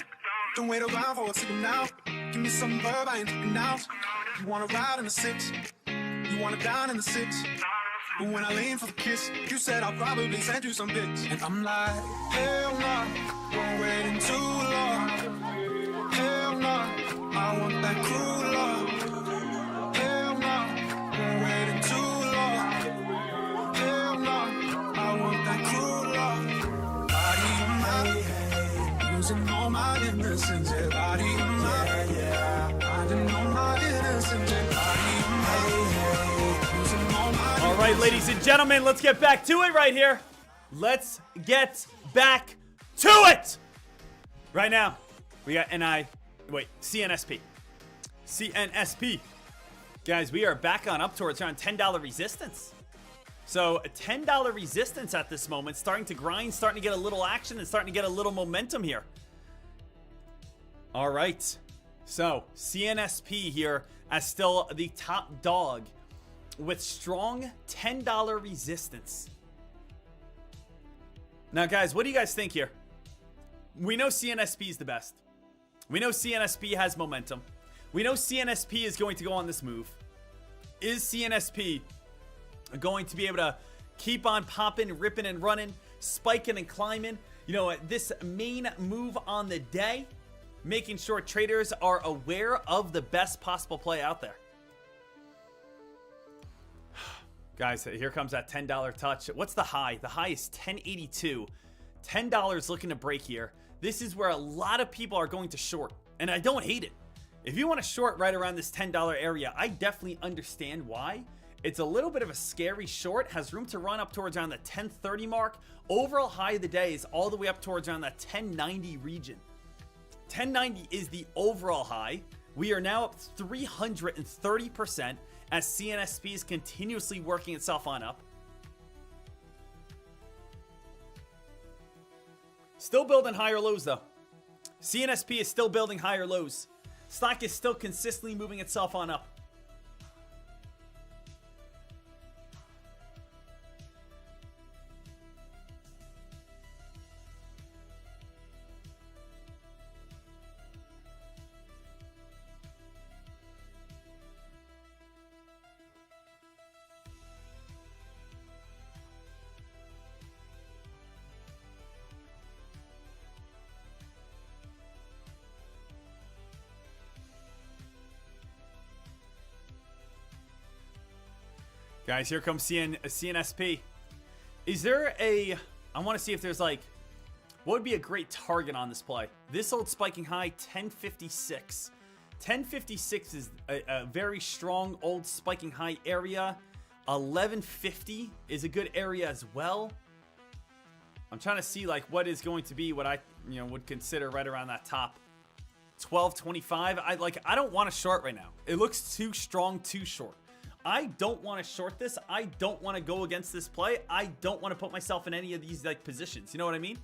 Don't wait around for a signal now. Give me some verb, I ain't talking now. You wanna ride in the 6, you wanna dine in the 6. But when I lean for the kiss, you said I'll probably send you some pics. And I'm like, hell no, don't waiting too long. Hell no, I want that cruel love. Hell no, don't waiting too long. Hell no, I want that cruel love. Body on my head, losing all my innocence. Yeah, body on my head, finding all my innocence. Yeah, body on my head, losing all my. All right, ladies and gentlemen, let's get back to it right here. Let's get back to it. Right now, we got CNSP. CNSP. Guys, we are back on up towards around $10 resistance. So a $10 resistance at this moment, starting to grind, starting to get a little action, and starting to get a little momentum here. All right. So CNSP here as still the top dog with strong $10 resistance. Now, guys, what do you guys think here? We know CNSP is the best. We know CNSP has momentum. We know CNSP is going to go on this move. Is CNSP going to be able to keep on popping, ripping and running, spiking and climbing? You know, this main move on the day, making sure traders are aware of the best possible play out there. Guys, here comes that $10 touch. What's the high? The high is 1082. $10 looking to break here. This is where a lot of people are going to short, and I don't hate it. If you want to short right around this $10 area, I definitely understand why. It's a little bit of a scary short, has room to run up towards around the 1030 mark. Overall high of the day is all the way up towards around that 1090 region. 1090 is the overall high. We are now up 330% as CNSP is continuously working itself on up. Still building higher lows though. CNSP is still building higher lows. Stock is still consistently moving itself on up. Guys, here comes CNSP. Is there a... I want to see if there's like... What would be a great target on this play? This old spiking high, 1056. 1056 is a very strong old spiking high area. 1150 is a good area as well. I'm trying to see like what is going to be what I would consider right around that top. 1225. I don't want to short right now. It looks too strong, too short. I don't want to short this. I don't want to go against this play. I don't want to put myself in any of these like positions. You know what I mean?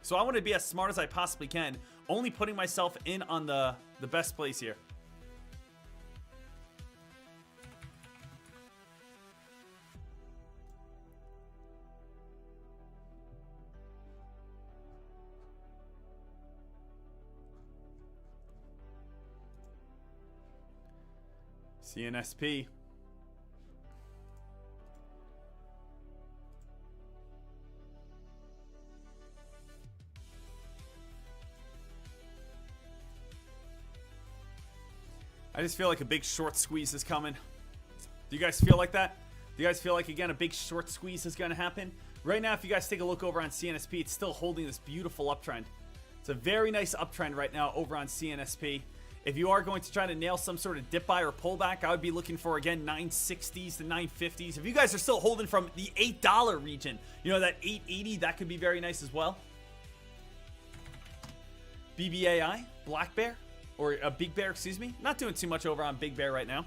So I want to be as smart as I possibly can, only putting myself in on the best place here. CNSP. I just feel like a big short squeeze is coming. Do you guys feel like that? Do you guys feel like, again, a big short squeeze is going to happen? Right now, if you guys take a look over on CNSP, it's still holding this beautiful uptrend. It's a very nice uptrend right now over on CNSP. If you are going to try to nail some sort of dip buy or pullback, I would be looking for, again, 960s to 950s. If you guys are still holding from the $8 region, you know, that 880, that could be very nice as well. BBAI, Black Bear. Or a Big Bear, excuse me. Not doing too much over on Big Bear right now.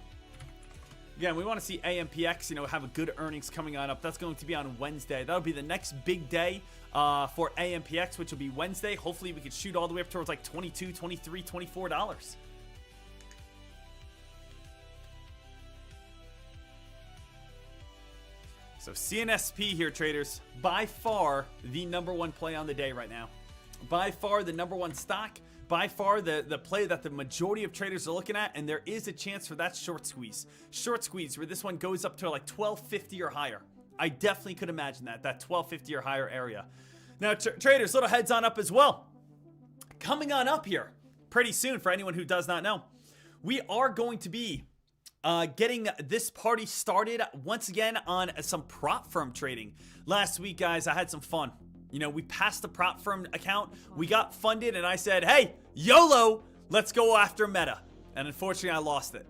Again, we want to see AMPX, have a good earnings coming on up. That's going to be on Wednesday. That'll be the next big day for AMPX, which will be Wednesday. Hopefully, we could shoot all the way up towards like $22, $23, $24. So CNSP here, traders, by far the number one play on the day right now. By far the number one stock. By far the play that the majority of traders are looking at, and there is a chance for that short squeeze. Short squeeze where this one goes up to like 1250 or higher. I definitely could imagine that 1250 or higher area. Now, traders, little heads on up as well. Coming on up here pretty soon, for anyone who does not know, we are going to be getting this party started once again on some prop firm trading. Last week, guys, I had some fun. You know, we passed the prop firm account, we got funded, and I said, hey, YOLO, let's go after Meta. And unfortunately, I lost it.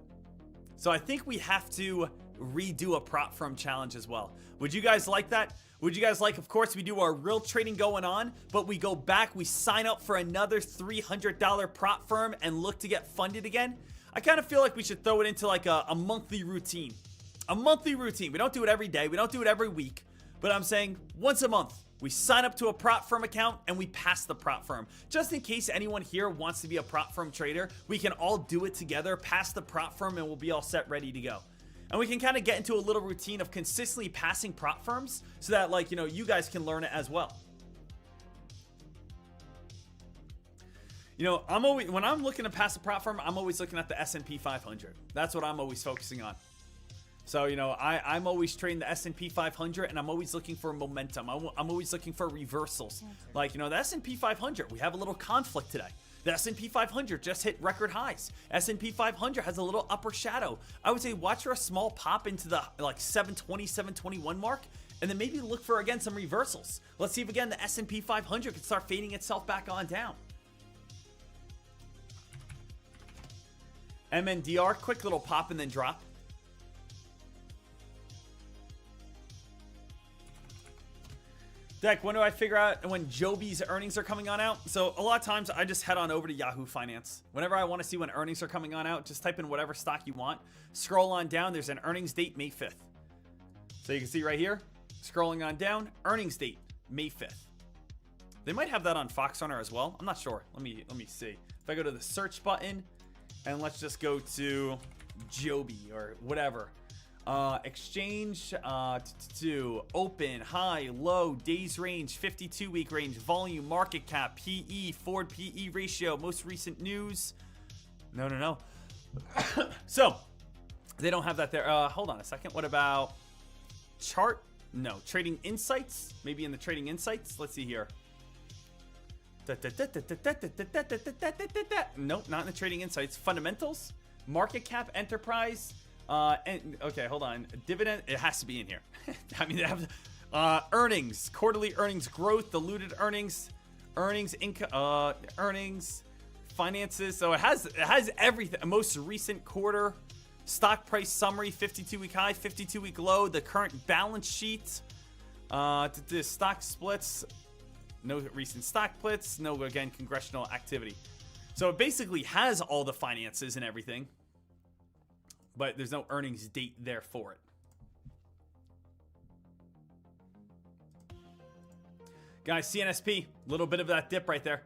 So I think we have to redo a prop firm challenge as well. Would you guys like that? Would you guys like, of course, we do our real trading going on, but we go back, we sign up for another $300 prop firm and look to get funded again? I kind of feel like we should throw it into like a monthly routine. A monthly routine. We don't do it every day. We don't do it every week. But I'm saying once a month, we sign up to a prop firm account and we pass the prop firm. Just in case anyone here wants to be a prop firm trader, we can all do it together, pass the prop firm, and we'll be all set, ready to go. And we can kind of get into a little routine of consistently passing prop firms so that, like, you know, you guys can learn it as well. You know, when I'm looking to pass a prop firm, I'm always looking at the S&P 500. That's what I'm always focusing on. So, you know, I'm always trading the S&P 500, and I'm always looking for momentum. I'm always looking for reversals. Like, you know, the S&P 500, we have a little conflict today. The S&P 500 just hit record highs. S&P 500 has a little upper shadow. I would say watch for a small pop into the like 720, 721 mark, and then maybe look for, again, some reversals. Let's see if, again, the S&P 500 can start fading itself back on down. MNDR, quick little pop and then drop. Deck, when do I figure out when Joby's earnings are coming on out? So a lot of times I just head on over to Yahoo Finance. Whenever I want to see when earnings are coming on out, just type in whatever stock you want. Scroll on down, there's an earnings date, May 5th. So you can see right here, scrolling on down, earnings date, May 5th. They might have that on Fox Runner as well. I'm not sure. Let me see. If I go to the search button, and let's just go to Joby or whatever. Exchange to open, high, low, days range, 52-week range, volume, market cap, PE, forward PE ratio, most recent news. No. So, they don't have that there. Hold on a second. What about chart? No. Trading insights? Maybe in the trading insights? Let's see here. Nope, not in the trading insights. Fundamentals, market cap, enterprise, and okay, hold on. Dividend, it has to be in here. I mean, they have earnings, quarterly earnings growth, diluted earnings, income, earnings, finances. So it has everything. Most recent quarter, stock price summary, 52-week high, 52-week low, the current balance sheet, the stock splits. No recent stock splits, no, again, congressional activity. So it basically has all the finances and everything, but there's no earnings date there for it. Guys, CNSP, a little bit of that dip right there.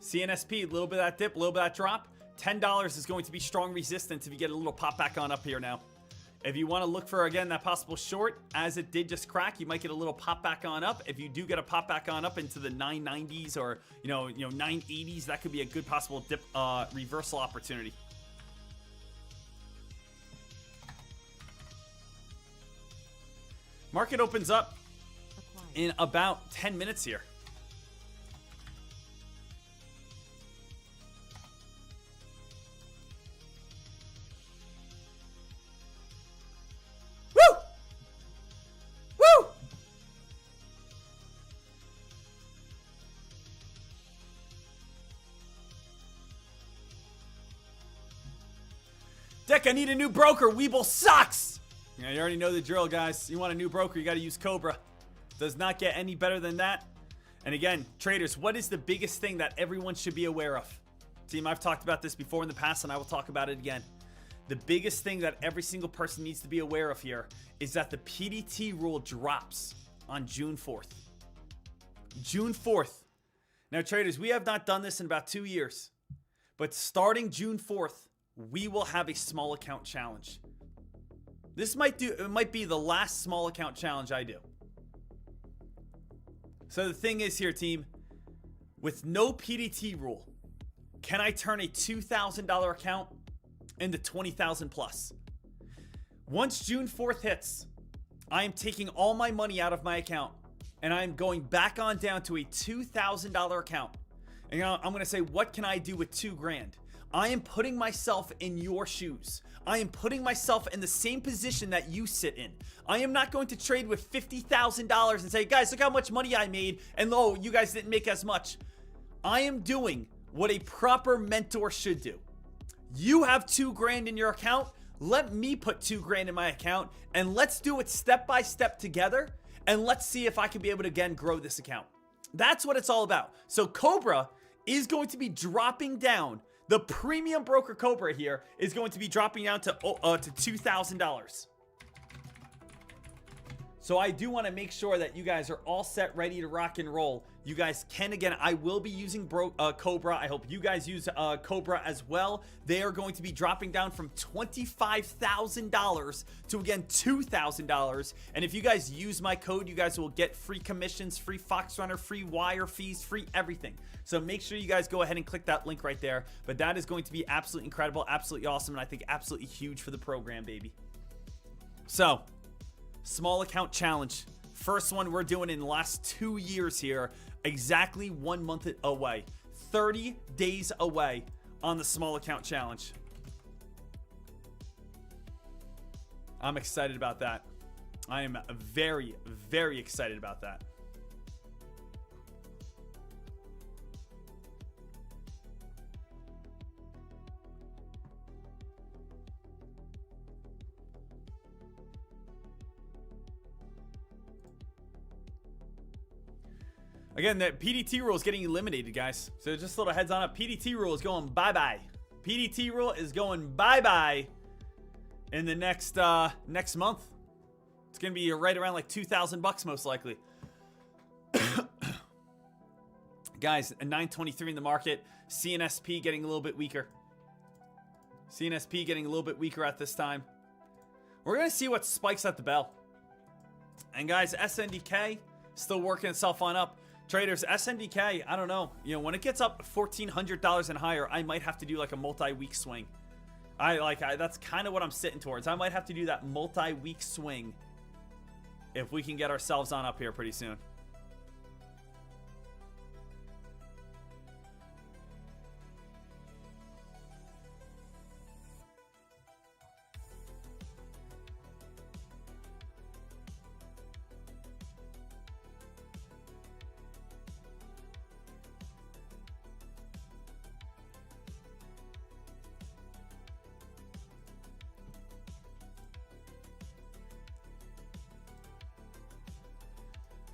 CNSP, a little bit of that dip, a little bit of that drop. $10 is going to be strong resistance if you get a little pop back on up here now. If you want to look for, again, that possible short, as it did just crack, you might get a little pop back on up. If you do get a pop back on up into the 990s or, you know 980s, that could be a good possible dip reversal opportunity. Market opens up in about 10 minutes here. Deck, I need a new broker. Weeble sucks. Yeah, you already know the drill, guys. You want a new broker, you got to use Cobra. Does not get any better than that. And again, traders, what is the biggest thing that everyone should be aware of? Team, I've talked about this before in the past, and I will talk about it again. The biggest thing that every single person needs to be aware of here is that the PDT rule drops on June 4th. June 4th. Now, traders, we have not done this in about 2 years. But starting June 4th, we will have a small account challenge. This might be the last small account challenge I do. So the thing is here, team, with no PDT rule, can I turn a $2,000 account into 20,000 plus? Once June 4th hits, I am taking all my money out of my account and I'm going back on down to a $2,000 account. And I'm going to say, what can I do with $2,000? I am putting myself in your shoes. I am putting myself in the same position that you sit in. I am not going to trade with $50,000 and say, guys, look how much money I made, and oh, you guys didn't make as much. I am doing what a proper mentor should do. You have $2,000 in your account. Let me put $2,000 in my account, and let's do it step by step together, and let's see if I can be able to again grow this account. That's what it's all about. So Cobra is going to be dropping down. The premium broker Cobra here is going to be dropping down to $2,000. So I do want to make sure that you guys are all set, ready to rock and roll. You guys can, again, I will be using Cobra. I hope you guys use Cobra as well. They are going to be dropping down from $25,000 to, again, $2,000. And if you guys use my code, you guys will get free commissions, free Fox Runner, free wire fees, free everything. So make sure you guys go ahead and click that link right there. But that is going to be absolutely incredible, absolutely awesome, and I think absolutely huge for the program, baby. So, small account challenge. First one we're doing in the last 2 years here. Exactly 1 month away. 30 days away on the small account challenge. I'm excited about that. I am very, very excited about that. Again, the PDT rule is getting eliminated, guys. So just a little heads on up. PDT rule is going bye-bye. PDT rule is going bye-bye in the next month. It's going to be right around like $2,000 most likely. Guys, a 923 in the market. CNSP getting a little bit weaker. CNSP getting a little bit weaker at this time. We're going to see what spikes at the bell. And guys, SNDK still working itself on up. Traders, SNDK, I don't know. You know, when it gets up $1,400 and higher, I might have to do like a multi-week swing. That's kind of what I'm sitting towards. I might have to do that multi-week swing if we can get ourselves on up here pretty soon.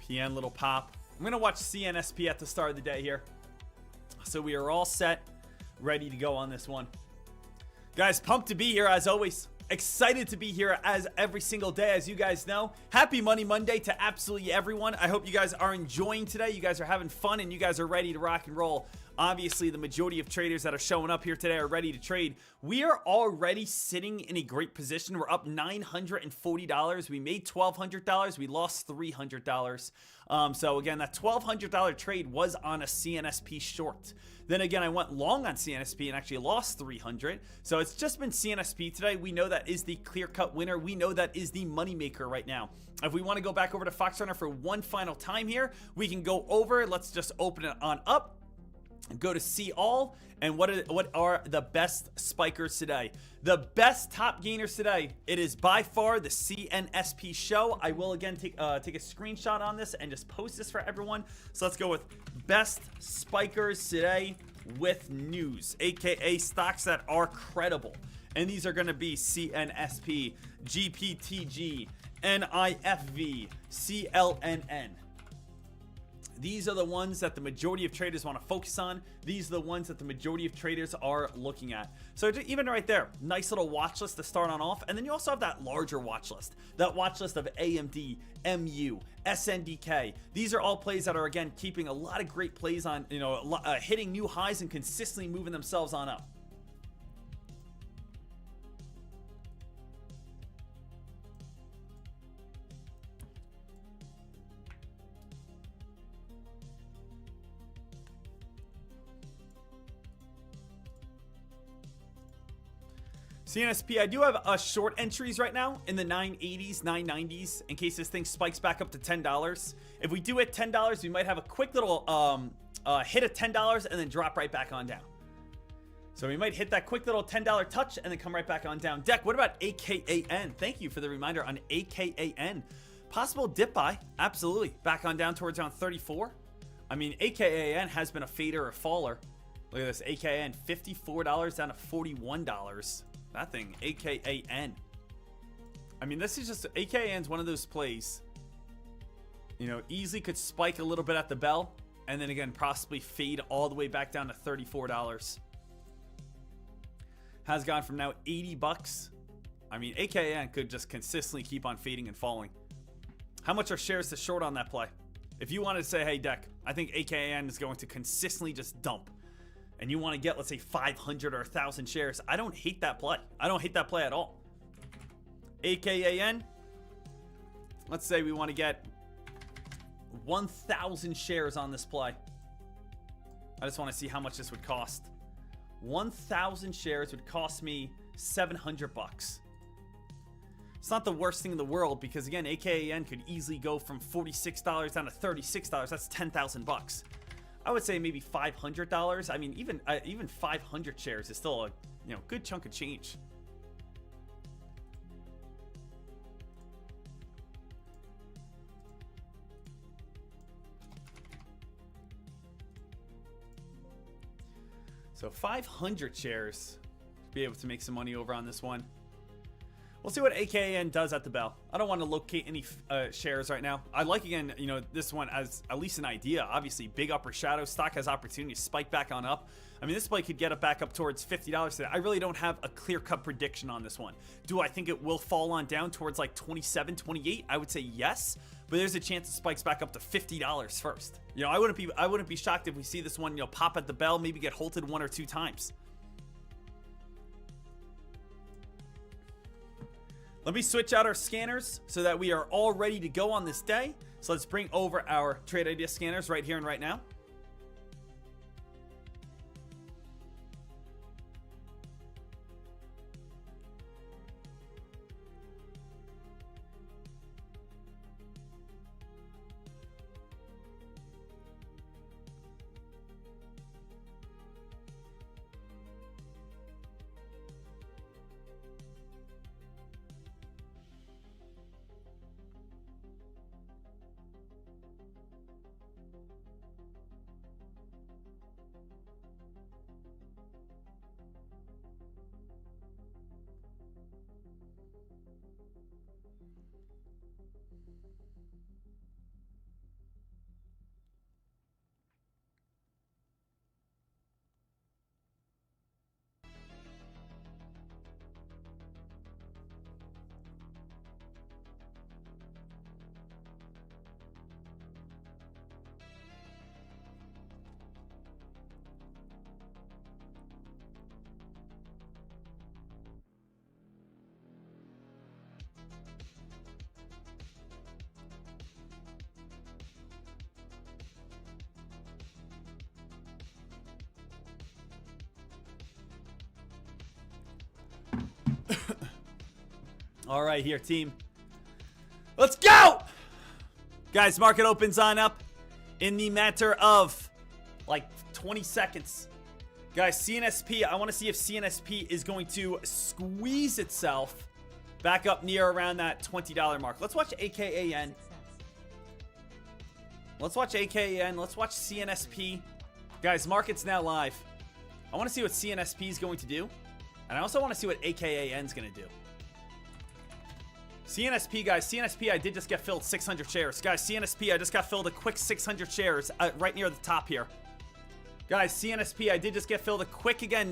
PN little pop. I'm going to watch CNSP at the start of the day here. So we are all set, ready to go on this one. Guys, pumped to be here as always. Excited to be here as every single day, as you guys know. Happy Money Monday to absolutely everyone. I hope you guys are enjoying today. You guys are having fun and you guys are ready to rock and roll. Obviously, the majority of traders that are showing up here today are ready to trade. We are already sitting in a great position. We're up $940. We made $1,200. We lost $300. So again, that $1,200 trade was on a CNSP short. Then again, I went long on CNSP and actually lost $300. So it's just been CNSP today. We know that is the clear-cut winner. We know that is the moneymaker right now. If we want to go back over to Fox Runner for one final time here, we can go over. Let's just open it on up. Go to see all, and what are the best spikers today? The best top gainers today, it is by far the CNSP show. I will again take a screenshot on this and just post this for everyone. So let's go with best spikers today with news, aka stocks that are credible. And these are going to be CNSP, GPTG, NIFV, CLNN. These are the ones that the majority of traders want to focus on. These are the ones that the majority of traders are looking at. So even right there, nice little watch list to start on off. And then you also have that larger watch list. That watch list of AMD, MU, SNDK. These are all plays that are, again, keeping a lot of great plays on, hitting new highs and consistently moving themselves on up. CNSP, I do have short entries right now in the 980s, 990s, in case this thing spikes back up to $10. If we do hit $10, we might have a quick little hit of $10 and then drop right back on down. So we might hit that quick little $10 touch and then come right back on down. Deck, what about AKAN? Thank you for the reminder on AKAN. Possible dip buy, absolutely. Back on down towards around 34. I mean, AKAN has been a fader or faller. Look at this, AKAN, $54 down to $41. That thing, AKAN. I mean, this is just, AKAN's one of those plays, you know, easily could spike a little bit at the bell, and then again, possibly fade all the way back down to $34. Has gone from now 80 bucks. I mean, AKAN could just consistently keep on fading and falling. How much are shares to short on that play? If you wanted to say, hey, Deck, I think AKAN is going to consistently just dump, and you want to get, let's say, 500 or 1,000 shares, I don't hate that play. I don't hate that play at all. AKAN, let's say we want to get 1,000 shares on this play. I just want to see how much this would cost. 1,000 shares would cost me 700 bucks. It's not the worst thing in the world because, again, AKAN could easily go from $46 down to $36. That's 10,000 bucks. I would say maybe $500. I mean, even 500 shares is still a good chunk of change. So 500 shares to be able to make some money over on this one. We'll see what AKAN does at the bell. I don't want to locate any shares right now. I like, again, this one as at least an idea. Obviously, big upper shadow. Stock has opportunity to spike back on up. I mean, this play could get it back up towards $50 today. I really don't have a clear-cut prediction on this one. Do I think it will fall on down towards like 27, 28? I would say yes, but there's a chance it spikes back up to $50 first. I wouldn't be shocked if we see this one, pop at the bell, maybe get halted 1 or 2 times. Let me switch out our scanners so that we are all ready to go on this day. So let's bring over our trade idea scanners right here and right now. All right, here, team. Let's go! Guys, market opens on up in the matter of like 20 seconds. Guys, CNSP, I want to see if CNSP is going to squeeze itself back up near around that $20 mark. Let's watch AKAN. Let's watch AKAN. Let's watch CNSP. Guys, market's now live. I want to see what CNSP is going to do. And I also want to see what AKAN is going to do. CNSP, guys, CNSP, I did just get filled 600 shares. Guys, CNSP, I just got filled a quick 600 shares right near the top here. Guys, CNSP, I did just get filled a quick, again,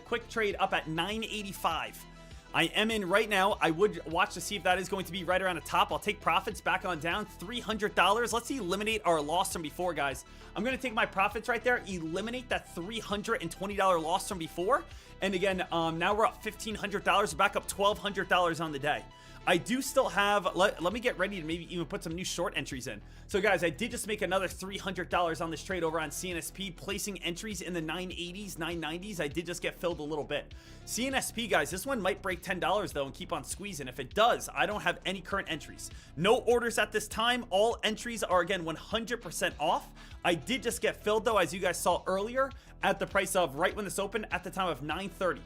quick trade up at 985. I am in right now. I would watch to see if that is going to be right around the top. I'll take profits back on down, $300. Let's eliminate our loss from before, guys. I'm going to take my profits right there, eliminate that $320 loss from before. And again, now we're up $1,500. We're back up $1,200 on the day. I do still have, let me get ready to maybe even put some new short entries in. So guys, I did just make another $300 on this trade over on CNSP, placing entries in the 980s, 990s. I did just get filled a little bit. CNSP, guys, this one might break $10 though and keep on squeezing. If it does, I don't have any current entries. No orders at this time. All entries are, again, 100% off. I did just get filled though, as you guys saw earlier, at the price of, right when this opened, at the time of 930.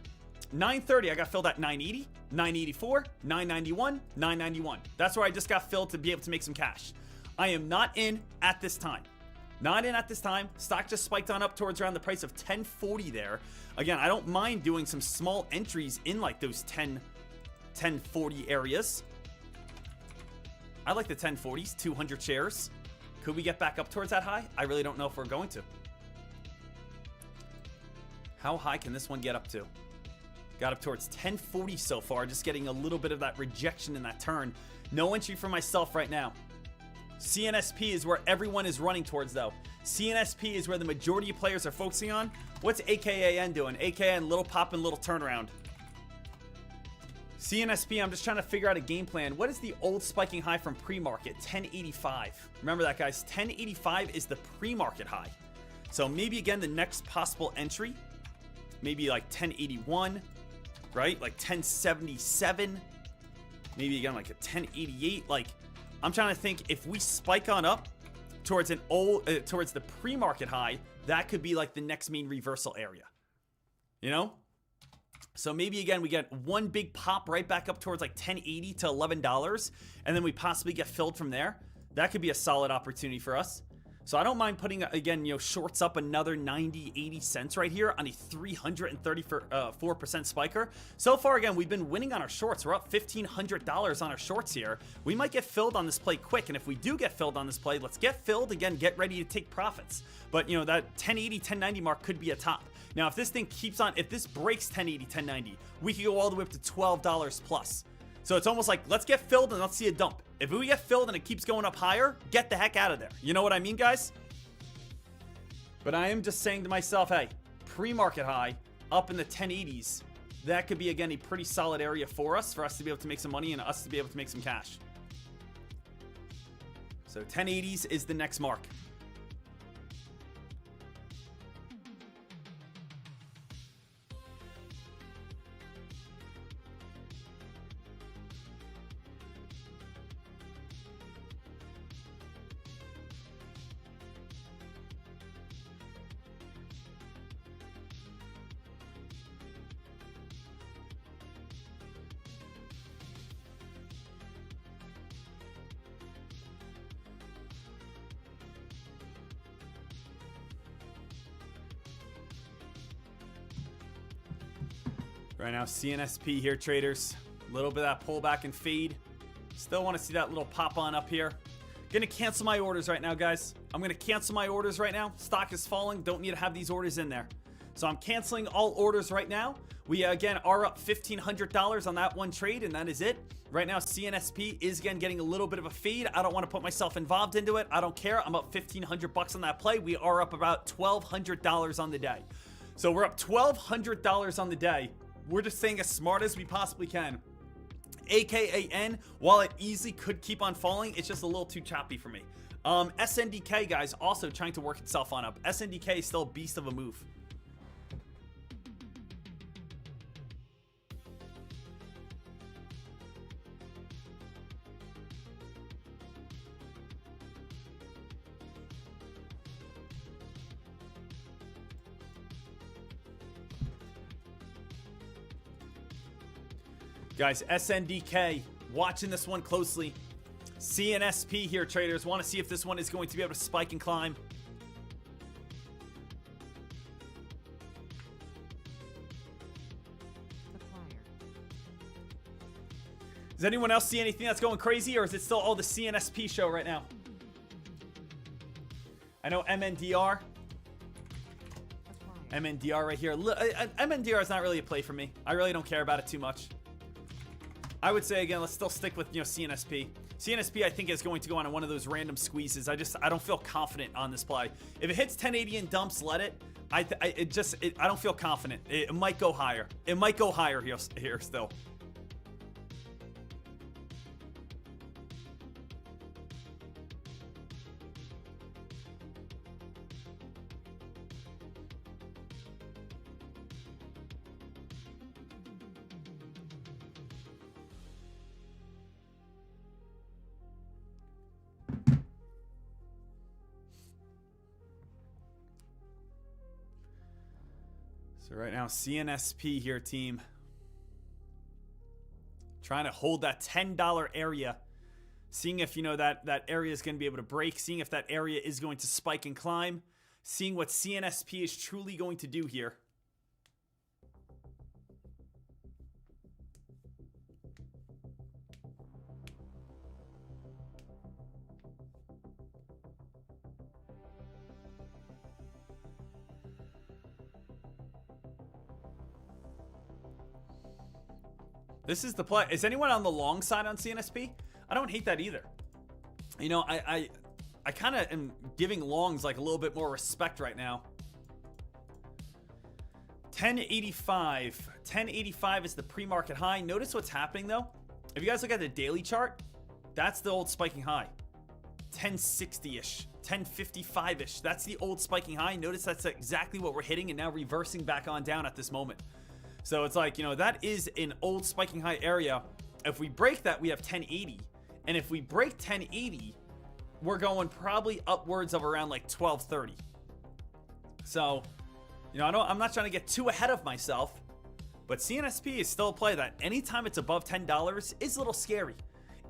930, I got filled at 980, 984, 991, 991. That's where I just got filled to be able to make some cash. I am not in at this time. Not in at this time. Stock just spiked on up towards around the price of 1040 there. Again, I don't mind doing some small entries in like those 1040 areas. I like the 1040s, 200 shares. Could we get back up towards that high? I really don't know if we're going to. How high can this one get up to? Got up towards 1040 so far, just getting a little bit of that rejection in that turn. No entry for myself right now. CNSP is where everyone is running towards though. CNSP is where the majority of players are focusing on. What's AKAN doing? AKAN, little pop and little turnaround. CNSP, I'm just trying to figure out a game plan. What is the old spiking high from pre-market? 1085. Remember that, guys. 1085 is the pre-market high. So maybe again the next possible entry, maybe like 1081. Right? Like 1077. Maybe again like a 1088. Like, I'm trying to think if we spike on up towards an towards the pre-market high, that could be like the next main reversal area. You know? So maybe again we get one big pop right back up towards like 1080 to $11, and then we possibly get filled from there. That could be a solid opportunity for us. So I don't mind putting, again, shorts up another 90, 80 cents right here on a 334% spiker. So far, again, we've been winning on our shorts. We're up $1,500 on our shorts here. We might get filled on this play quick, and if we do get filled on this play, let's get filled, again, get ready to take profits. But, that 1080, 1090 mark could be a top. Now, if this thing keeps on, if this breaks 1080, 1090, we could go all the way up to $12 plus. So it's almost like, let's get filled and let's see a dump. If we get filled and it keeps going up higher, get the heck out of there. You know what I mean, guys? But I am just saying to myself, hey, pre-market high up in the 1080s, that could be, again, a pretty solid area for us to be able to make some money and us to be able to make some cash. So 1080s is the next mark. Right now, CNSP here, traders. A little bit of that pullback and fade. Still want to see that little pop on up here. Gonna cancel my orders right now, guys. I'm gonna cancel my orders right now. Stock is falling. Don't need to have these orders in there. So I'm canceling all orders right now. We, again, are up $1,500 on that one trade, and that is it. Right now, CNSP is, again, getting a little bit of a fade. I don't want to put myself involved into it. I don't care. I'm up $1,500 on that play. We are up about $1,200 on the day. So we're up $1,200 on the day. We're just staying as smart as we possibly can. AKAN, while it easily could keep on falling, it's just a little too choppy for me. SNDK, guys, also trying to work itself on up. SNDK is still a beast of a move. Guys, SNDK, watching this one closely. CNSP here, traders. Want to see if this one is going to be able to spike and climb. Does anyone else see anything that's going crazy, or is it still all the CNSP show right now? I know MNDR. MNDR right here. MNDR is not really a play for me. I really don't care about it too much. I would say, again, let's still stick with, CNSP. CNSP, I think, is going to go on one of those random squeezes. I don't feel confident on this play. If it hits 1080 and dumps, let it. I don't feel confident. It might go higher. It might go higher here still. So right now, CNSP here, team. Trying to hold that $10 area. Seeing if, that area is going to be able to break. Seeing if that area is going to spike and climb. Seeing what CNSP is truly going to do here. This is the play. Is anyone on the long side on CNSP? I don't hate that either. I kind of am giving longs like a little bit more respect right now. 1085. 1085 is the pre-market high. Notice what's happening though. If you guys look at the daily chart, that's the old spiking high. 1060-ish. 1055-ish. That's the old spiking high. Notice that's exactly what we're hitting and now reversing back on down at this moment. So it's like, that is an old spiking high area. If we break that, we have 1080. And if we break 1080, we're going probably upwards of around like 1230. So, I'm not trying to get too ahead of myself, but CNSP is still a play that anytime it's above $10 is a little scary.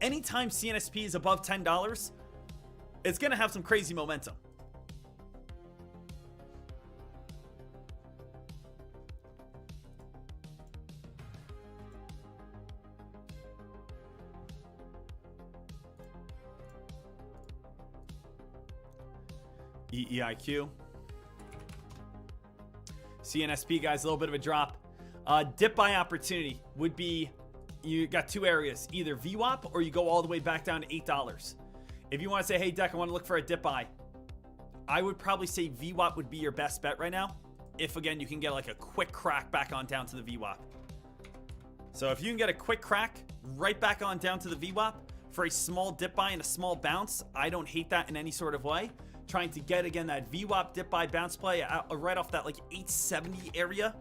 Anytime CNSP is above $10, it's going to have some crazy momentum. EEIQ. CNSP, guys, a little bit of a drop. Dip buy opportunity would be, you got two areas, either VWAP or you go all the way back down to $8. If you want to say, hey, Deck, I want to look for a dip buy, I would probably say VWAP would be your best bet right now. If, again, you can get like a quick crack back on down to the VWAP. So if you can get a quick crack right back on down to the VWAP for a small dip buy and a small bounce, I don't hate that in any sort of way. Trying to get, again, that VWAP dip buy bounce play right off that like 870 area.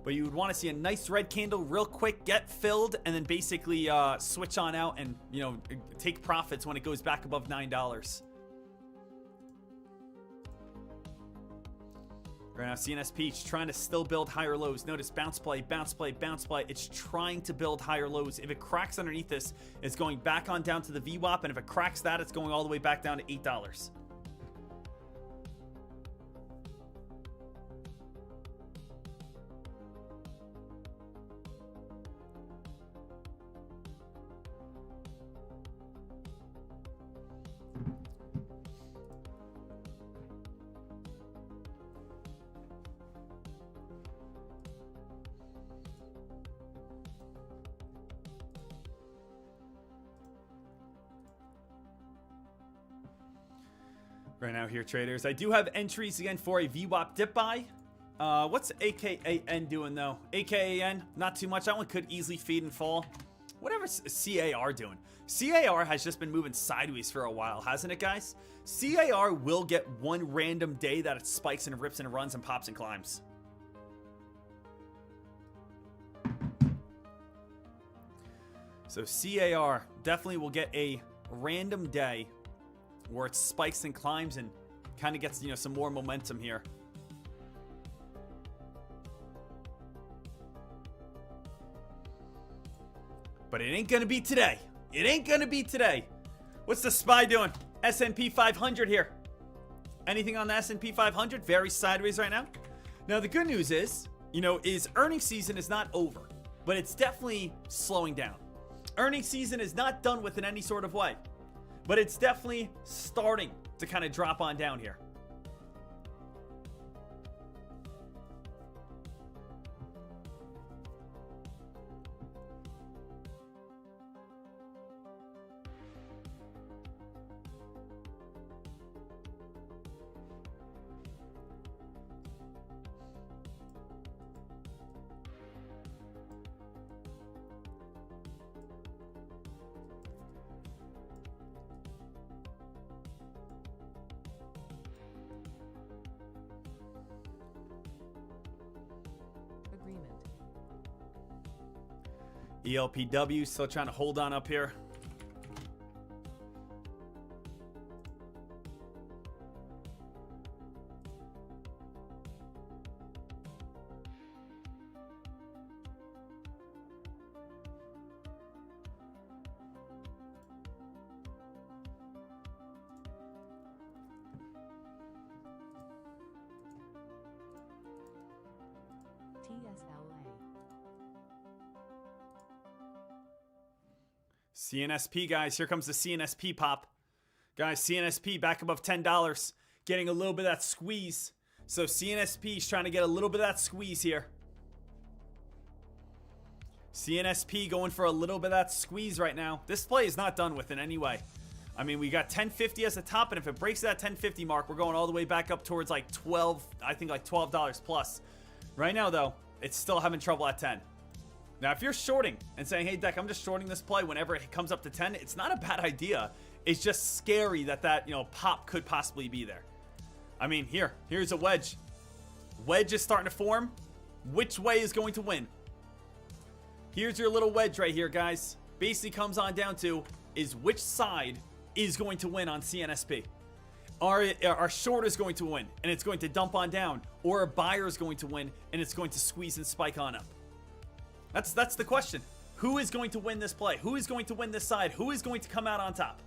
But you would want to see a nice red candle real quick, get filled, and then basically switch on out and, take profits when it goes back above $9. Right now, CNSP is trying to still build higher lows. Notice bounce play, bounce play, bounce play. It's trying to build higher lows. If it cracks underneath this, it's going back on down to the VWAP. And if it cracks that, it's going all the way back down to $8. Right now here, traders, I do have entries again for a VWAP dip buy. What's AKAN doing though? AKAN, not too much. That one could easily feed and fall. Whatever's CAR doing. CAR has just been moving sideways for a while, hasn't it, guys? CAR will get one random day that it spikes and rips and runs and pops and climbs. So CAR definitely will get a random day where it spikes and climbs and kind of gets, some more momentum here. But it ain't gonna be today. It ain't gonna be today. What's the SPY doing? S&P 500 here. Anything on the S&P 500? Very sideways right now. Now the good news is earnings season is not over, but it's definitely slowing down. Earnings season is not done with in any sort of way, but it's definitely starting to kind of drop on down here. ELPW still trying to hold on up here. CNSP, guys. Here comes the CNSP pop. Guys, CNSP back above $10. Getting a little bit of that squeeze. So CNSP is trying to get a little bit of that squeeze here. CNSP going for a little bit of that squeeze right now. This play is not done with in any way. I mean, we got 1050 as the top, and if it breaks that 1050 mark, we're going all the way back up towards like 12, I think like $12 plus. Right now, though, it's still having trouble at 10. Now, if you're shorting and saying, hey, Deck, I'm just shorting this play whenever it comes up to 10, it's not a bad idea. It's just scary that pop could possibly be there. I mean, here's a wedge. Wedge is starting to form. Which way is going to win? Here's your little wedge right here, guys. Basically comes on down to is which side is going to win on CNSP. Our short is going to win, and it's going to dump on down, or a buyer is going to win, and it's going to squeeze and spike on up. That's the question. Who is going to win this play? Who is going to win this side? Who is going to come out on top?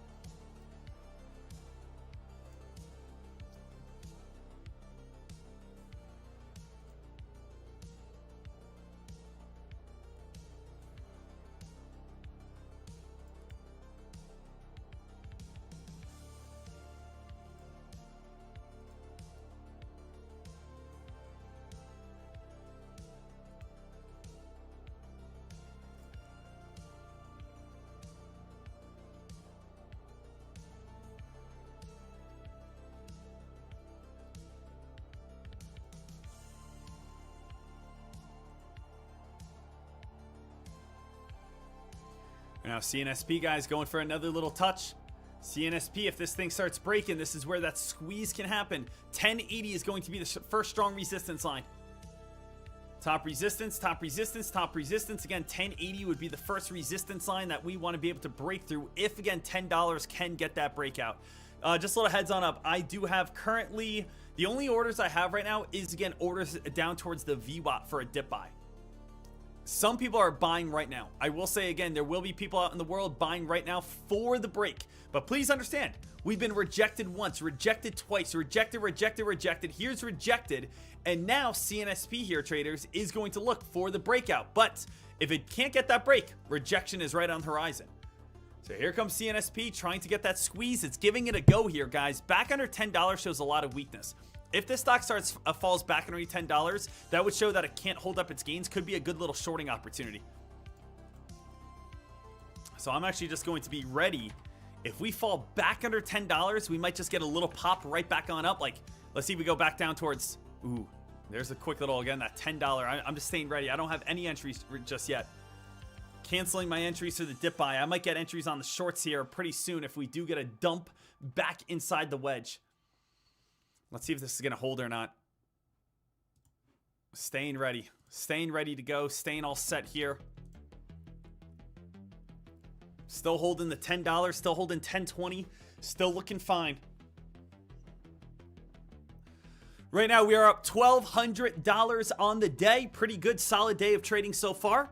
Now CNSP, guys, going for another little touch. CNSP, if this thing starts breaking, this is where that squeeze can happen. 1080 is going to be the first strong resistance line. Top resistance, top resistance, top resistance. Again, 1080 would be the first resistance line that we want to be able to break through if, again, $10 can get that breakout. Just a little heads on up. I do have currently, the only orders I have right now is, again, orders down towards the VWAP for a dip buy. Some people are buying right now. I will say again, there will be people out in the world buying right now for the break. But please understand, we've been rejected once, rejected twice, rejected. Here's rejected. And now CNSP here, traders, is going to look for the breakout. But if it can't get that break, rejection is right on the horizon. So here comes CNSP trying to get that squeeze. It's giving it a go here, guys. Back under $10 shows a lot of weakness. If this stock falls back under $10, that would show that it can't hold up its gains. Could be a good little shorting opportunity. So I'm actually just going to be ready. If we fall back under $10, we might just get a little pop right back on up. Like, let's see if we go back down towards, ooh, there's a quick little, again, that $10. I'm just staying ready. I don't have any entries just yet. Canceling my entries for the dip buy. I might get entries on the shorts here pretty soon if we do get a dump back inside the wedge. Let's see if this is going to hold or not. Staying ready. Staying ready to go. Staying all set here. Still holding the $10. Still holding $10.20. Still looking fine. Right now we are up $1,200 on the day. Pretty good solid day of trading so far.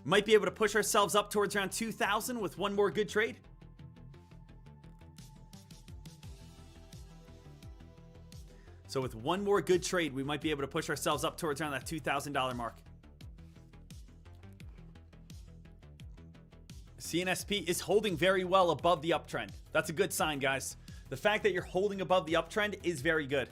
Might be able to push ourselves up towards around 2,000 with one more good trade. So with one more good trade, we might be able to push ourselves up towards around that $2,000 mark. CNSP is holding very well above the uptrend. That's a good sign, guys. The fact that you're holding above the uptrend is very good.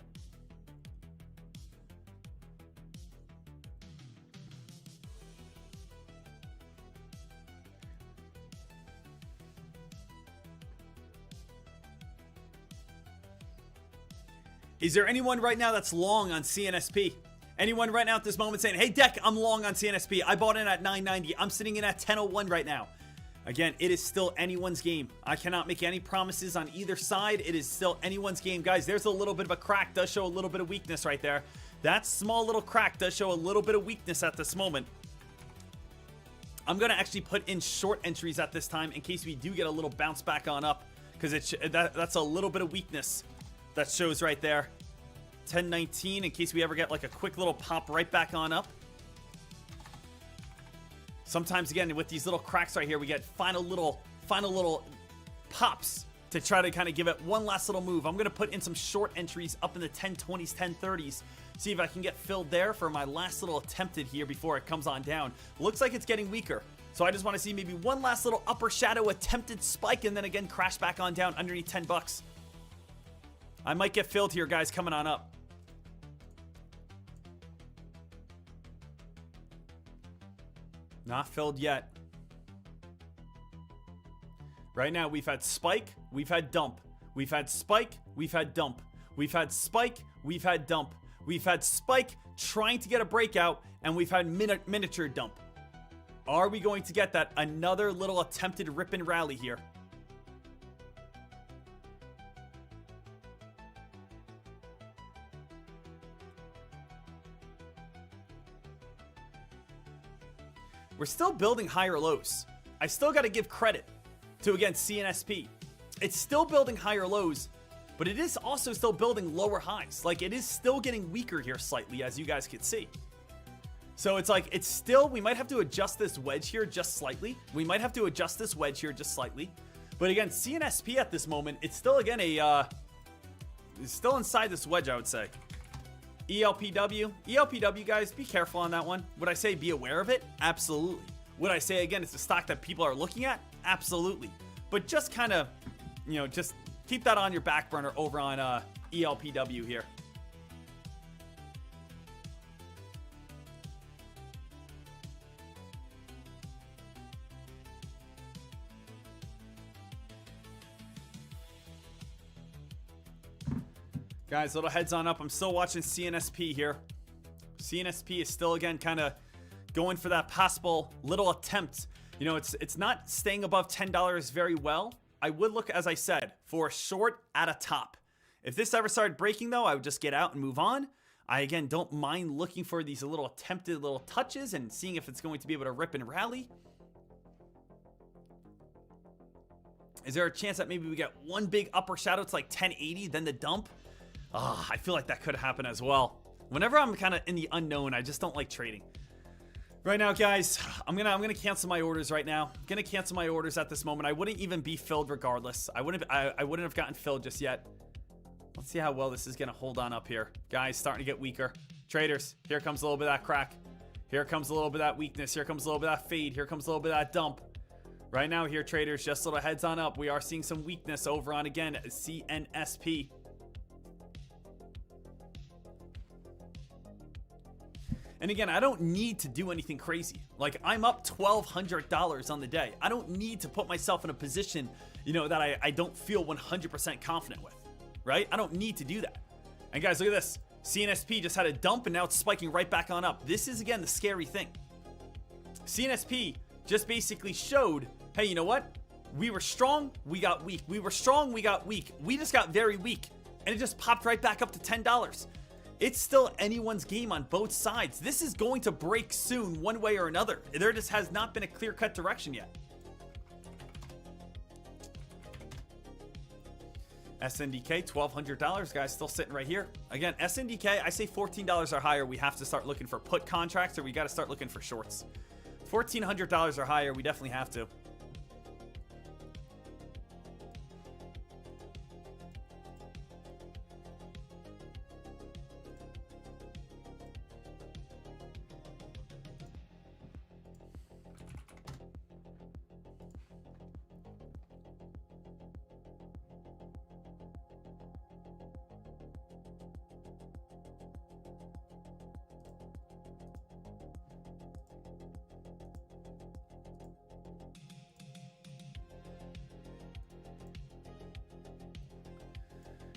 Is there anyone right now that's long on CNSP? Anyone right now at this moment saying, hey, Deck, I'm long on CNSP. I bought in at $9.90. I'm sitting in at $10.01 right now. Again, it is still anyone's game. I cannot make any promises on either side. It is still anyone's game. Guys, there's a little bit of a crack. Does show a little bit of weakness right there. That small little crack does show a little bit of weakness at this moment. I'm going to actually put in short entries at this time in case we do get a little bounce back on up. Because that's a little bit of weakness that shows right there. 10.19 in case we ever get like a quick little pop right back on up. Sometimes again with these little cracks right here we get final little pops to try to kind of give it one last little move. I'm going to put in some short entries up in the 1020s, 1030s. See if I can get filled there for my last little attempted here before it comes on down. Looks like it's getting weaker. So I just want to see maybe one last little upper shadow attempted spike and then again crash back on down underneath 10 bucks. I might get filled here, guys, coming on up. Not filled yet. Right now, we've had spike, we've had dump. We've had spike, we've had dump. We've had spike, we've had dump. We've had spike trying to get a breakout, and we've had miniature dump. Are we going to get that? Another little attempted rip and rally here. We're still building higher lows. I still got to give credit to, again, CNSP. It's still building higher lows, but it is also still building lower highs. Like, it is still getting weaker here slightly, as you guys can see. So it's like, it's still, we might have to adjust this wedge here just slightly. We might have to adjust this wedge here just slightly. But again, CNSP at this moment, it's still, again, it's still inside this wedge, I would say. ELPW, guys, be careful on that one. Would I say be aware of it? Absolutely. Would I say, again, it's a stock that people are looking at? Absolutely. But just kind of, you know, just keep that on your back burner over on ELPW here. Guys, little heads on up. I'm still watching CNSP here. CNSP is still, again, kind of going for that possible little attempt. You know, it's not staying above $10 very well. I would look, as I said, for a short at a top. If this ever started breaking, though, I would just get out and move on. I, again, don't mind looking for these little attempted little touches and seeing if it's going to be able to rip and rally. Is there a chance that maybe we get one big upper shadow to like 1080, then the dump? I feel like that could happen as well. Whenever I'm kind of in the unknown, I just don't like trading. Right now, guys, I'm gonna cancel my orders right now. I'm gonna cancel my orders at this moment. I wouldn't even be filled regardless. I wouldn't have gotten filled just yet. Let's see how well this is gonna hold on up here. Guys, starting to get weaker. Traders, here comes a little bit of that crack. Here comes a little bit of that weakness. Here comes a little bit of that fade. Here comes a little bit of that dump. Right now here, traders, just little heads on up. We are seeing some weakness over on, again, CNSP. And again, I don't need to do anything crazy. Like, I'm up $1,200 on the day. I don't need to put myself in a position, you know, that I don't feel 100% confident with, right? I don't need to do that. And guys, look at this. CNSP just had a dump and now it's spiking right back on up. This is, again, the scary thing. CNSP just basically showed, hey, you know what? We were strong, we got weak. We were strong, we got weak. We just got very weak. And it just popped right back up to $10. It's still anyone's game on both sides. This is going to break soon, one way or another. There just has not been a clear-cut direction yet. SNDK, $1,200, guys, still sitting right here. Again, SNDK, I say $14 or higher, we have to start looking for put contracts, or we got to start looking for shorts. $1,400 or higher, we definitely have to.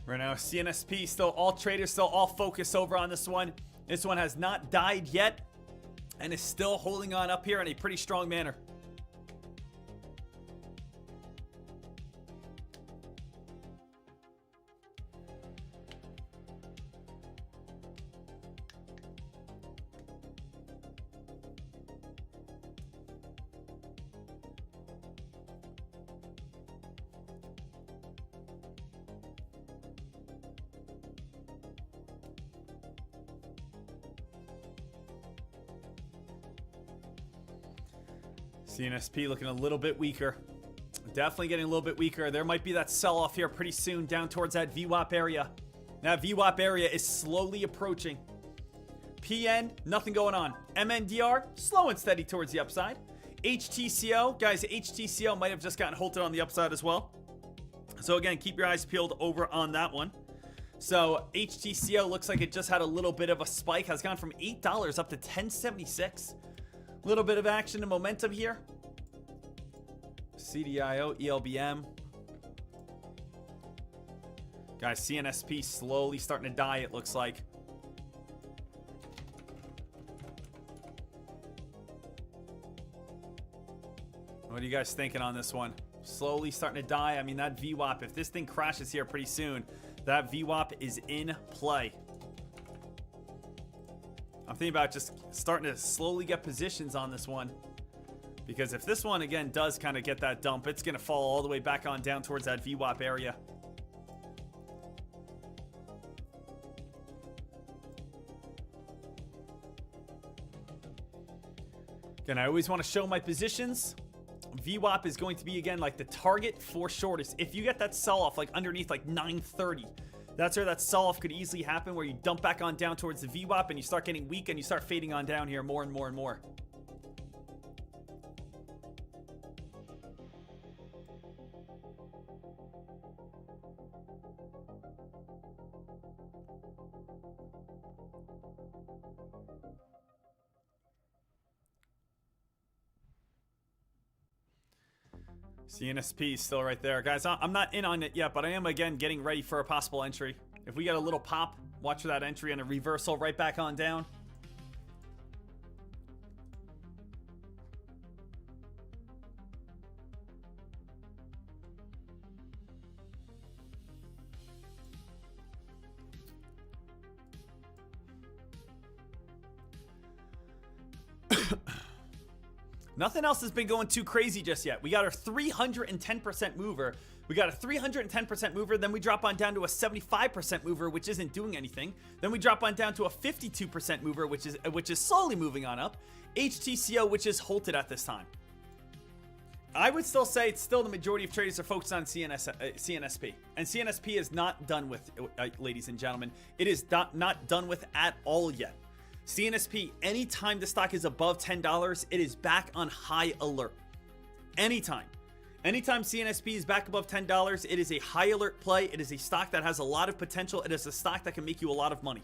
Right now, CNSP, still all traders, still all focused over on this one. This one has not died yet and is still holding on up here in a pretty strong manner. CNSP looking a little bit weaker. Definitely getting a little bit weaker. There might be that sell-off here pretty soon down towards that VWAP area. That VWAP area is slowly approaching. PN, nothing going on. MNDR, slow and steady towards the upside. HTCO, guys, HTCO might have just gotten halted on the upside as well. So again, keep your eyes peeled over on that one. So HTCO looks like it just had a little bit of a spike, has gone from $8 up to $10.76. A little bit of action and momentum here. CDIO, ELBM. Guys, CNSP slowly starting to die, it looks like. What are you guys thinking on this one? Slowly starting to die. I mean, that VWAP, if this thing crashes here pretty soon, that VWAP is in play. I'm thinking about just starting to slowly get positions on this one. Because if this one, again, does kind of get that dump, it's going to fall all the way back on down towards that VWAP area. Again, I always want to show my positions. VWAP is going to be, again, like the target for shortest. If you get that sell-off like underneath like 930, that's where that sell-off could easily happen, where you dump back on down towards the VWAP and you start getting weak and you start fading on down here more and more and more. CNSP is still right there. Guys, I'm not in on it yet, but I am, again, getting ready for a possible entry. If we get a little pop, watch for that entry and a reversal right back on down. Nothing else has been going too crazy just yet. We got our 310% mover. We got a 310% mover. Then we drop on down to a 75% mover, which isn't doing anything. Then we drop on down to a 52% mover, which is slowly moving on up. HTCO, which is halted at this time. I would still say it's still the majority of traders are focused on CNSP. And CNSP is not done with, ladies and gentlemen. It is not done with at all yet. CNSP, anytime the stock is above $10, it is back on high alert. Anytime. Anytime CNSP is back above $10, it is a high alert play. It is a stock that has a lot of potential. It is a stock that can make you a lot of money.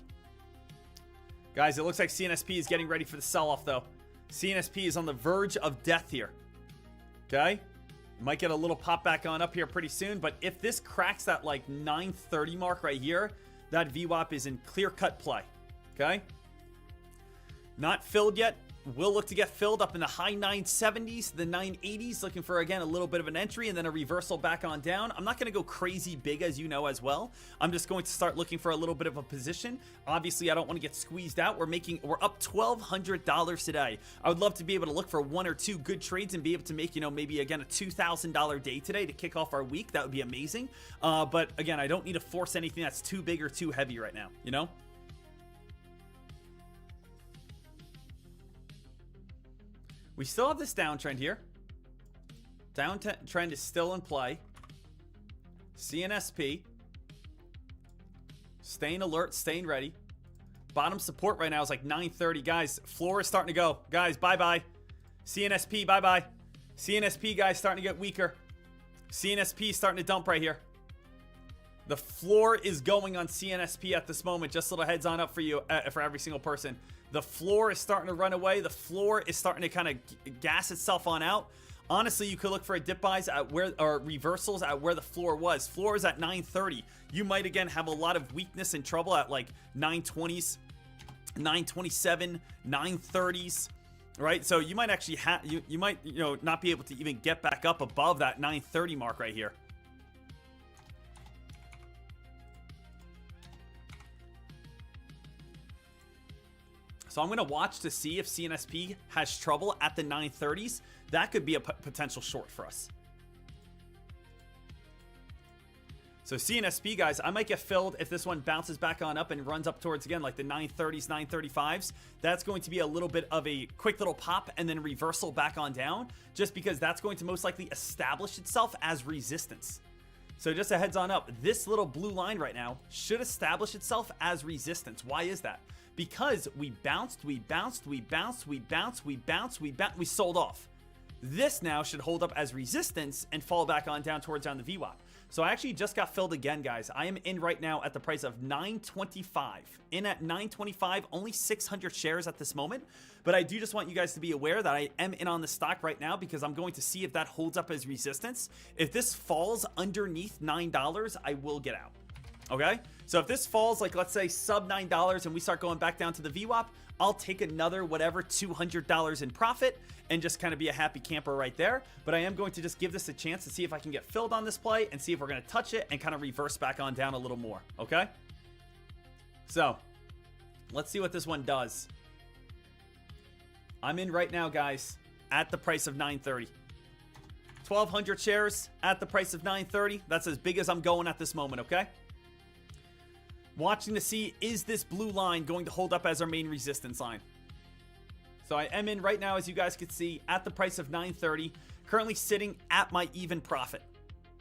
Guys, it looks like CNSP is getting ready for the sell-off, though. CNSP is on the verge of death here. Okay? Might get a little pop back on up here pretty soon, but if this cracks that like 930 mark right here, that VWAP is in clear-cut play. Okay? Not filled yet. Will look to get filled up in the high 970s, the 980s, looking for, again, a little bit of an entry and then a reversal back on down. I'm not going to go crazy big, as you know, as well. I'm just going to start looking for a little bit of a position. Obviously, I don't want to get squeezed out. We're up $1,200 today. I would love to be able to look for one or two good trades and be able to make, you know, maybe, again, a $2,000 day today to kick off our week. That would be amazing. But, again, I don't need to force anything that's too big or too heavy right now, you know? We still have this downtrend here. Downtrend is still in play. CNSP. Staying alert, staying ready. Bottom support right now is like 930. Guys, floor is starting to go. Guys, bye-bye. CNSP, bye-bye. CNSP, guys, starting to get weaker. CNSP is starting to dump right here. The floor is going on CNSP at this moment. Just a little heads on up for you, for every single person. The floor is starting to run away. The floor is starting to kind of gas itself on out. Honestly, you could look for a dip buys at where, or reversals at where the floor was. Floor is at 930. You might, again, have a lot of weakness and trouble at like 920s, 927, 930s, right? So you might actually have, you might, you know, not be able to even get back up above that 930 mark right here. So I'm going to watch to see if CNSP has trouble at the 930s. That could be a potential short for us. So CNSP, guys, I might get filled if this one bounces back on up and runs up towards, again, like the 930s, 935s. That's going to be a little bit of a quick little pop and then reversal back on down, just because that's going to most likely establish itself as resistance. So just a heads on up, this little blue line right now should establish itself as resistance. Why is that? Because we bounced, we sold off. This now should hold up as resistance and fall back on down towards on the VWAP. So I actually just got filled again, guys. I am in right now at the price of $9.25. In at $9.25, only 600 shares at this moment. But I do just want you guys to be aware that I am in on the stock right now because I'm going to see if that holds up as resistance. If this falls underneath $9, I will get out. Okay? So if this falls, like let's say sub $9 and we start going back down to the VWAP, I'll take another whatever $200 in profit and just kind of be a happy camper right there. But I am going to just give this a chance to see if I can get filled on this play and see if we're going to touch it and kind of reverse back on down a little more. Okay? So let's see what this one does. I'm in right now, guys, at the price of $9.30. 1,200 shares at the price of $9.30. That's as big as I'm going at this moment, okay? Watching to see, is this blue line going to hold up as our main resistance line? So I am in right now, as you guys can see, at the price of $9.30. Currently sitting at my even profit.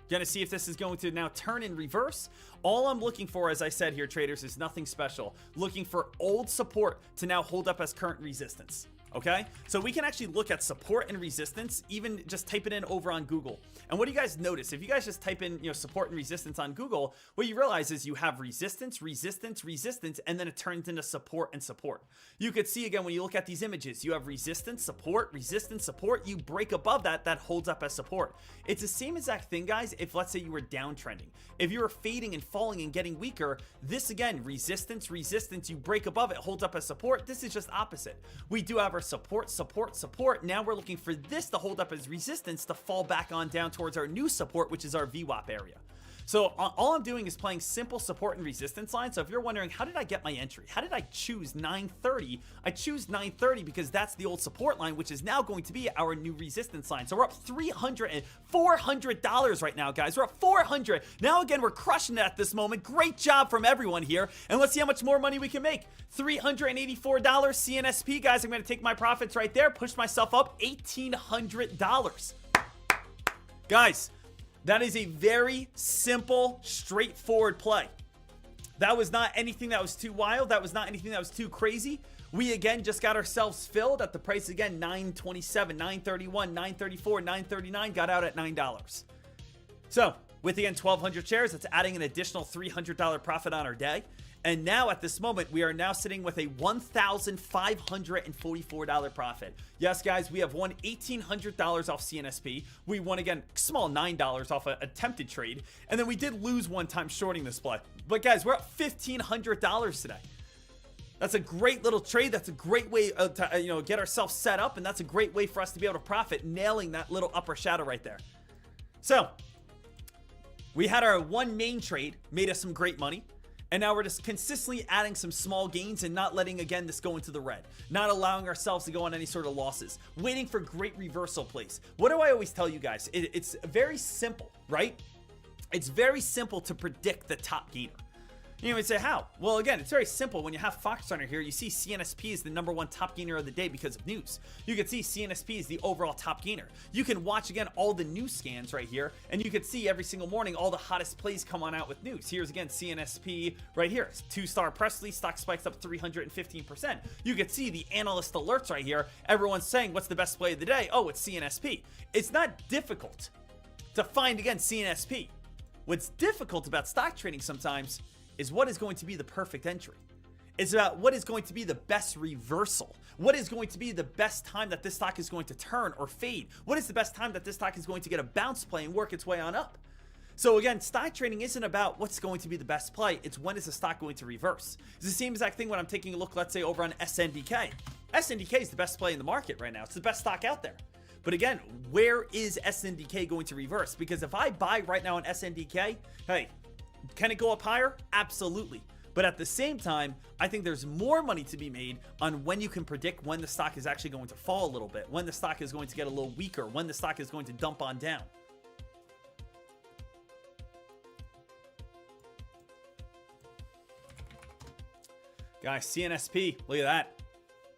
Gonna see if this is going to now turn in reverse. All I'm looking for, as I said here, traders, is nothing special. Looking for old support to now hold up as current resistance. Okay, so we can actually look at support and resistance, even just type it in over on Google. And what do you guys notice? If you guys just type in, support and resistance on Google, what you realize is you have resistance, resistance, resistance, and then it turns into support and support. You could see again, when you look at these images, you have resistance, support, resistance, support. You break above that, that holds up as support. It's the same exact thing, guys, if let's say you were downtrending. If you were fading and falling and getting weaker, this again, resistance, resistance, you break above it, holds up as support. This is just opposite. We do have our support, support, support. Now we're looking for this to hold up as resistance to fall back on down towards our new support, which is our VWAP area. So all I'm doing is playing simple support and resistance lines. So if you're wondering, how did I get my entry? How did I choose 930? I choose 930 because that's the old support line, which is now going to be our new resistance line. So we're up $400 right now, guys. We're up 400. Now again, we're crushing it at this moment. Great job from everyone here. And let's see how much more money we can make. $384 CNSP, guys. I'm going to take my profits right there. Push myself up $1,800. Guys, that is a very simple, straightforward play. That was not anything that was too wild. That was not anything that was too crazy. We again just got ourselves filled at the price again, $9.27, $9.31, $9.34, $9.39, got out at $9. So with again 1,200 shares, that's adding an additional $300 profit on our day. And now at this moment, we are now sitting with a $1,544 profit. Yes, guys, we have won $1,800 off CNSP. We won, again, small $9 off an attempted trade. And then we did lose one time shorting this play. But guys, we're up $1,500 today. That's a great little trade. That's a great way to get ourselves set up. And that's a great way for us to be able to profit, nailing that little upper shadow right there. So we had our one main trade, made us some great money. And now we're just consistently adding some small gains and not letting, again, this go into the red. Not allowing ourselves to go on any sort of losses. Waiting for great reversal plays. What do I always tell you guys? It's very simple, right? It's very simple to predict the top gainer. You would say, how? Well, again, it's very simple. When you have Fox Runner here, you see CNSP is the #1 top gainer of the day because of news. You can see CNSP is the overall top gainer. You can watch, again, all the news scans right here, and you can see every single morning all the hottest plays come on out with news. Here's, again, CNSP right here. 2-star press release, stock spikes up 315%. You can see the analyst alerts right here. Everyone's saying, what's the best play of the day? Oh, it's CNSP. It's not difficult to find, again, CNSP. What's difficult about stock trading sometimes is what is going to be the perfect entry. It's about what is going to be the best reversal. What is going to be the best time that this stock is going to turn or fade? What is the best time that this stock is going to get a bounce play and work its way on up? So again, stock trading isn't about what's going to be the best play. It's when is the stock going to reverse. It's the same exact thing when I'm taking a look, let's say, over on SNDK. SNDK is the best play in the market right now. It's the best stock out there. But again, where is SNDK going to reverse? Because if I buy right now on SNDK, hey, can it go up higher? Absolutely. But at the same time, I think there's more money to be made on when you can predict when the stock is actually going to fall a little bit, when the stock is going to get a little weaker, when the stock is going to dump on down. Guys, CNSP, look at that.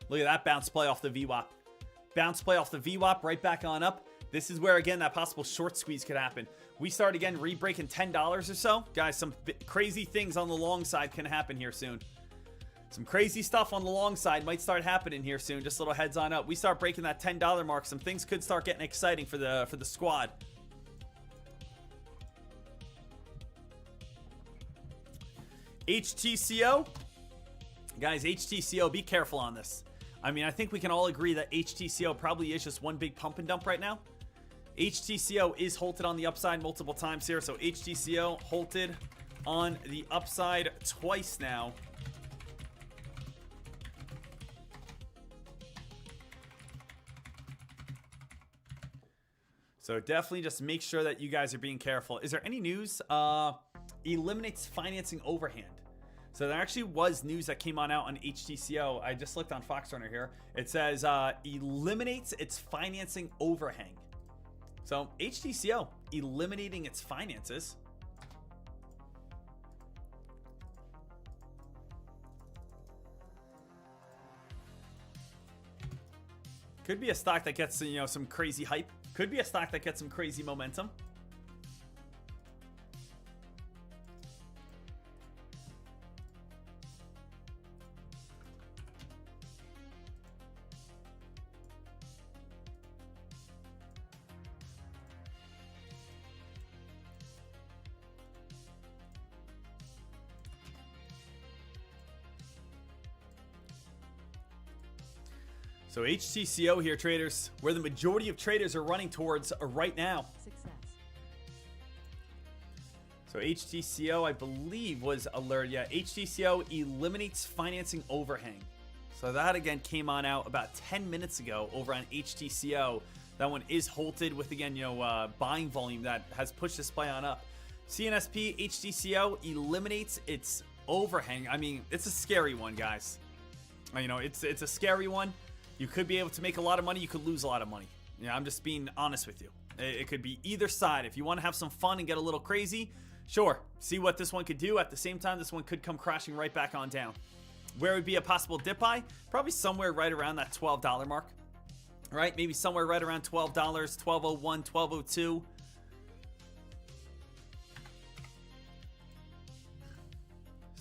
Look at that bounce play off the VWAP. Bounce play off the VWAP, right back on up. This is where, again, that possible short squeeze could happen. We start, again, re-breaking $10 or so. Guys, some crazy things on the long side can happen here soon. Some crazy stuff on the long side might start happening here soon. Just a little heads on up. We start breaking that $10 mark. Some things could start getting exciting for the squad. HTCO. Guys, HTCO, be careful on this. I mean, I think we can all agree that HTCO probably is just one big pump and dump right now. HTCO is halted on the upside multiple times here. So HTCO halted on the upside twice now. So definitely just make sure that you guys are being careful. Is there any news? Eliminates financing overhand. So there actually was news that came out on HTCO. I just looked on Fox Runner here. It says eliminates its financing overhang. So HTCO eliminating its finances. Could be a stock that gets, you know, some crazy hype. Could be a stock that gets some crazy momentum. So HTCO here, traders, where the majority of traders are running towards right now. Success. So HTCO, I believe, was alert. Yeah, HTCO eliminates financing overhang. So that again came on out about 10 minutes ago over on HTCO. That one is halted with, again, you know, buying volume that has pushed this play on up. CNSP, HTCO eliminates its overhang. I mean, it's a scary one, guys. You know, it's a scary one. You could be able to make a lot of money. You could lose a lot of money. Yeah, I'm just being honest with you. It could be either side. If you want to have some fun and get a little crazy, sure. See what this one could do. At the same time, this one could come crashing right back on down. Where would be a possible dip buy? Probably somewhere right around that $12 mark. Right? Maybe somewhere right around $12, $12.01, $12.02.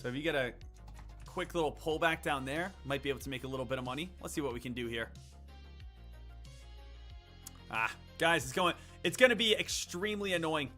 So if you get a quick little pullback down there, might be able to make a little bit of money. Let's see what we can do here. Guys, it's going to be extremely annoying